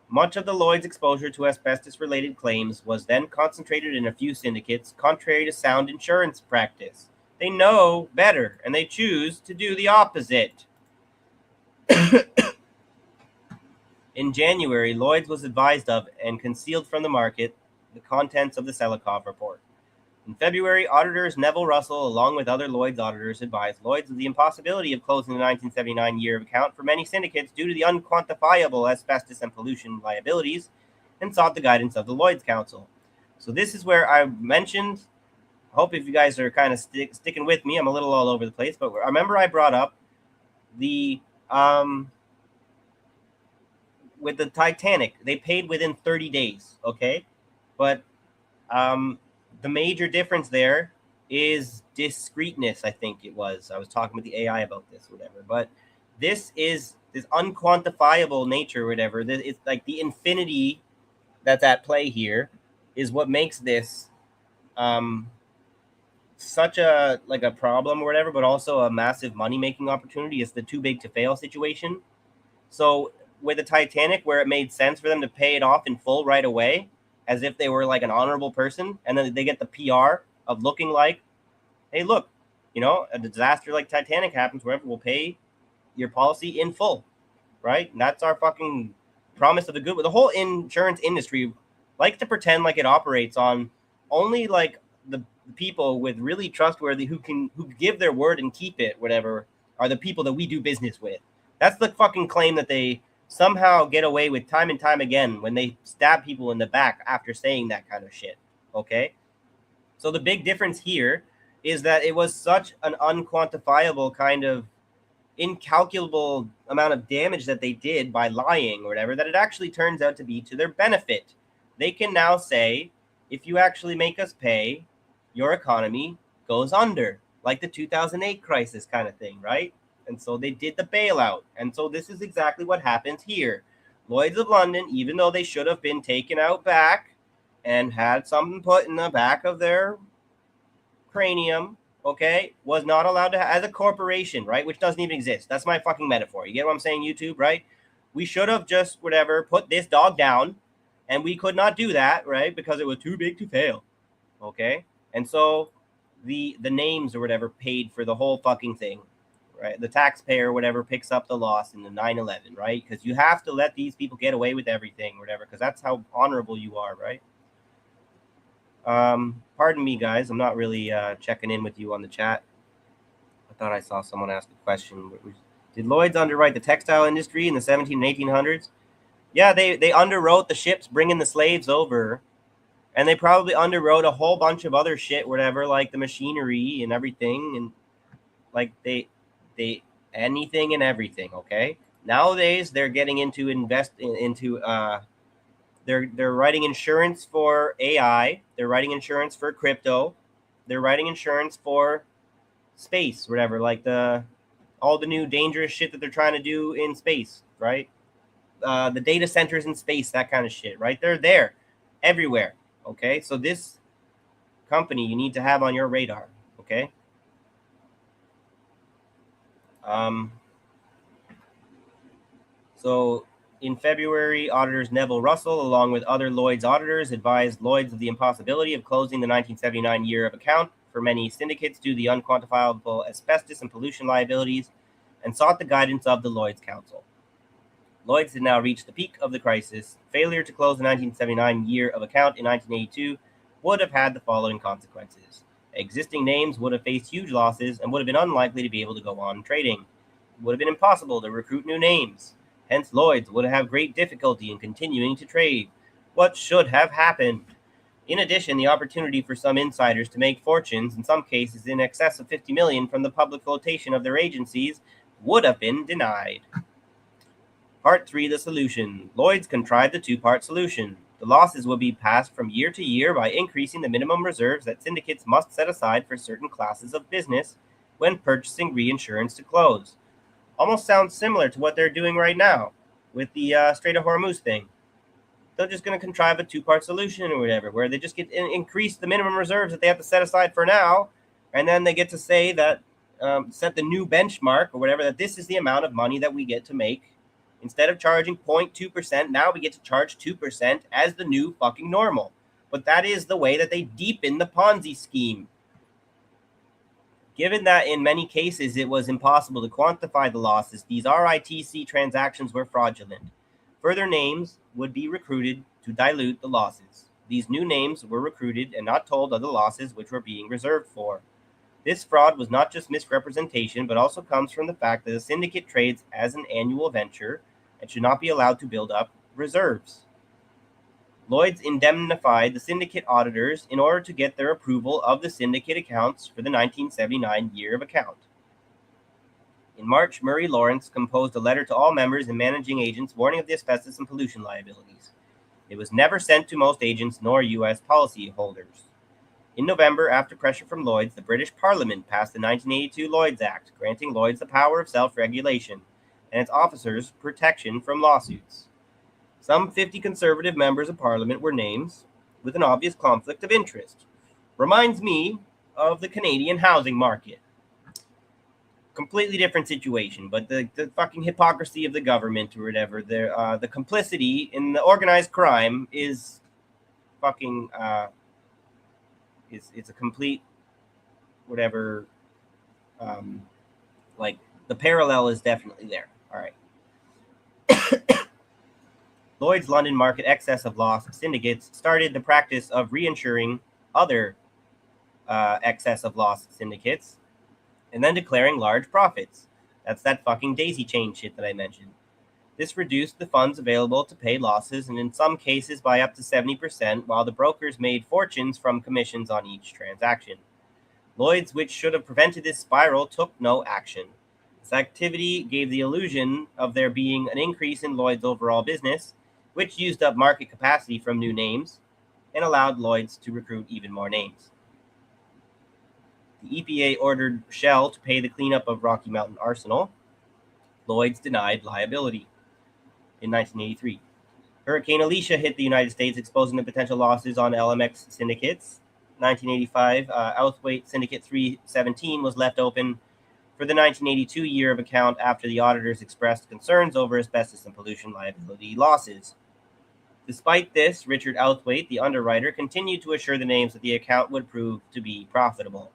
Much of the Lloyds' exposure to asbestos-related claims was then concentrated in a few syndicates, contrary to sound insurance practice. They know better, and they choose to do the opposite. In January, Lloyds was advised of and concealed from the market the contents of the Selikoff report. In February, auditors Neville Russell, along with other Lloyds auditors, advised Lloyds of the impossibility of closing the 1979 year of account for many syndicates due to the unquantifiable asbestos and pollution liabilities, and sought the guidance of the Lloyds Council. So this is where I mentioned, I hope if you guys are kind of sticking with me, I'm a little all over the place, but I remember I brought up the with the Titanic, they paid within 30 days, okay? But the major difference there is discreteness, I think it was. I was talking with the AI about this, whatever. But this is this unquantifiable nature, whatever. It's like the infinity that's at play here is what makes this such a problem or whatever, but also a massive money-making opportunity. It's the too big to fail situation. So with the Titanic, where it made sense for them to pay it off in full right away, as if they were like an honorable person, and then they get the PR of looking like, hey, look, a disaster like Titanic happens, wherever, we'll pay your policy in full, right? And that's our fucking promise of the good. The whole insurance industry likes to pretend like it operates on only like the people with really trustworthy who give their word and keep it, whatever, are the people that we do business with. That's the fucking claim that they somehow get away with time and time again when they stab people in the back after saying that kind of shit, okay? So the big difference here is that it was such an unquantifiable kind of incalculable amount of damage that they did by lying or whatever, that it actually turns out to be to their benefit. They can now say, if you actually make us pay, your economy goes under, like the 2008 crisis kind of thing, right? And so they did the bailout. And so this is exactly what happens here. Lloyds of London, even though they should have been taken out back and had something put in the back of their cranium, okay, was not allowed to, as a corporation, right, which doesn't even exist. That's my fucking metaphor. You get what I'm saying, YouTube, right? We should have just, whatever, put this dog down, and we could not do that, right, because it was too big to fail, okay? And so the names or whatever paid for the whole fucking thing, right? The taxpayer or whatever picks up the loss in the 9/11, right? Because you have to let these people get away with everything or whatever, because that's how honorable you are, right? Pardon me, guys. I'm not really checking in with you on the chat. I thought I saw someone ask a question. Did Lloyds underwrite the textile industry in the 17 and 1800s? Yeah, they underwrote the ships bringing the slaves over. And they probably underwrote a whole bunch of other shit, whatever, like the machinery and everything. And like they anything and everything, okay? Nowadays, they're getting into they're writing insurance for AI. They're writing insurance for crypto. They're writing insurance for space, whatever, like all the new dangerous shit that they're trying to do in space, right? The data centers in space, that kind of shit, right? They're there everywhere, okay? So this company you need to have on your radar, okay? Um, so in February, auditors Neville Russell, along with other Lloyds auditors, advised Lloyds of the impossibility of closing the 1979 year of account for many syndicates due to the unquantifiable asbestos and pollution liabilities, and sought the guidance of the Lloyds Council. Lloyds had now reached the peak of the crisis. Failure to close the 1979 year of account in 1982 would have had the following consequences. Existing names would have faced huge losses and would have been unlikely to be able to go on trading. It would have been impossible to recruit new names. Hence, Lloyds would have great difficulty in continuing to trade. What should have happened? In addition, the opportunity for some insiders to make fortunes, in some cases in excess of $50 million from the public flotation of their agencies, would have been denied. Part 3, the solution. Lloyds contrived the two-part solution. The losses will be passed from year to year by increasing the minimum reserves that syndicates must set aside for certain classes of business when purchasing reinsurance to close. Almost sounds similar to what they're doing right now with the Strait of Hormuz thing. They're just going to contrive a two-part solution or whatever, where they just get increase the minimum reserves that they have to set aside for now, and then they get to say that, set the new benchmark or whatever, that this is the amount of money that we get to make. Instead of charging 0.2%, now we get to charge 2% as the new fucking normal. But that is the way that they deepen the Ponzi scheme. Given that in many cases it was impossible to quantify the losses, these RITC transactions were fraudulent. Further names would be recruited to dilute the losses. These new names were recruited and not told of the losses which were being reserved for. This fraud was not just misrepresentation, but also comes from the fact that a syndicate trades as an annual venture and should not be allowed to build up reserves. Lloyds indemnified the syndicate auditors in order to get their approval of the syndicate accounts for the 1979 year of account. In March, Murray Lawrence composed a letter to all members and managing agents warning of the asbestos and pollution liabilities. It was never sent to most agents nor U.S. policyholders. In November, after pressure from Lloyds, the British Parliament passed the 1982 Lloyds Act, granting Lloyds the power of self-regulation and its officers protection from lawsuits. Some 50 Conservative members of Parliament were named, with an obvious conflict of interest. Reminds me of the Canadian housing market. Completely different situation, but the fucking hypocrisy of the government or whatever, the complicity in the organized crime is fucking, it's a complete, whatever, like, the parallel is definitely there. All right. Lloyd's London Market excess of loss syndicates started the practice of reinsuring other excess of loss syndicates and then declaring large profits. That's that fucking daisy chain shit that I mentioned. This reduced the funds available to pay losses, and in some cases by up to 70%, while the brokers made fortunes from commissions on each transaction. Lloyds, which should have prevented this spiral, took no action. This activity gave the illusion of there being an increase in Lloyd's overall business, which used up market capacity from new names and allowed Lloyds to recruit even more names. The EPA ordered Shell to pay the cleanup of Rocky Mountain Arsenal. Lloyds denied liability. In 1983, Hurricane Alicia hit the United States, exposing the potential losses on LMX syndicates. 1985, Outhwaite Syndicate 317 was left open for the 1982 year of account after the auditors expressed concerns over asbestos and pollution liability losses. Despite this, Richard Outhwaite, the underwriter, continued to assure the names that the account would prove to be profitable.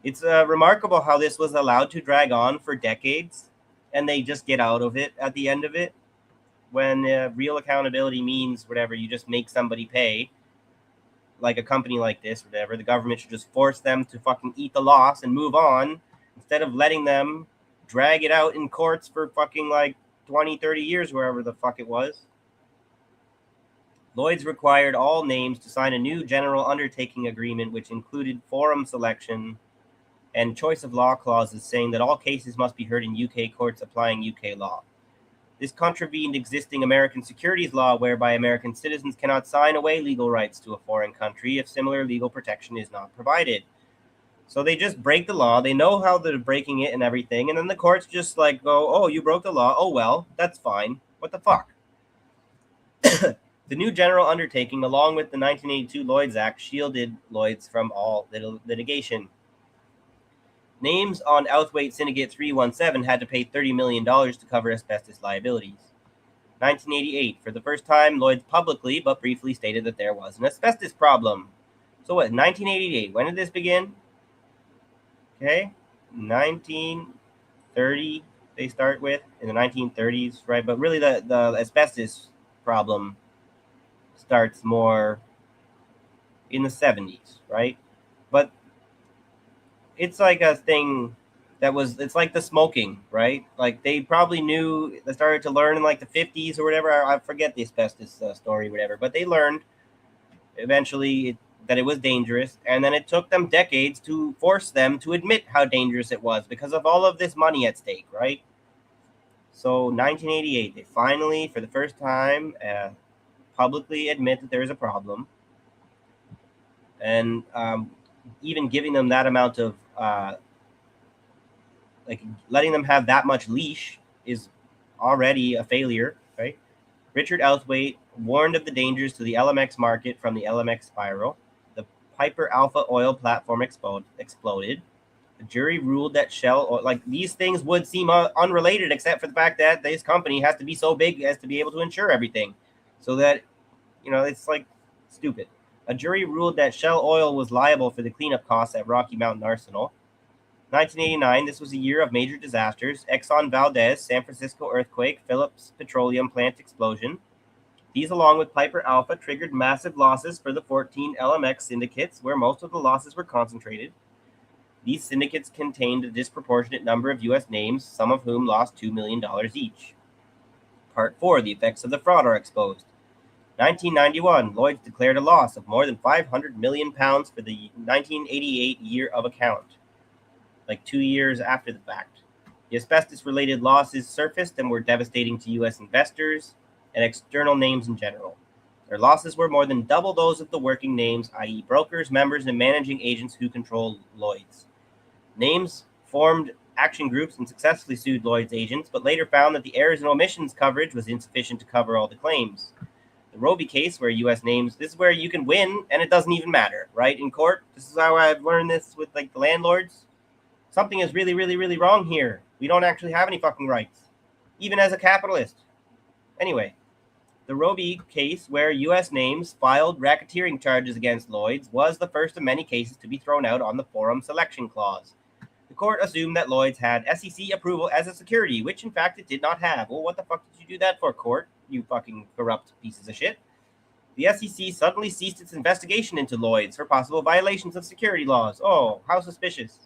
It's remarkable how this was allowed to drag on for decades, and they just get out of it at the end of it. When real accountability means whatever, you just make somebody pay, like a company like this, whatever, the government should just force them to fucking eat the loss and move on, instead of letting them drag it out in courts for fucking like 20, 30 years, wherever the fuck it was. Lloyds required all names to sign a new general undertaking agreement, which included forum selection and choice of law clauses saying that all cases must be heard in UK courts applying UK law. This contravened existing American securities law, whereby American citizens cannot sign away legal rights to a foreign country if similar legal protection is not provided. So they just break the law. They know how they're breaking it and everything. And then the courts just like go, oh, you broke the law. Oh, well, that's fine. What the fuck? The new general undertaking, along with the 1982 Lloyds Act, shielded Lloyds from all litigation. Names on Outhwaite Syndicate 317 had to pay $30 million to cover asbestos liabilities. 1988, for the first time, Lloyds publicly but briefly stated that there was an asbestos problem. So what, 1988, when did this begin? Okay, 1930 they start with, in the 1930s, right? But really the asbestos problem starts more in the 70s, right? But it's like a thing it's like the smoking, right? Like they probably knew, they started to learn in like the 50s or whatever. I forget the asbestos story, whatever, but they learned eventually that it was dangerous, and then it took them decades to force them to admit how dangerous it was because of all of this money at stake, right? So 1988, they finally, for the first time, publicly admit that there is a problem, and even giving them that amount of like letting them have that much leash is already a failure, right? Richard Outhwaite warned of the dangers to the LMX market from the LMX spiral. The Piper Alpha oil platform exploded. The jury ruled that Shell, like these things would seem unrelated, except for the fact that this company has to be so big as to be able to insure everything. So that, it's like stupid. A jury ruled that Shell Oil was liable for the cleanup costs at Rocky Mountain Arsenal. 1989, this was a year of major disasters. Exxon Valdez, San Francisco earthquake, Phillips petroleum plant explosion. These, along with Piper Alpha, triggered massive losses for the 14 LMX syndicates, where most of the losses were concentrated. These syndicates contained a disproportionate number of U.S. names, some of whom lost $2 million each. Part 4, the effects of the fraud are exposed. 1991, Lloyds declared a loss of more than £500 million for the 1988 year of account, like 2 years after the fact. The asbestos-related losses surfaced and were devastating to U.S. investors and external names in general. Their losses were more than double those of the working names, i.e. brokers, members, and managing agents who control Lloyds. Names formed action groups and successfully sued Lloyds agents, but later found that the errors and omissions coverage was insufficient to cover all the claims. The Roby case, where U.S. names, this is where you can win and it doesn't even matter, right? In court, this is how I've learned this with like the landlords. Something is really, really, really wrong here. We don't actually have any fucking rights, even as a capitalist. Anyway, the Roby case, where U.S. names filed racketeering charges against Lloyds, was the first of many cases to be thrown out on the forum selection clause. The court assumed that Lloyds had SEC approval as a security, which in fact it did not have. Well, what the fuck did you do that for, court? You fucking corrupt pieces of shit. The SEC suddenly ceased its investigation into Lloyds for possible violations of security laws. Oh, how suspicious.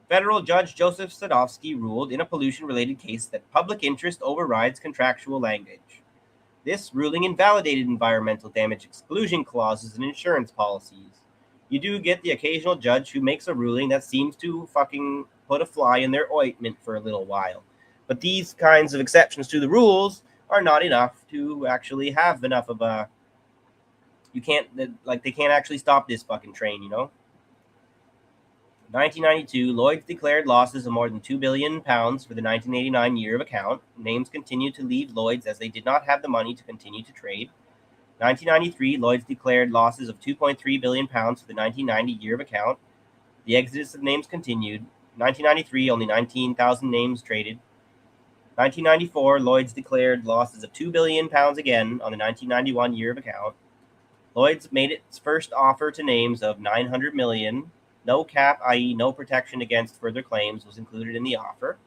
Federal Judge Joseph Sadowski ruled in a pollution-related case that public interest overrides contractual language. This ruling invalidated environmental damage exclusion clauses in insurance policies. You do get the occasional judge who makes a ruling that seems to fucking put a fly in their ointment for a little while. But these kinds of exceptions to the rules are not enough to actually have enough of a... they can't actually stop this fucking train, 1992, Lloyds declared losses of more than £2 billion for the 1989 year of account. Names continued to leave Lloyds as they did not have the money to continue to trade. 1993, Lloyds declared losses of £2.3 billion for the 1990 year of account. The exodus of names continued. 1993, only 19,000 names traded. 1994, Lloyds declared losses of £2 billion again on the 1991 year of account. Lloyds made its first offer to names of $900 million. No cap, i.e. no protection against further claims, was included in the offer.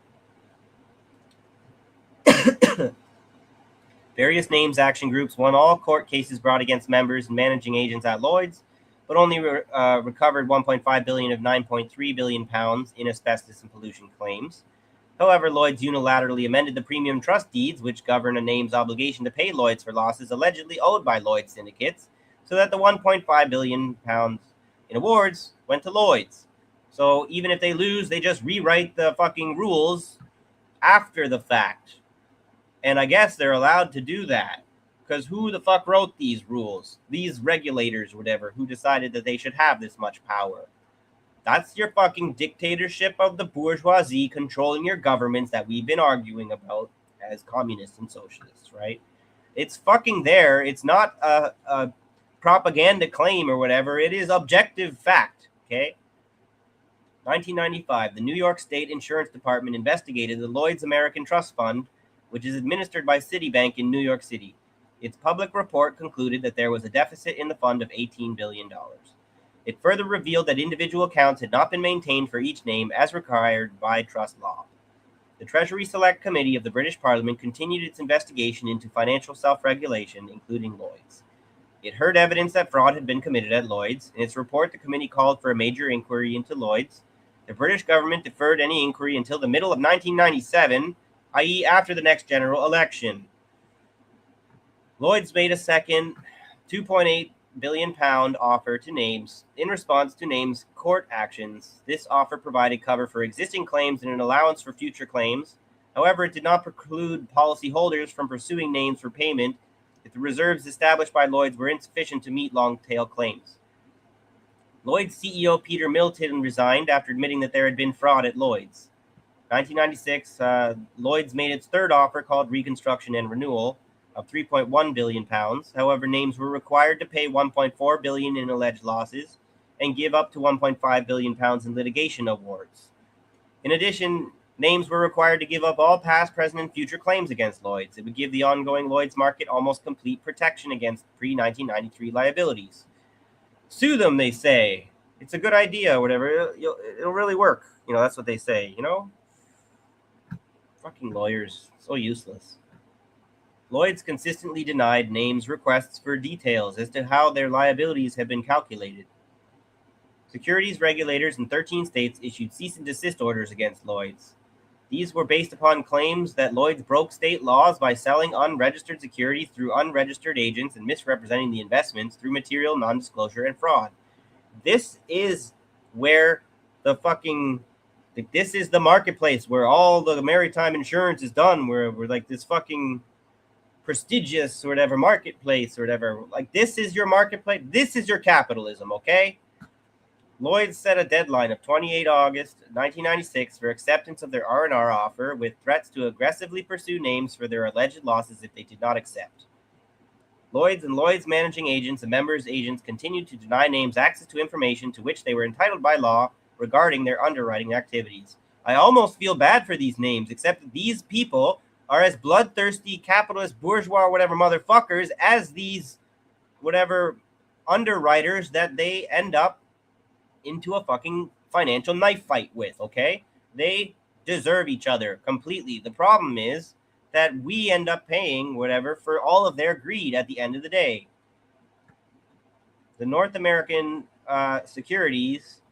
Various names action groups won all court cases brought against members and managing agents at Lloyds, but only recovered $1.5 billion of £9.3 billion in asbestos and pollution claims. However, Lloyds unilaterally amended the premium trust deeds, which govern a name's obligation to pay Lloyds for losses allegedly owed by Lloyds syndicates, so that the £1.5 billion in awards went to Lloyds. So even if they lose, they just rewrite the fucking rules after the fact. And I guess they're allowed to do that. Because who the fuck wrote these rules? These regulators or whatever, who decided that they should have this much power. That's your fucking dictatorship of the bourgeoisie controlling your governments that we've been arguing about as communists and socialists, right? It's fucking there. It's not a propaganda claim or whatever. It is objective fact, okay? 1995, the New York State Insurance Department investigated the Lloyds American Trust Fund, which is administered by Citibank in New York City. Its public report concluded that there was a deficit in the fund of $18 billion. It further revealed that individual accounts had not been maintained for each name as required by trust law. The Treasury Select Committee of the British Parliament continued its investigation into financial self-regulation, including Lloyds. It heard evidence that fraud had been committed at Lloyds. In its report, the committee called for a major inquiry into Lloyds. The British government deferred any inquiry until the middle of 1997, i.e. after the next general election. Lloyds made a second £2.8 billion offer to Names in response to Names' court actions. This offer provided cover for existing claims and an allowance for future claims. However, it did not preclude policyholders from pursuing Names for payment if the reserves established by Lloyds were insufficient to meet long-tail claims. Lloyds CEO Peter Milton resigned after admitting that there had been fraud at Lloyds. 1996, Lloyds made its third offer called Reconstruction and Renewal of £3.1 billion. However, Names were required to pay £1.4 billion in alleged losses and give up to £1.5 billion in litigation awards. In addition, Names were required to give up all past, present, and future claims against Lloyds. It would give the ongoing Lloyds market almost complete protection against pre-1993 liabilities. Sue them, they say. It's a good idea, whatever. It'll really work. That's what they say, Fucking lawyers. So useless. Lloyds consistently denied Names' requests for details as to how their liabilities have been calculated. Securities regulators in 13 states issued cease and desist orders against Lloyds. These were based upon claims that Lloyds broke state laws by selling unregistered securities through unregistered agents and misrepresenting the investments through material non-disclosure and fraud. This is where this is the marketplace where all the maritime insurance is done, where we're like this fucking prestigious or whatever marketplace or whatever. Like, this is your marketplace. This is your capitalism, okay? Lloyds set a deadline of 28 August 1996 for acceptance of their R&R offer, with threats to aggressively pursue Names for their alleged losses if they did not accept. Lloyds and Lloyds managing agents and members' agents continued to deny Names access to information to which they were entitled by law regarding their underwriting activities. I almost feel bad for these Names, except that these people are as bloodthirsty capitalist bourgeois whatever motherfuckers as these whatever underwriters that they end up into a fucking financial knife fight with, okay? They deserve each other completely. The problem is that we end up paying whatever for all of their greed at the end of the day. The North American Securities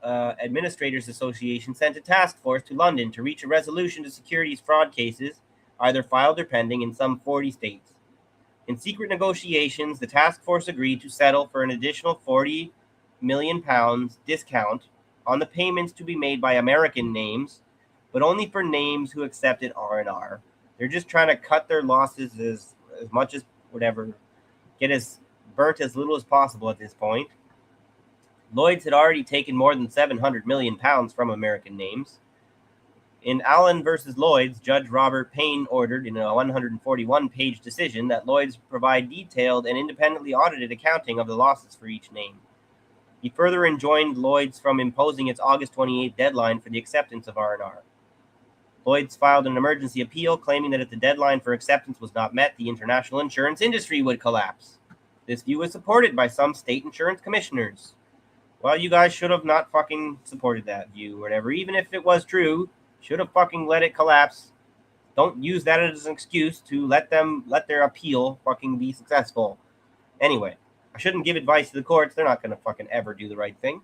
Administrators Association sent a task force to London to reach a resolution to securities fraud cases, either filed or pending in some 40 states. In secret negotiations, the task force agreed to settle for an additional £40 million discount on the payments to be made by American Names, but only for Names who accepted R&R. They're just trying to cut their losses as much as whatever, get as burnt as little as possible at this point. Lloyds had already taken more than £700 million from American Names. In Allen versus Lloyds, Judge Robert Payne ordered in a 141-page decision that Lloyds provide detailed and independently audited accounting of the losses for each name. He further enjoined Lloyds from imposing its August 28th deadline for the acceptance of R&R. Lloyds filed an emergency appeal claiming that if the deadline for acceptance was not met, the international insurance industry would collapse. This view was supported by some state insurance commissioners. Well, you guys should have not fucking supported that view or whatever. Even if it was true, should have fucking let it collapse. Don't use that as an excuse to let their appeal fucking be successful. Anyway, I shouldn't give advice to the courts. They're not going to fucking ever do the right thing.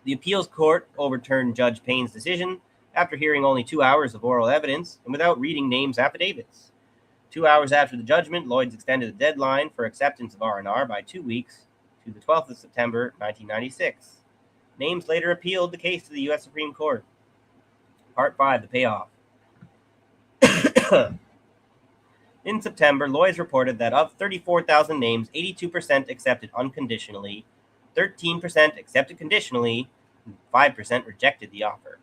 The appeals court overturned Judge Payne's decision after hearing only 2 hours of oral evidence and without reading Names' affidavits. 2 hours after the judgment, Lloyds extended the deadline for acceptance of R&R by 2 weeks to the 12th of September, 1996. Names later appealed the case to the U.S. Supreme Court. Part 5, the payoff. In September, Lloyds reported that of 34,000 names, 82% accepted unconditionally, 13% accepted conditionally, and 5% rejected the offer.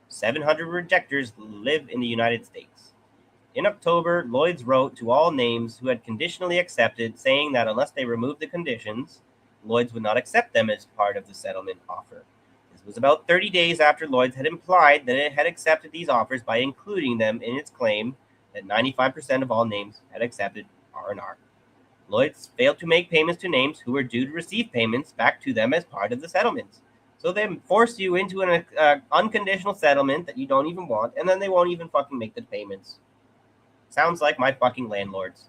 700 rejectors live in the United States. In October, Lloyds wrote to all names who had conditionally accepted, saying that unless they removed the conditions, Lloyds would not accept them as part of the settlement offer. This was about 30 days after Lloyds had implied that it had accepted these offers by including them in its claim that 95% of all names had accepted R&R. Lloyds failed to make payments to names who were due to receive payments back to them as part of the settlements. So they force you into an unconditional settlement that you don't even want, and then they won't even fucking make the payments. Sounds like my fucking landlords.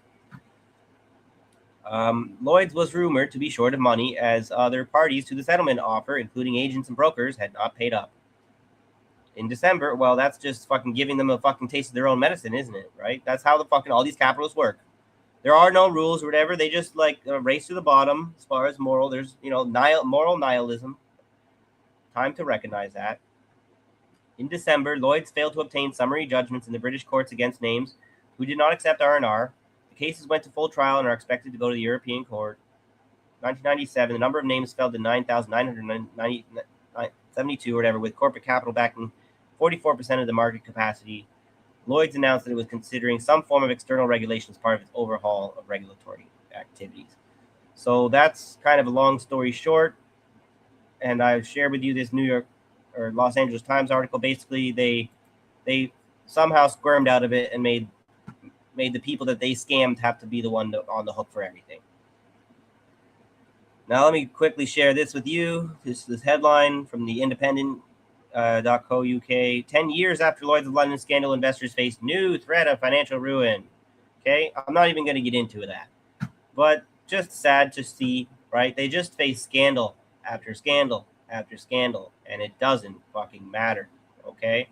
Lloyds was rumored to be short of money as other parties to the settlement offer, including agents and brokers, had not paid up. In December, well, that's just fucking giving them a fucking taste of their own medicine, isn't it? Right? That's how the fucking all these capitalists work. There are no rules or whatever. They just like race to the bottom as far as moral. There's moral nihilism. Time to recognize that. In December, Lloyds failed to obtain summary judgments in the British courts against names who did not accept R&R. The cases went to full trial and are expected to go to the European Court. 1997, the number of names fell to 9,972 or whatever, with corporate capital backing 44% of the market capacity. Lloyds announced that it was considering some form of external regulation as part of its overhaul of regulatory activities. So that's kind of a long story short. And I've shared with you this New York or Los Angeles Times article. Basically, they somehow squirmed out of it and made the people that they scammed have to be the one on the hook for everything. Now let me quickly share this with you. This headline from the Independent.co.uk. 10 years after Lloyds of London scandal, investors face new threat of financial ruin. Okay, I'm not even going to get into that. But just sad to see, right? They just face scandal after scandal after scandal, and it doesn't fucking matter, okay?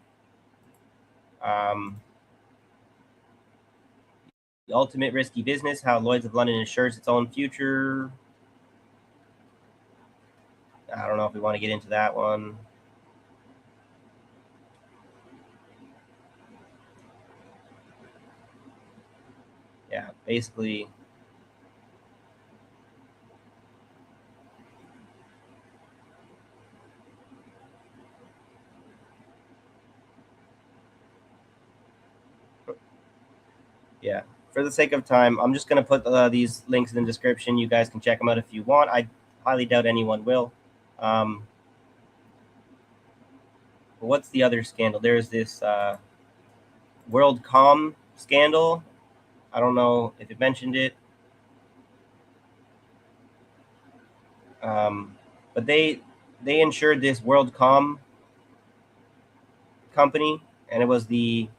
The ultimate risky business, how Lloyds of London ensures its own future. I don't know if we want to get into that one. Yeah, basically... Yeah, for the sake of time, I'm just going to put these links in the description. You guys can check them out if you want. I highly doubt anyone will. What's the other scandal? There's this WorldCom scandal. I don't know if it mentioned it. But they insured this WorldCom company, and it was a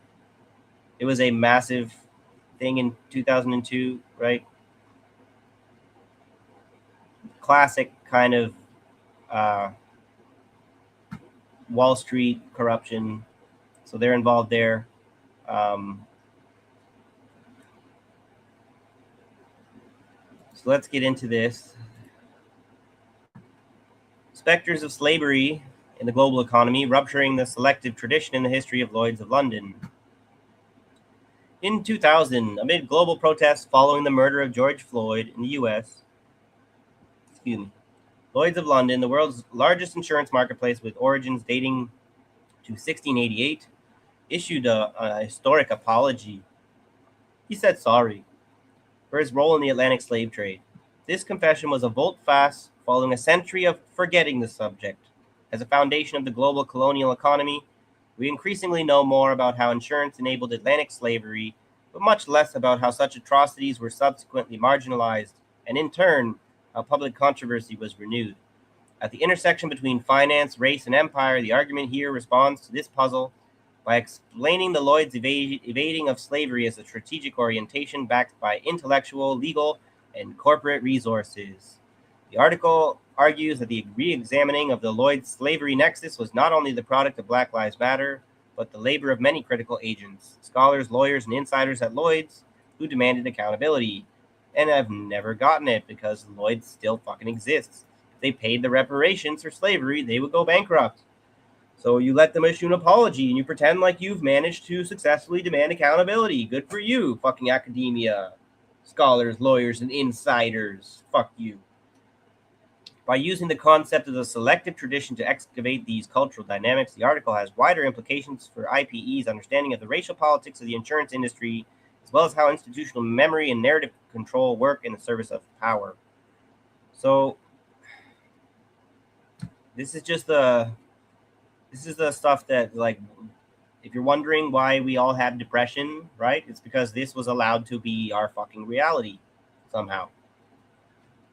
massive thing in 2002, right? Classic kind of Wall Street corruption. So they're involved there. So let's get into this. Specters of slavery in the global economy, rupturing the selective tradition in the history of Lloyds of London. In 2000, amid global protests following the murder of George Floyd in the U.S., Lloyds of London, the world's largest insurance marketplace with origins dating to 1688, issued a historic apology. He said sorry for his role in the Atlantic slave trade. This confession was a volte-face following a century of forgetting the subject. As a foundation of the global colonial economy, we increasingly know more about how insurance enabled Atlantic slavery, but much less about how such atrocities were subsequently marginalized, and in turn, how public controversy was renewed. At the intersection between finance, race, and empire, the argument here responds to this puzzle by explaining the Lloyds evading of slavery as a strategic orientation backed by intellectual, legal, and corporate resources. The article argues that the re-examining of the Lloyds slavery nexus was not only the product of Black Lives Matter, but the labor of many critical agents, scholars, lawyers, and insiders at Lloyds who demanded accountability, and have never gotten it because Lloyds still fucking exists. If they paid the reparations for slavery, they would go bankrupt. So you let them issue an apology and you pretend like you've managed to successfully demand accountability. Good for you, fucking academia, scholars, lawyers, and insiders. Fuck you. By using the concept of the selective tradition to excavate these cultural dynamics, the article has wider implications for IPE's understanding of the racial politics of the insurance industry, as well as how institutional memory and narrative control work in the service of power. So, this is just a This is the stuff that, like, if you're wondering why we all have depression, right? It's because this was allowed to be our fucking reality somehow.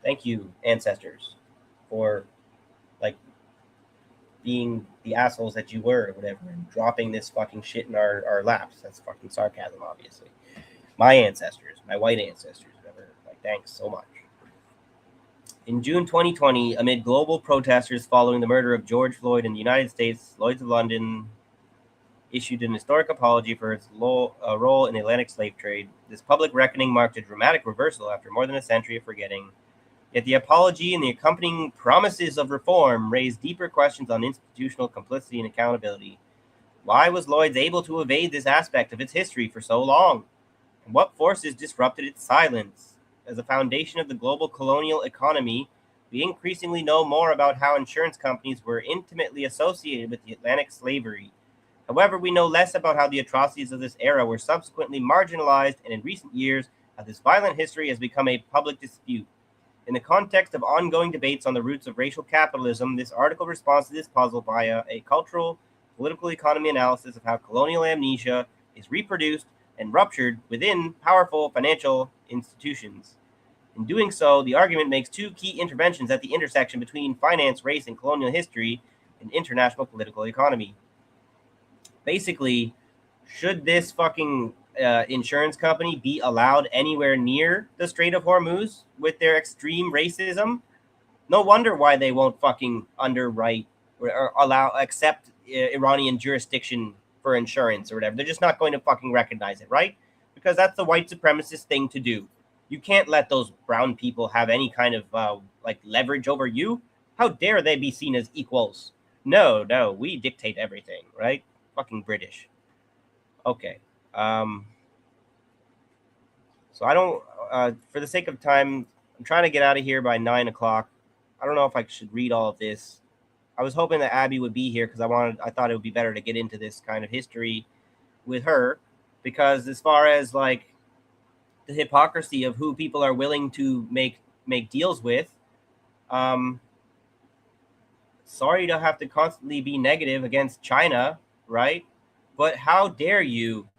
Thank you, ancestors, for like being the assholes that you were, or whatever, and dropping this fucking shit in our laps. That's fucking sarcasm, obviously. My ancestors, my white ancestors, whatever. Like, thanks so much. In June 2020, amid global protesters following the murder of George Floyd in the United States, Lloyds of London issued an historic apology for its role in the Atlantic slave trade. This public reckoning marked a dramatic reversal after more than a century of forgetting. Yet the apology and the accompanying promises of reform raised deeper questions on institutional complicity and accountability. Why was Lloyds able to evade this aspect of its history for so long? And what forces disrupted its silence? As a foundation of the global colonial economy, we increasingly know more about how insurance companies were intimately associated with the Atlantic slavery. However, we know less about how the atrocities of this era were subsequently marginalized, and in recent years, how this violent history has become a public dispute. In the context of ongoing debates on the roots of racial capitalism, this article responds to this puzzle via a cultural, political economy analysis of how colonial amnesia is reproduced and ruptured within powerful financial institutions. In doing so, the argument makes two key interventions at the intersection between finance, race, and colonial history and international political economy. Basically, should this fucking insurance company be allowed anywhere near the Strait of Hormuz with their extreme racism? No wonder why they won't fucking underwrite or allow accept Iranian jurisdiction for insurance or whatever. They're just not going to fucking recognize it, right? Because that's the white supremacist thing to do. You can't let those brown people have any kind of like leverage over you. How dare they be seen as equals? No, no, we dictate everything, right? Fucking British. Okay. Um, so I don't. For the sake of time, I'm trying to get out of here by 9 o'clock. I don't know if I should read all of this. I was hoping that Abby would be here because I thought it would be better to get into this kind of history with her, because as far as like the hypocrisy of who people are willing to make deals with, um, sorry to have to constantly be negative against China, right? But how dare you?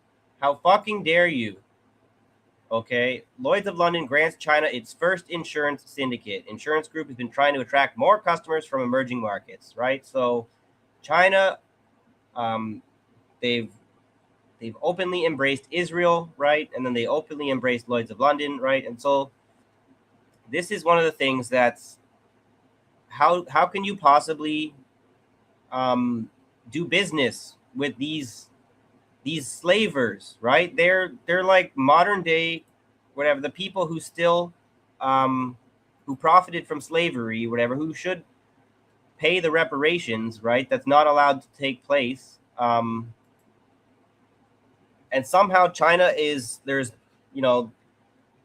How fucking dare you? Okay, Lloyds of London grants China its first insurance syndicate. Insurance group has been trying to attract more customers from emerging markets, right? So, China, um, they've they've openly embraced Israel, right? And then they openly embraced Lloyds of London, right? And so, this is one of the things that's how can you possibly do business with these slavers, right? They're like modern day, whatever, the people who still who profited from slavery, whatever, who should pay the reparations, right? That's not allowed to take place. And somehow China is there's you know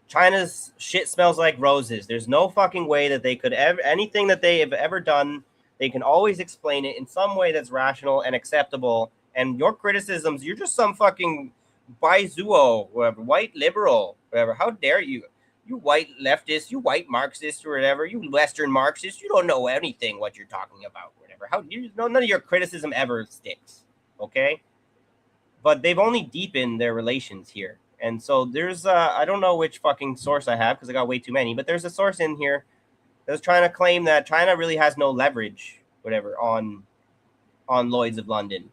China's shit smells like roses. There's no fucking way that they could ever anything that they have ever done. They can always explain it in some way that's rational and acceptable. And your criticisms, you're just some fucking baizuo, whatever, white liberal, whatever. How dare you? You white leftist, you white Marxist, or whatever. You Western Marxist. You don't know anything what you're talking about, whatever. How you know none of your criticism ever sticks. Okay, but they've only deepened their relations here. And so there's I don't know which fucking source I have because I got way too many, but there's a source in here that's trying to claim that China really has no leverage, whatever, on Lloyds of London.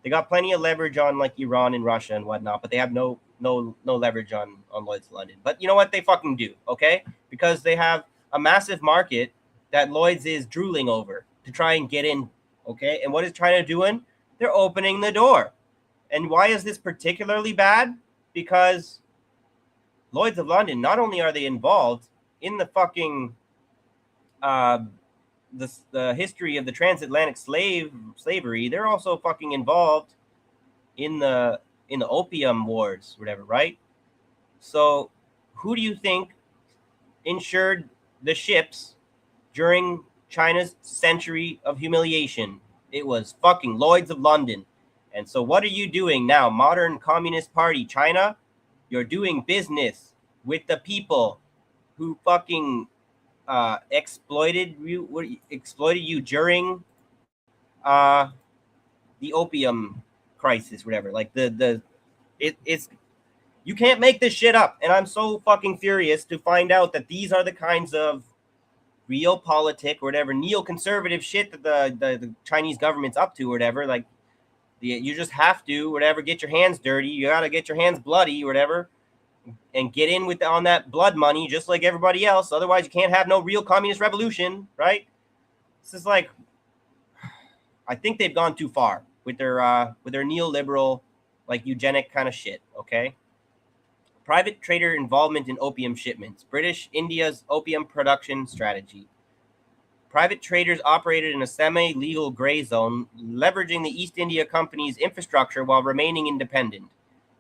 They got plenty of leverage on like Iran and Russia and whatnot, but they have no leverage on Lloyds of London. But you know what? They fucking do, okay? Because they have a massive market that Lloyds is drooling over to try and get in, okay? And what is China doing? They're opening the door. And why is this particularly bad? Because Lloyds of London, not only are they involved in the fucking uh, the history of the transatlantic slavery, they're also fucking involved in the opium wars, whatever, right? So, who do you think insured the ships during China's century of humiliation? It was fucking Lloyds of London. And so, what are you doing now, modern Communist Party China? You're doing business with the people who fucking exploited you during uh, the opium crisis, whatever. Like it's you can't make this shit up, and I'm so fucking furious to find out that these are the kinds of realpolitik or whatever neoconservative shit that the Chinese government's up to or whatever. Like you just have to whatever get your hands dirty. You gotta get your hands bloody or whatever, and get in with on that blood money just like everybody else. Otherwise, you can't have no real communist revolution, right? This is like, I think they've gone too far with their neoliberal, like eugenic kind of shit. Okay. Private trader involvement in opium shipments. British India's opium production strategy. Private traders operated in a semi-legal gray zone, leveraging the East India Company's infrastructure while remaining independent.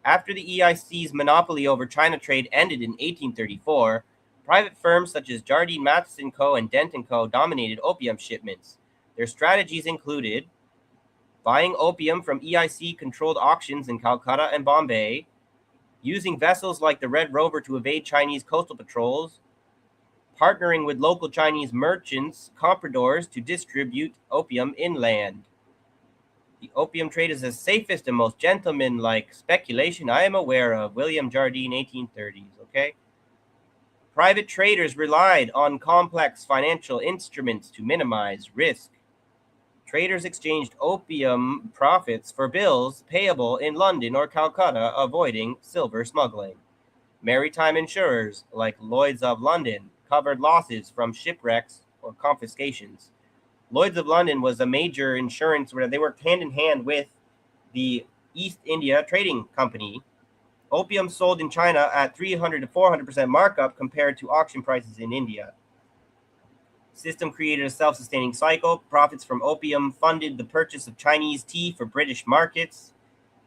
After the EIC's monopoly over China trade ended in 1834, private firms such as Jardine Matheson Co. and Dent & Co. dominated opium shipments. Their strategies included buying opium from EIC-controlled auctions in Calcutta and Bombay, using vessels like the Red Rover to evade Chinese coastal patrols, partnering with local Chinese merchants, compradors, to distribute opium inland. The opium trade is the safest and most gentlemanlike speculation I am aware of. William Jardine, 1830s, okay? Private traders relied on complex financial instruments to minimize risk. Traders exchanged opium profits for bills payable in London or Calcutta, avoiding silver smuggling. Maritime insurers, like Lloyds of London, covered losses from shipwrecks or confiscations. Lloyds of London was a major insurance where they worked hand in hand with the East India Trading Company. Opium sold in China at 300 to 400% markup compared to auction prices in India. System created a self-sustaining cycle. Profits from opium funded the purchase of Chinese tea for British markets.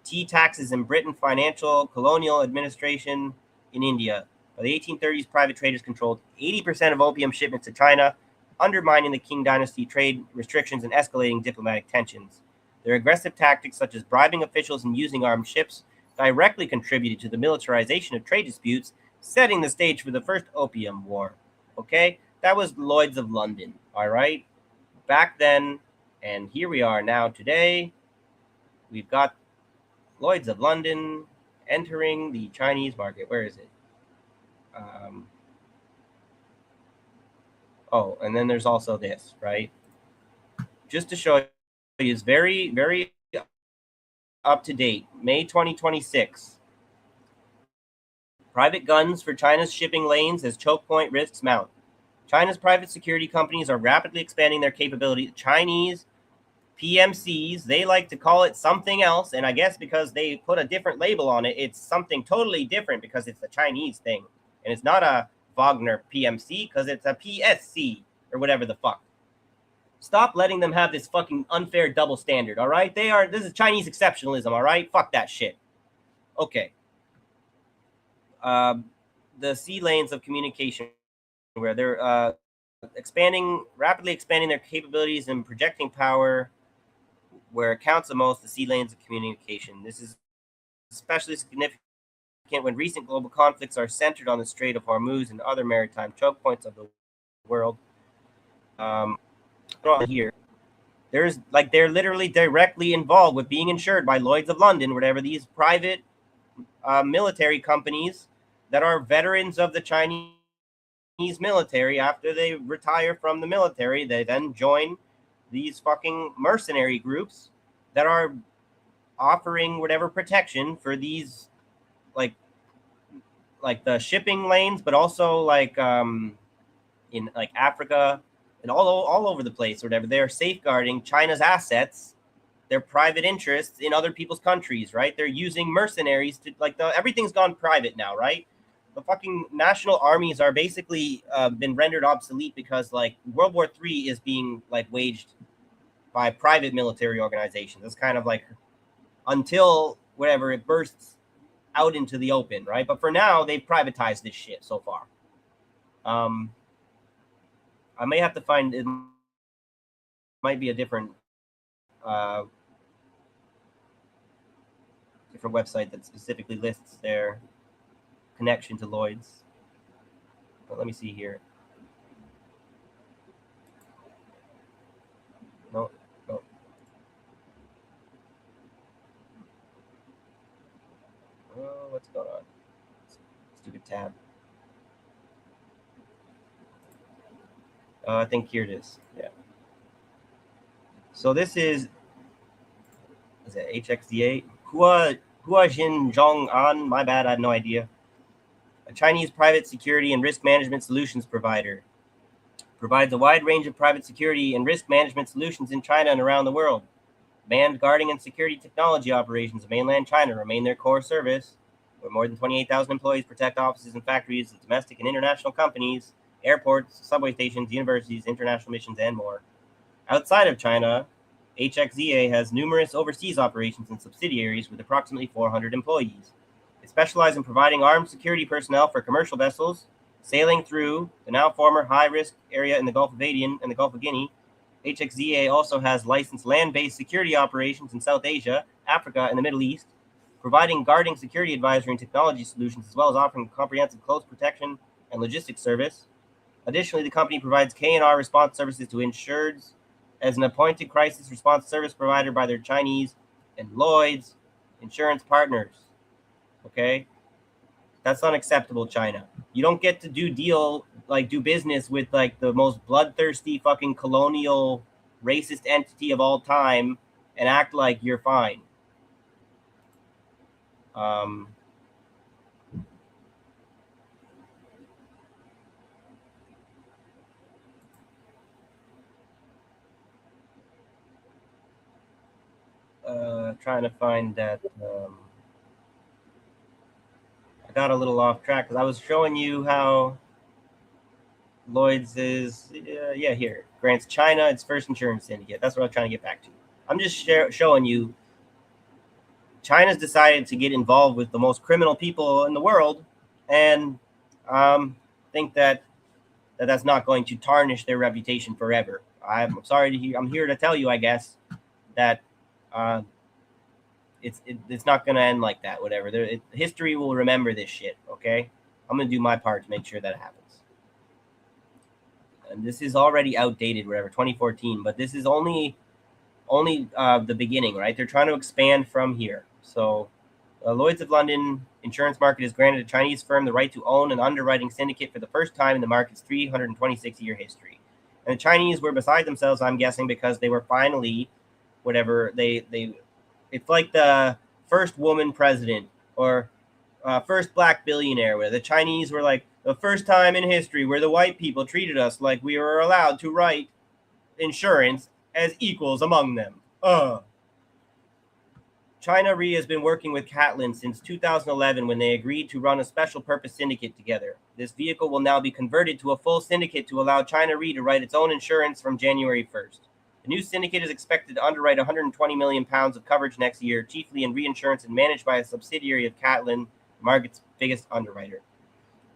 Tea taxes in Britain, financial colonial administration in India. By the 1830s, private traders controlled 80% of opium shipments to China, undermining the Qing dynasty trade restrictions and escalating diplomatic tensions. Their aggressive tactics, such as bribing officials and using armed ships, directly contributed to the militarization of trade disputes, setting the stage for the First Opium War. Okay? That was Lloyds of London, all right? Back then, and here we are now today, we've got Lloyds of London entering the Chinese market. Where is it? Oh, and then there's also this, right? Just to show you, it's very, very up to date. May 2026. Private guns for China's shipping lanes as choke point risks mount. China's private security companies are rapidly expanding their capability. Chinese PMCs, they like to call it something else, and I guess because they put a different label on it, it's something totally different because it's a Chinese thing. And it's not a Wagner PMC because it's a PSC or whatever the fuck. Stop letting them have this fucking unfair double standard, all right? This is Chinese exceptionalism, all right? Fuck that shit. Okay. The sea lanes of communication, where they're rapidly expanding their capabilities and projecting power, where it counts the most, the sea lanes of communication. This is especially significant when recent global conflicts are centered on the Strait of Hormuz and other maritime choke points of the world. Here, they're literally directly involved with being insured by Lloyds of London, whatever, these private military companies that are veterans of the Chinese military. After they retire from the military, they then join these fucking mercenary groups that are offering whatever protection for these like the shipping lanes, but also like in like Africa and all over the place or whatever. They're safeguarding China's assets, their private interests in other people's countries, right? They're using mercenaries to everything's gone private now, right? The fucking national armies are basically been rendered obsolete because like World War III is being like waged by private military organizations. It's kind of like until whatever it bursts out into the open, right? But for now, they've privatized this shit so far. I may have to find it. Might be a different website that specifically lists their connection to Lloyd's. But let me see here. No. I think here it is. Yeah. So this is it HXDA? Jin Zhong An. My bad, I have no idea. A Chinese private security and risk management solutions provider. Provides a wide range of private security and risk management solutions in China and around the world. Manned guarding and security technology operations in mainland China remain their core service, where more than 28,000 employees protect offices and factories of domestic and international companies, airports, subway stations, universities, international missions, and more. Outside of China, HXZA has numerous overseas operations and subsidiaries with approximately 400 employees. They specialize in providing armed security personnel for commercial vessels sailing through the now former high-risk area in the Gulf of Aden and the Gulf of Guinea. HXZA also has licensed land-based security operations in South Asia, Africa, and the Middle East, providing guarding, security advisory, and technology solutions, as well as offering comprehensive close protection and logistics service. Additionally, the company provides K&R response services to insureds as an appointed crisis response service provider by their Chinese and Lloyds insurance partners. Okay? That's unacceptable, China. You don't get to do business with like the most bloodthirsty fucking colonial racist entity of all time and act like you're fine. Trying to find that. I got a little off track because I was showing you how Lloyds is, here. Grants China its first insurance syndicate. That's what I'm trying to get back to. I'm just showing you China's decided to get involved with the most criminal people in the world, and think that's not going to tarnish their reputation forever. I'm sorry to hear. I'm here to tell you, I guess, that it's not going to end like that. Whatever. History will remember this shit. Okay, I'm going to do my part to make sure that happens. And this is already outdated, whatever, 2014. But this is only the beginning, right? They're trying to expand from here. So, Lloyds of London insurance market has granted a Chinese firm the right to own an underwriting syndicate for the first time in the market's 326-year history. And the Chinese were beside themselves, I'm guessing, because they were finally, whatever, it's like the first woman president or first black billionaire, where the Chinese were like the first time in history where the white people treated us like we were allowed to write insurance as equals among them. China Re has been working with Catlin since 2011 when they agreed to run a special purpose syndicate together. This vehicle will now be converted to a full syndicate to allow China Re to write its own insurance from January 1st. The new syndicate is expected to underwrite 120 million pounds of coverage next year, chiefly in reinsurance and managed by a subsidiary of Catlin, the market's biggest underwriter.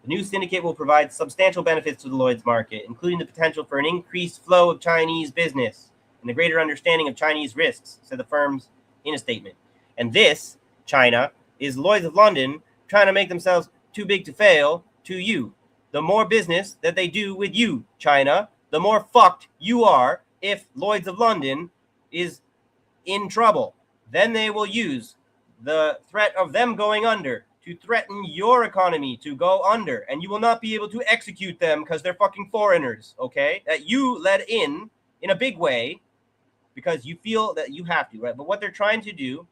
The new syndicate will provide substantial benefits to the Lloyd's market, including the potential for an increased flow of Chinese business and a greater understanding of Chinese risks, said the firms in a statement. And this, China, is Lloyds of London trying to make themselves too big to fail to you. The more business that they do with you, China, the more fucked you are if Lloyds of London is in trouble. Then they will use the threat of them going under to threaten your economy to go under, and you will not be able to execute them because they're fucking foreigners, okay? That you let in a big way because you feel that you have to, right? But what they're trying to do,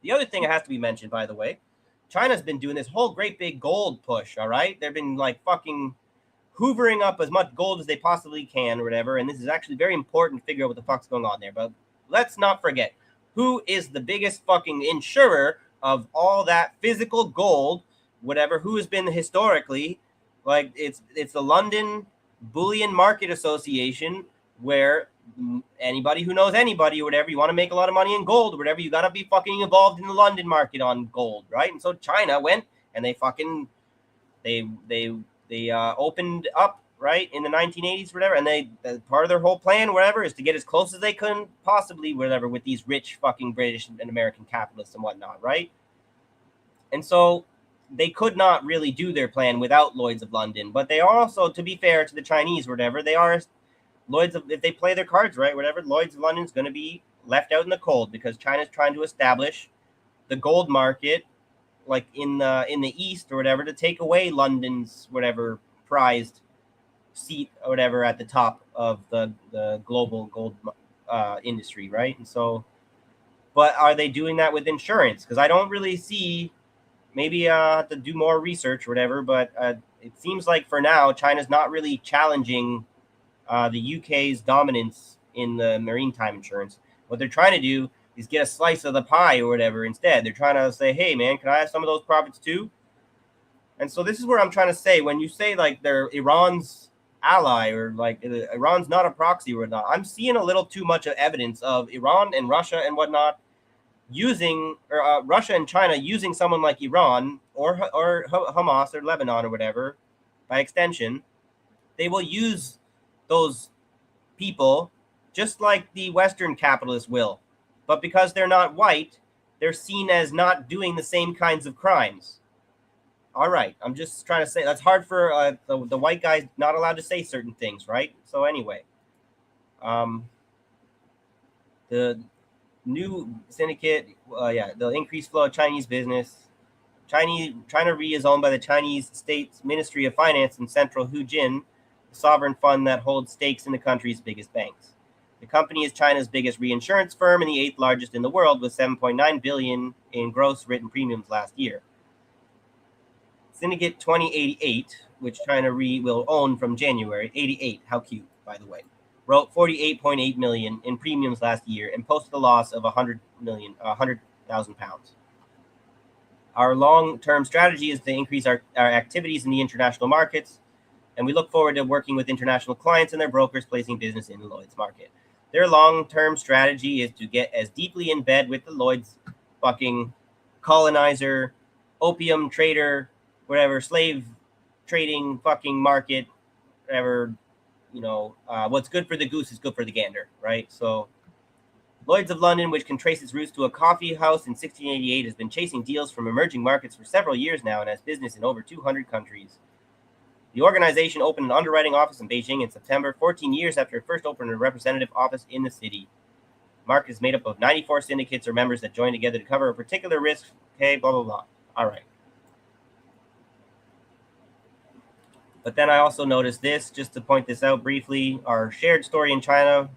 the other thing that has to be mentioned, by the way, China's been doing this whole great big gold push, all right? They've been like fucking hoovering up as much gold as they possibly can or whatever, and this is actually very important to figure out what the fuck's going on there. But let's not forget, who is the biggest fucking insurer of all that physical gold, whatever, who has been historically, like it's the London Bullion Market Association, where anybody who knows anybody or whatever, you want to make a lot of money in gold or whatever, you got to be fucking involved in the London market on gold, right? And so China went and they fucking they opened up, right, in the 1980s, whatever, and they part of their whole plan, whatever, is to get as close as they could possibly, whatever, with these rich fucking British and American capitalists and whatnot, right? And so they could not really do their plan without Lloyds of London, but they are also, to be fair to the Chinese, whatever, they are Lloyds of, if they play their cards right, whatever, Lloyds of London is going to be left out in the cold because China's trying to establish the gold market, like in the East or whatever, to take away London's whatever prized seat or whatever at the top of the global gold industry, right? And so, but are they doing that with insurance? Because I don't really see. Maybe I have to do more research or whatever, but it seems like for now, China's not really challenging the UK's dominance in the maritime insurance. What they're trying to do is get a slice of the pie or whatever instead. They're trying to say, hey, man, can I have some of those profits too? And so this is where I'm trying to say, when you say like they're Iran's ally or like Iran's not a proxy or whatnot, I'm seeing a little too much of evidence of Iran and Russia and whatnot using, or Russia and China using someone like Iran or Hamas or Lebanon or whatever, by extension, they will use those people just like the Western capitalists will. But because they're not white, they're seen as not doing the same kinds of crimes. All right, I'm just trying to say that's hard for the white guys not allowed to say certain things, right? So anyway, the new syndicate, the increased flow of Chinese business. China Re is owned by the Chinese State's Ministry of Finance and Central Huijin, the sovereign fund that holds stakes in the country's biggest banks. The company is China's biggest reinsurance firm and the eighth largest in the world, with $7.9 billion in gross written premiums last year. Syndicate 2088, which China Re will own from January, 88, how cute, by the way, wrote $48.8 million in premiums last year and posted a loss of £100,000. Our long-term strategy is to increase our activities in the international markets, and we look forward to working with international clients and their brokers placing business in the Lloyds market. Their long-term strategy is to get as deeply in bed with the Lloyds fucking colonizer, opium trader, whatever, slave trading fucking market, whatever, what's good for the goose is good for the gander, right? So Lloyds of London, which can trace its roots to a coffee house in 1688, has been chasing deals from emerging markets for several years now and has business in over 200 countries. The organization opened an underwriting office in Beijing in September, 14 years after it first opened a representative office in the city. The market is made up of 94 syndicates or members that join together to cover a particular risk. Okay, blah, blah, blah. All right. But then I also noticed this, just to point this out briefly, our shared story in China.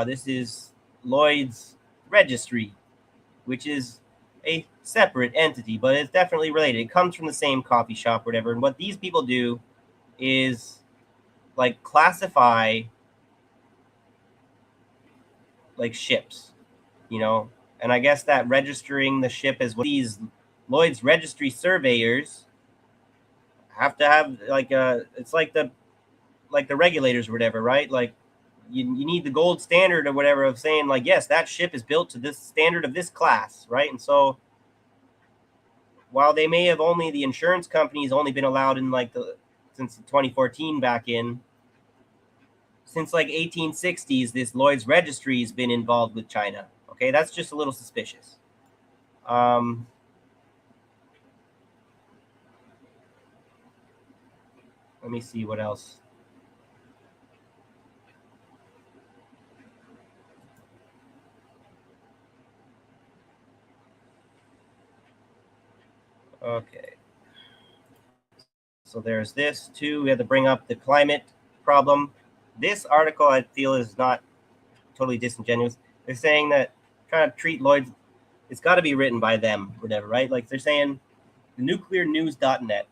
This is Lloyd's Registry, which is a separate entity, but it's definitely related. It comes from the same coffee shop or whatever. And what these people do is like classify like ships, and I guess that registering the ship as well. These Lloyd's Registry surveyors have to have it's like the regulators or whatever, right? Like you need the gold standard or whatever of saying like, yes, that ship is built to this standard of this class, right? And so while they may have only, the insurance companies only been allowed in since 2014 back in, since 1860s, this Lloyd's Registry has been involved with China. Okay, that's just a little suspicious. Let me see what else. Okay. So there's this too. We have to bring up the climate problem. This article I feel is not totally disingenuous. They're saying that trying to treat Lloyd's, it's got to be written by them, whatever, right? Like they're saying, the nuclearnews.net,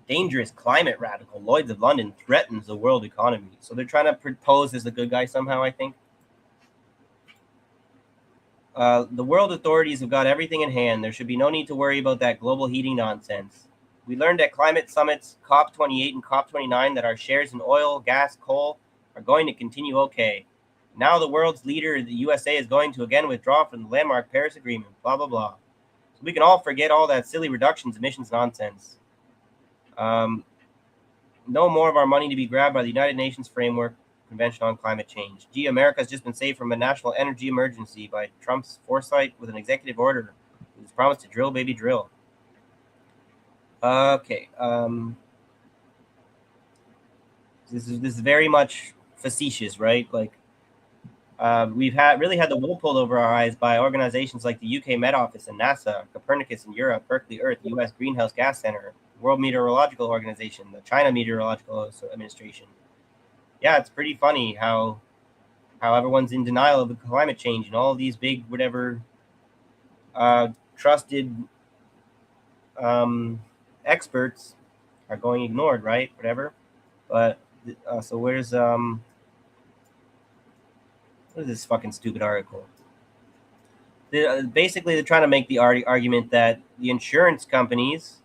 dangerous climate radical Lloyds of London threatens the world economy. So they're trying to pose as the good guy somehow, I think. The world authorities have got everything in hand. There should be no need to worry about that global heating nonsense. We learned at climate summits COP28 and COP29 that our shares in oil, gas, coal are going to continue okay. Now the world's leader, the USA, is going to again withdraw from the landmark Paris Agreement, blah, blah, blah. So we can all forget all that silly reductions emissions nonsense. No more of our money to be grabbed by the United Nations Framework Convention on Climate Change. Gee, America has just been saved from a national energy emergency by Trump's foresight with an executive order. He was promised to drill, baby, drill. Okay. This is very much facetious, right? Like, we've really had the wool pulled over our eyes by organizations like the UK Met Office and NASA, Copernicus in Europe, Berkeley Earth, US Greenhouse Gas Center, World Meteorological Organization, the China Meteorological Administration. Yeah, it's pretty funny how everyone's in denial of the climate change and all these big whatever trusted experts are going ignored, right? Whatever. But so where's what is this fucking stupid article? Basically, they're trying to make the argument that the insurance companies,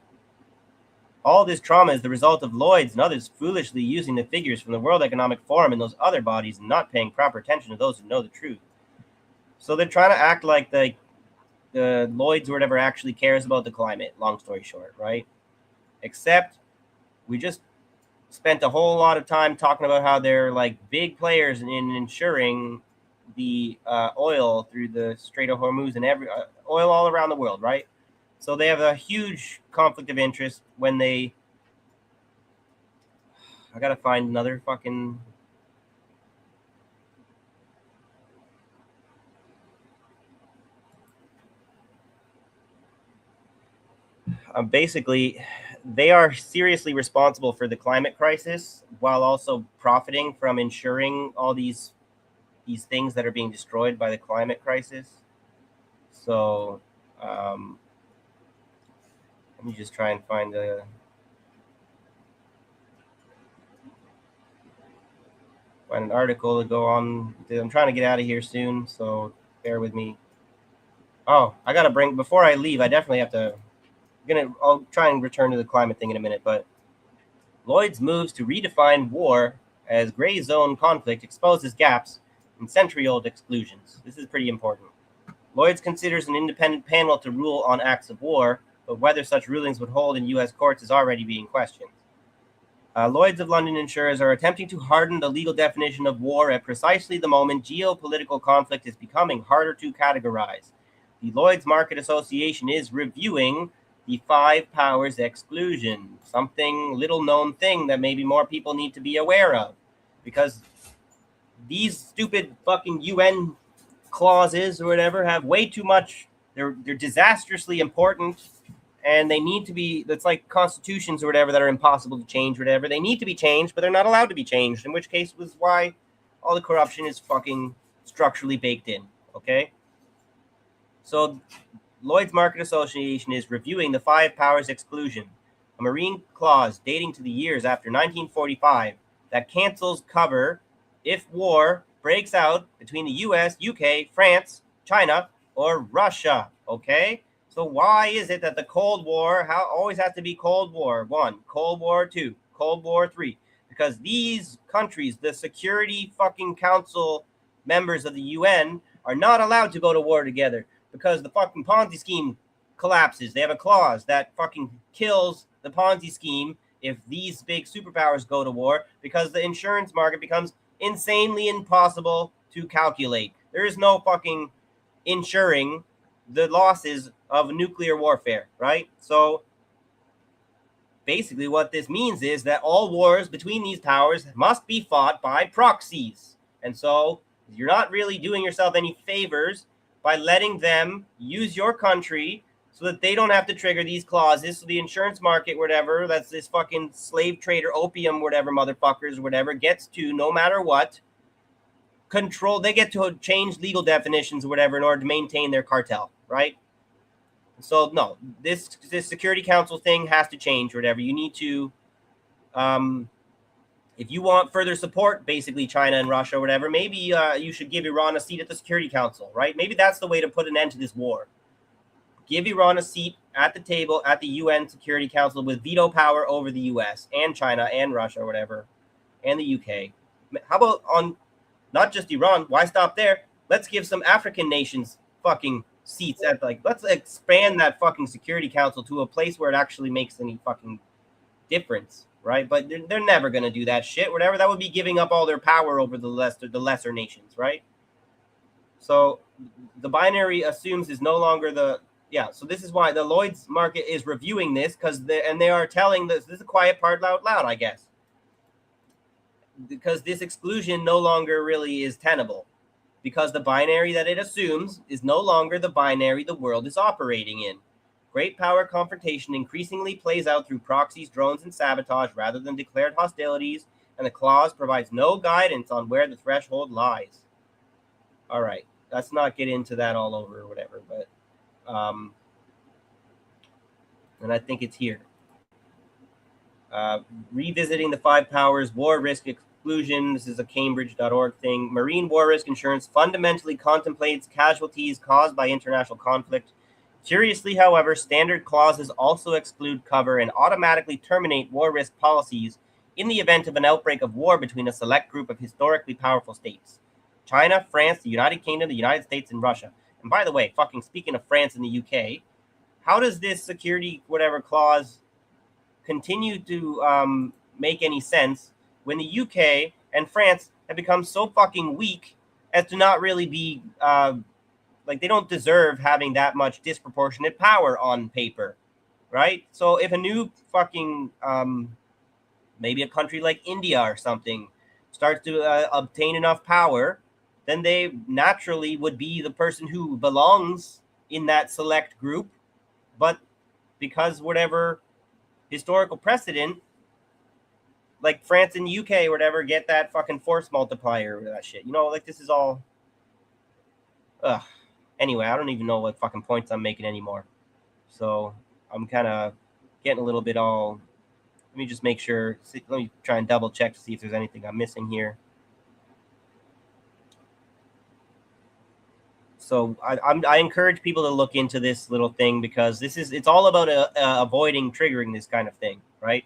all this trauma is the result of Lloyds and others foolishly using the figures from the World Economic Forum and those other bodies and not paying proper attention to those who know the truth. So they're trying to act like the Lloyds or whatever actually cares about the climate, long story short, right? Except we just spent a whole lot of time talking about how they're like big players in insuring the oil through the Strait of Hormuz and every oil all around the world, right? So they have a huge conflict of interest when they. I gotta find another fucking. Basically, they are seriously responsible for the climate crisis while also profiting from insuring all these things that are being destroyed by the climate crisis. So let me just try and find an article to go on. I'm trying to get out of here soon, so bear with me. Oh, I gotta bring before I leave. I definitely have to. I'll try and return to the climate thing in a minute, but Lloyd's moves to redefine war as gray zone conflict exposes gaps in century-old exclusions. This is pretty important. Lloyd's considers an independent panel to rule on acts of war, but whether such rulings would hold in U.S. courts is already being questioned. Lloyd's of London insurers are attempting to harden the legal definition of war at precisely the moment geopolitical conflict is becoming harder to categorize. The Lloyd's Market Association is reviewing the five powers exclusion, something little known thing that maybe more people need to be aware of, because these stupid fucking UN clauses or whatever have way too much. They're disastrously important, and they need to be. That's like constitutions or whatever that are impossible to change. Whatever, they need to be changed, but they're not allowed to be changed. In which case was why all the corruption is fucking structurally baked in. Okay, so Lloyd's Market Association is reviewing the five powers exclusion, a marine clause dating to the years after 1945 that cancels cover if war breaks out between the US, UK, France, China, or Russia. Okay? So why is it that the Cold War always has to be Cold War 1, Cold War 2, Cold War 3? Because these countries, the Security fucking Council members of the UN, are not allowed to go to war together. Because the fucking Ponzi scheme collapses. They have a clause that fucking kills the Ponzi scheme if these big superpowers go to war, because the insurance market becomes insanely impossible to calculate. There is no fucking insuring the losses of nuclear warfare, right? So basically what this means is that all wars between these powers must be fought by proxies. And so you're not really doing yourself any favors by letting them use your country so that they don't have to trigger these clauses. So the insurance market, whatever, that's this fucking slave trader, opium, whatever, motherfuckers, whatever, gets to, no matter what, control. They get to change legal definitions or whatever in order to maintain their cartel, right? So, no, this Security Council thing has to change or whatever. You need to, if you want further support, basically China and Russia or whatever, maybe you should give Iran a seat at the Security Council, right? Maybe that's the way to put an end to this war. Give Iran a seat at the table at the UN Security Council with veto power over the US and China and Russia or whatever, and the UK. How about on not just Iran? Why stop there? Let's give some African nations fucking seats at, like, let's expand that fucking Security Council to a place where it actually makes any fucking difference. Right, but they're never going to do that shit. Whatever, that would be giving up all their power over the lesser nations, right? So the binary assumes is no longer the So this is why the Lloyd's market is reviewing this, they are telling this is a quiet part out loud, I guess, because this exclusion no longer really is tenable, because the binary that it assumes is no longer the binary the world is operating in. Great power confrontation increasingly plays out through proxies, drones, and sabotage rather than declared hostilities, and the clause provides no guidance on where the threshold lies. All right, let's not get into that all over or whatever, but and I think it's here. Revisiting the five powers, war risk exclusion. This is a Cambridge.org thing. Marine war risk insurance fundamentally contemplates casualties caused by international conflict. Curiously, however, standard clauses also exclude cover and automatically terminate war risk policies in the event of an outbreak of war between a select group of historically powerful states. China, France, the United Kingdom, the United States, and Russia. And by the way, fucking speaking of France and the UK, how does this security whatever clause continue to make any sense when the UK and France have become so fucking weak as to not really be like they don't deserve having that much disproportionate power on paper, right? So if a new fucking maybe a country like India or something starts to obtain enough power, then they naturally would be the person who belongs in that select group. But because whatever historical precedent, like France and the UK or whatever, get that fucking force multiplier or that shit. You know, like this is all. Ugh. Anyway, I don't even know what fucking points I'm making anymore. So I'm kind of getting a little bit all. Let me just make sure. Let me try and double check to see if there's anything I'm missing here. So I encourage people to look into this little thing because it's all about avoiding triggering this kind of thing, right?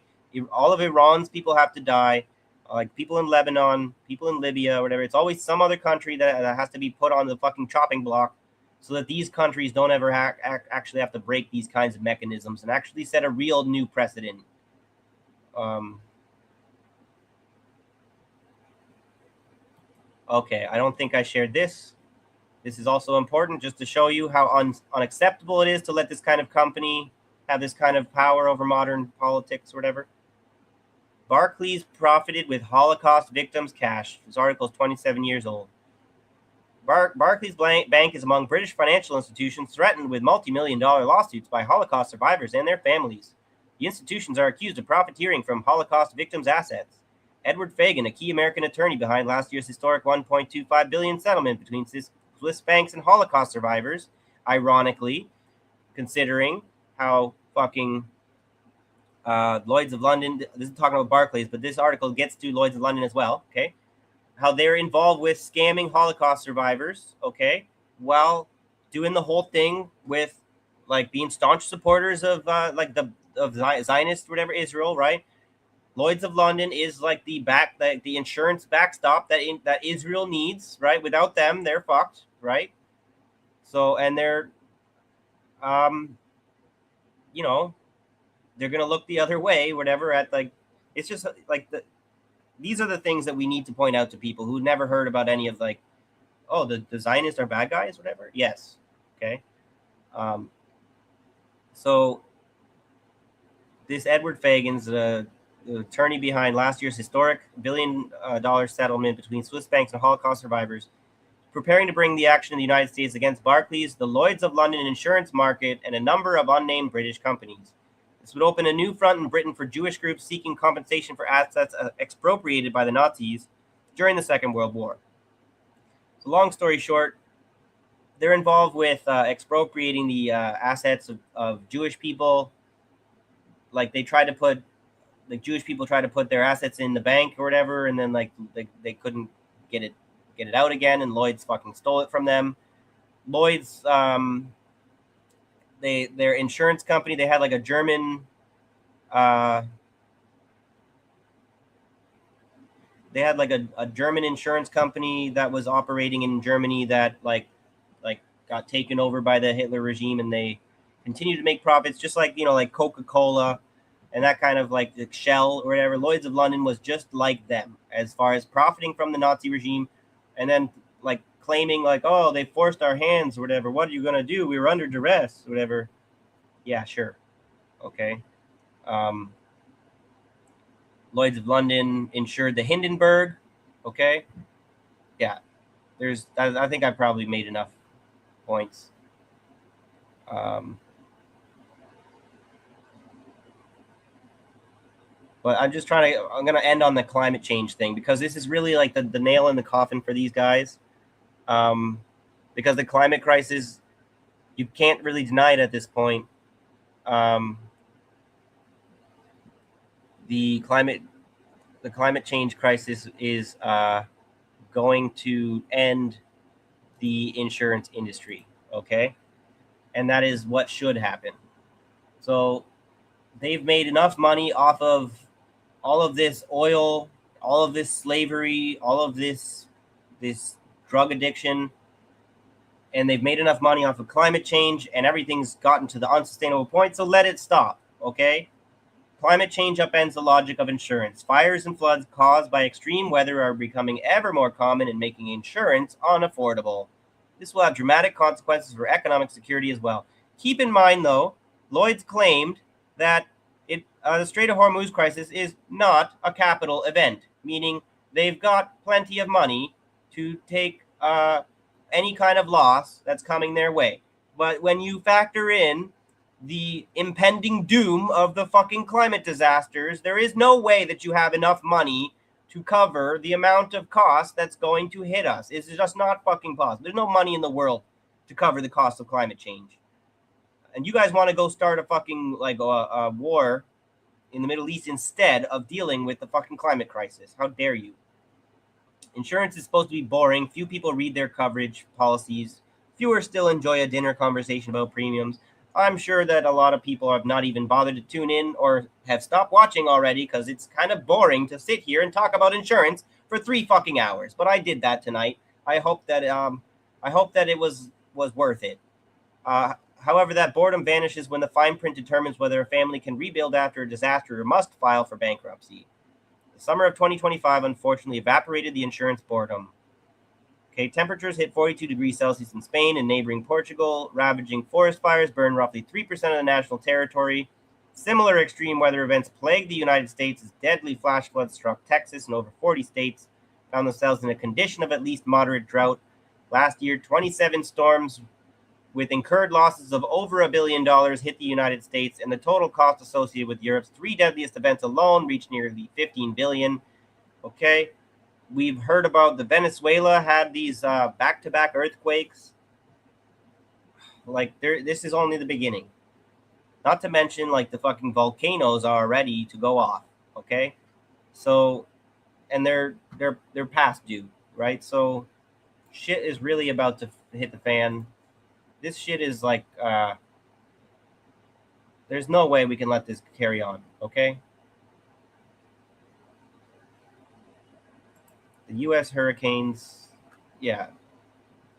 All of Iran's people have to die, like people in Lebanon, people in Libya, whatever. It's always some other country that has to be put on the fucking chopping block so that these countries don't ever actually have to break these kinds of mechanisms and actually set a real new precedent. Okay, I don't think I shared this. This is also important just to show you how unacceptable it is to let this kind of company have this kind of power over modern politics or whatever. Barclays profited with Holocaust victims' cash. This article is 27 years old. Barclays Bank is among British financial institutions threatened with multi-million-dollar lawsuits by Holocaust survivors and their families. The institutions are accused of profiteering from Holocaust victims' assets. Edward Fagan, a key American attorney behind last year's historic $1.25 billion settlement between Swiss banks and Holocaust survivors, ironically, considering how fucking Lloyds of London, this is talking about Barclays, but this article gets to Lloyds of London as well, okay? How they're involved with scamming Holocaust survivors, okay? While doing the whole thing with, like, being staunch supporters of, Zionist, whatever, Israel, right? Lloyds of London is like the insurance backstop that Israel needs, right? Without them, they're fucked, right? So, and they're, you know, they're gonna look the other way, whatever. At like, it's just like these are the things that we need to point out to people who never heard about any of like, oh, the Zionists are bad guys, whatever. Yes, okay. So this Edward Fagan's the attorney behind last year's historic $1 billion settlement between Swiss banks and Holocaust survivors, preparing to bring the action in the United States against Barclays, the Lloyds of London insurance market, and a number of unnamed British companies. This would open a new front in Britain for Jewish groups seeking compensation for assets expropriated by the Nazis during the Second World War. So long story short, they're involved with expropriating the assets of Jewish people. Like they tried to put like Jewish people try to put their assets in the bank or whatever, and then like they couldn't get it out again, and Lloyd's fucking stole it from them. Lloyd's their insurance company, they had like a German they had like a German insurance company that was operating in Germany that like got taken over by the Hitler regime, and they continue to make profits just like, you know, like Coca-Cola and that kind of like the Shell or whatever. Lloyds of London was just like them as far as profiting from the Nazi regime, and then like claiming like, oh, they forced our hands or whatever. What are you gonna do? We were under duress, or whatever. Yeah, sure, okay. Lloyds of London insured the Hindenburg, okay. Yeah, I think I probably made enough points. But I'm going to end on the climate change thing, because this is really like the nail in the coffin for these guys. Because the climate crisis, you can't really deny it at this point. The climate change crisis is going to end the insurance industry, okay? And that is what should happen. So they've made enough money off of all of this oil, all of this slavery, all of this drug addiction, and they've made enough money off of climate change, and everything's gotten to the unsustainable point, so let it stop, okay? Climate change upends the logic of insurance. Fires and floods caused by extreme weather are becoming ever more common and making insurance unaffordable. This will have dramatic consequences for economic security as well. Keep in mind, though, Lloyds claimed that the Strait of Hormuz crisis is not a capital event, meaning they've got plenty of money to take any kind of loss that's coming their way. But when you factor in the impending doom of the fucking climate disasters, there is no way that you have enough money to cover the amount of cost that's going to hit us. It's just not fucking possible. There's no money in the world to cover the cost of climate change. And you guys want to go start a fucking like a war in the Middle East instead of dealing with the fucking climate crisis. How dare you? Insurance is supposed to be boring. Few people read their coverage policies. Fewer still enjoy a dinner conversation about premiums. I'm sure that a lot of people have not even bothered to tune in or have stopped watching already because it's kind of boring to sit here and talk about insurance for 3 fucking hours. But I did that tonight. I hope that it was worth it. However, that boredom vanishes when the fine print determines whether a family can rebuild after a disaster or must file for bankruptcy. The summer of 2025 unfortunately evaporated the insurance boredom. Okay, temperatures hit 42 degrees Celsius in Spain and neighboring Portugal. Ravaging forest fires burned roughly 3% of the national territory. Similar extreme weather events plagued the United States as deadly flash floods struck Texas, and over 40 states found themselves in a condition of at least moderate drought. Last year, 27 storms with incurred losses of over $1 billion hit the United States, and the total cost associated with Europe's 3 deadliest events alone reached nearly $15 billion. Okay. We've heard about the Venezuela had these back-to-back earthquakes. Like, this is only the beginning. Not to mention, like, the fucking volcanoes are ready to go off. Okay, so, and they're past due, right? So, shit is really about to hit the fan. This shit is like, there's no way we can let this carry on. Okay. The U.S. hurricanes,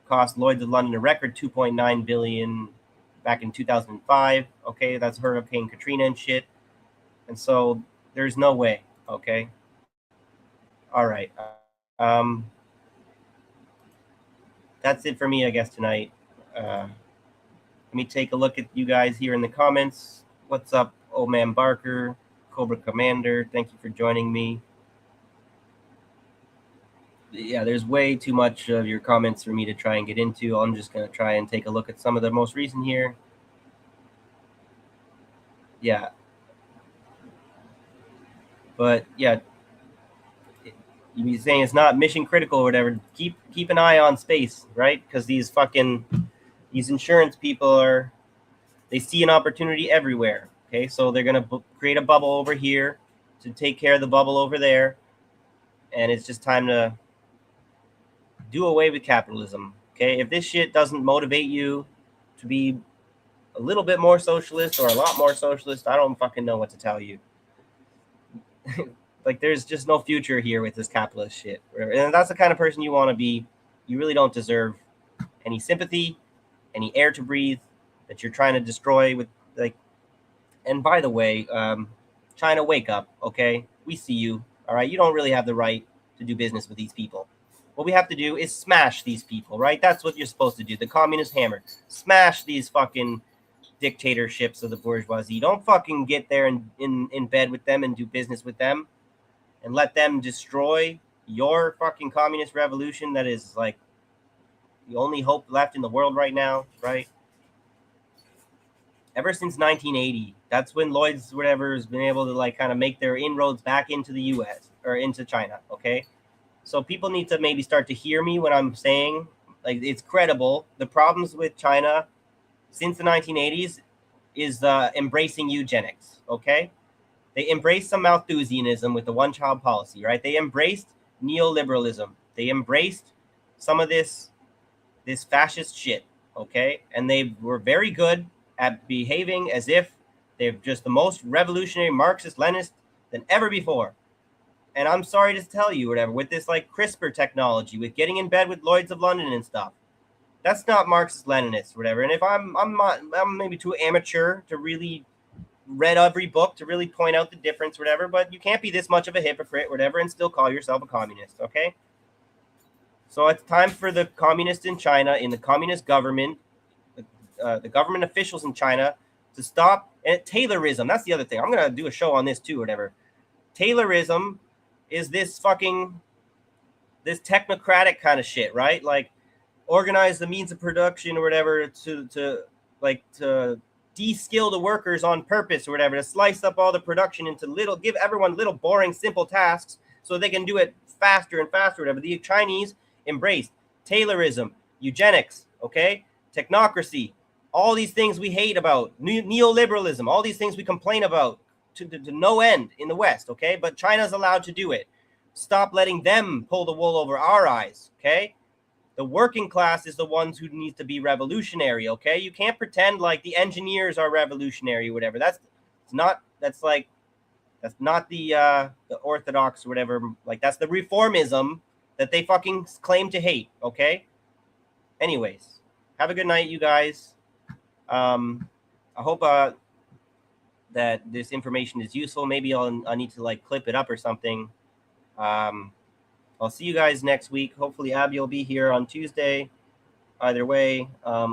cost Lloyds of London a record $2.9 billion back in 2005. Okay, that's Hurricane Katrina and shit. And so there's no way. Okay. All right. That's it for me, I guess, tonight. Let me take a look at you guys here in the comments. What's up, Old Man Barker, Cobra Commander? Thank you for joining me. Yeah, there's way too much of your comments for me to try and get into. I'm just going to try and take a look at some of the most recent here. Yeah. But, yeah, you'd be saying it's not mission critical or whatever. Keep an eye on space, right? Because these insurance people they see an opportunity everywhere. Okay, so they're going to create a bubble over here to take care of the bubble over there. And it's just time to do away with capitalism. Okay, if this shit doesn't motivate you to be a little bit more socialist or a lot more socialist, I don't fucking know what to tell you. Like, there's just no future here with this capitalist shit. And if that's the kind of person you want to be, you really don't deserve any sympathy, any air to breathe that you're trying to destroy with, like. And by the way, China, wake up. Okay, we see you. All right, you don't really have the right to do business with these people. What we have to do is smash these people, right? That's what you're supposed to do. The communist hammer. Smash these fucking dictatorships of the bourgeoisie. Don't fucking get there and in bed with them and do business with them and let them destroy your fucking communist revolution that is like the only hope left in the world right now, right? ever since 1980. That's when Lloyds, whatever, has been able to like kind of make their inroads back into the U.S. or into China. Okay, so people need to maybe start to hear me when I'm saying like it's credible. The problems with China since the 1980s is embracing eugenics. Okay, they embraced some Malthusianism with the one-child policy, right? They embraced neoliberalism. They embraced some of this fascist shit, okay? And they were very good at behaving as if they're just the most revolutionary Marxist Leninist than ever before. And I'm sorry to tell you, whatever, with this like CRISPR technology, with getting in bed with Lloyds of London and stuff, that's not Marxist Leninist, whatever. And if I'm maybe too amateur to really read every book to really point out the difference, whatever, but you can't be this much of a hypocrite, whatever, and still call yourself a communist, okay? So it's time for the communists in China, in the communist government, the government officials in China, to stop. And Taylorism, that's the other thing. I'm going to do a show on this too, whatever. Taylorism is this technocratic kind of shit, right? Like organize the means of production or whatever to de-skill the workers on purpose or whatever, to slice up all the production into give everyone little boring, simple tasks so they can do it faster and faster, whatever. The Chinese embraced Taylorism, eugenics, okay, technocracy, all these things we hate about, neoliberalism, all these things we complain about to no end in the West, okay? But China's allowed to do it. Stop letting them pull the wool over our eyes, okay? The working class is the ones who needs to be revolutionary, okay? You can't pretend like the engineers are revolutionary or whatever. That's not the orthodox or whatever. Like that's the reformism that they fucking claim to hate, okay? Anyways, have a good night, you guys. I hope that this information is useful. Maybe I need to like clip it up or something. I'll see you guys next week. Hopefully Abby will be here on Tuesday. Either way, I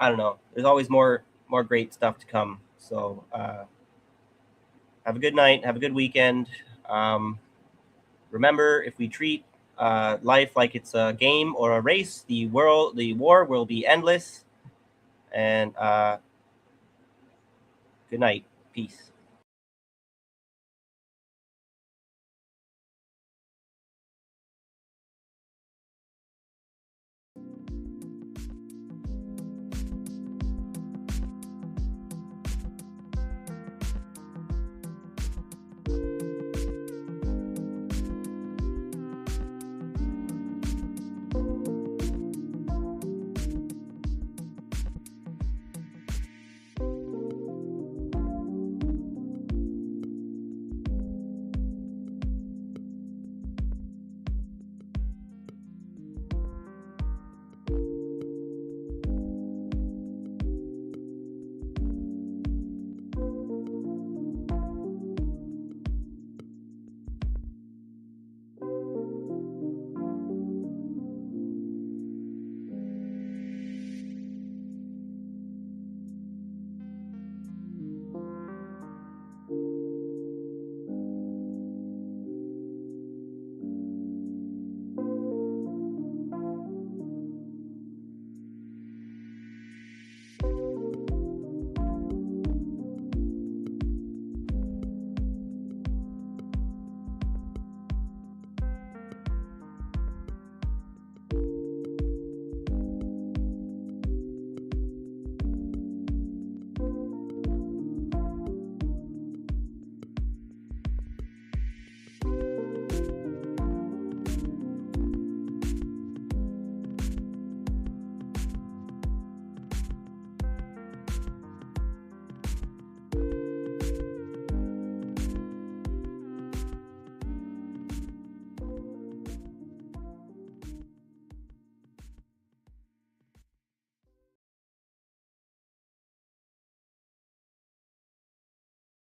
don't know. There's always more great stuff to come. So have a good night. Have a good weekend. Remember, if we treat life like it's a game or a race, the war will be endless. And good night. Peace.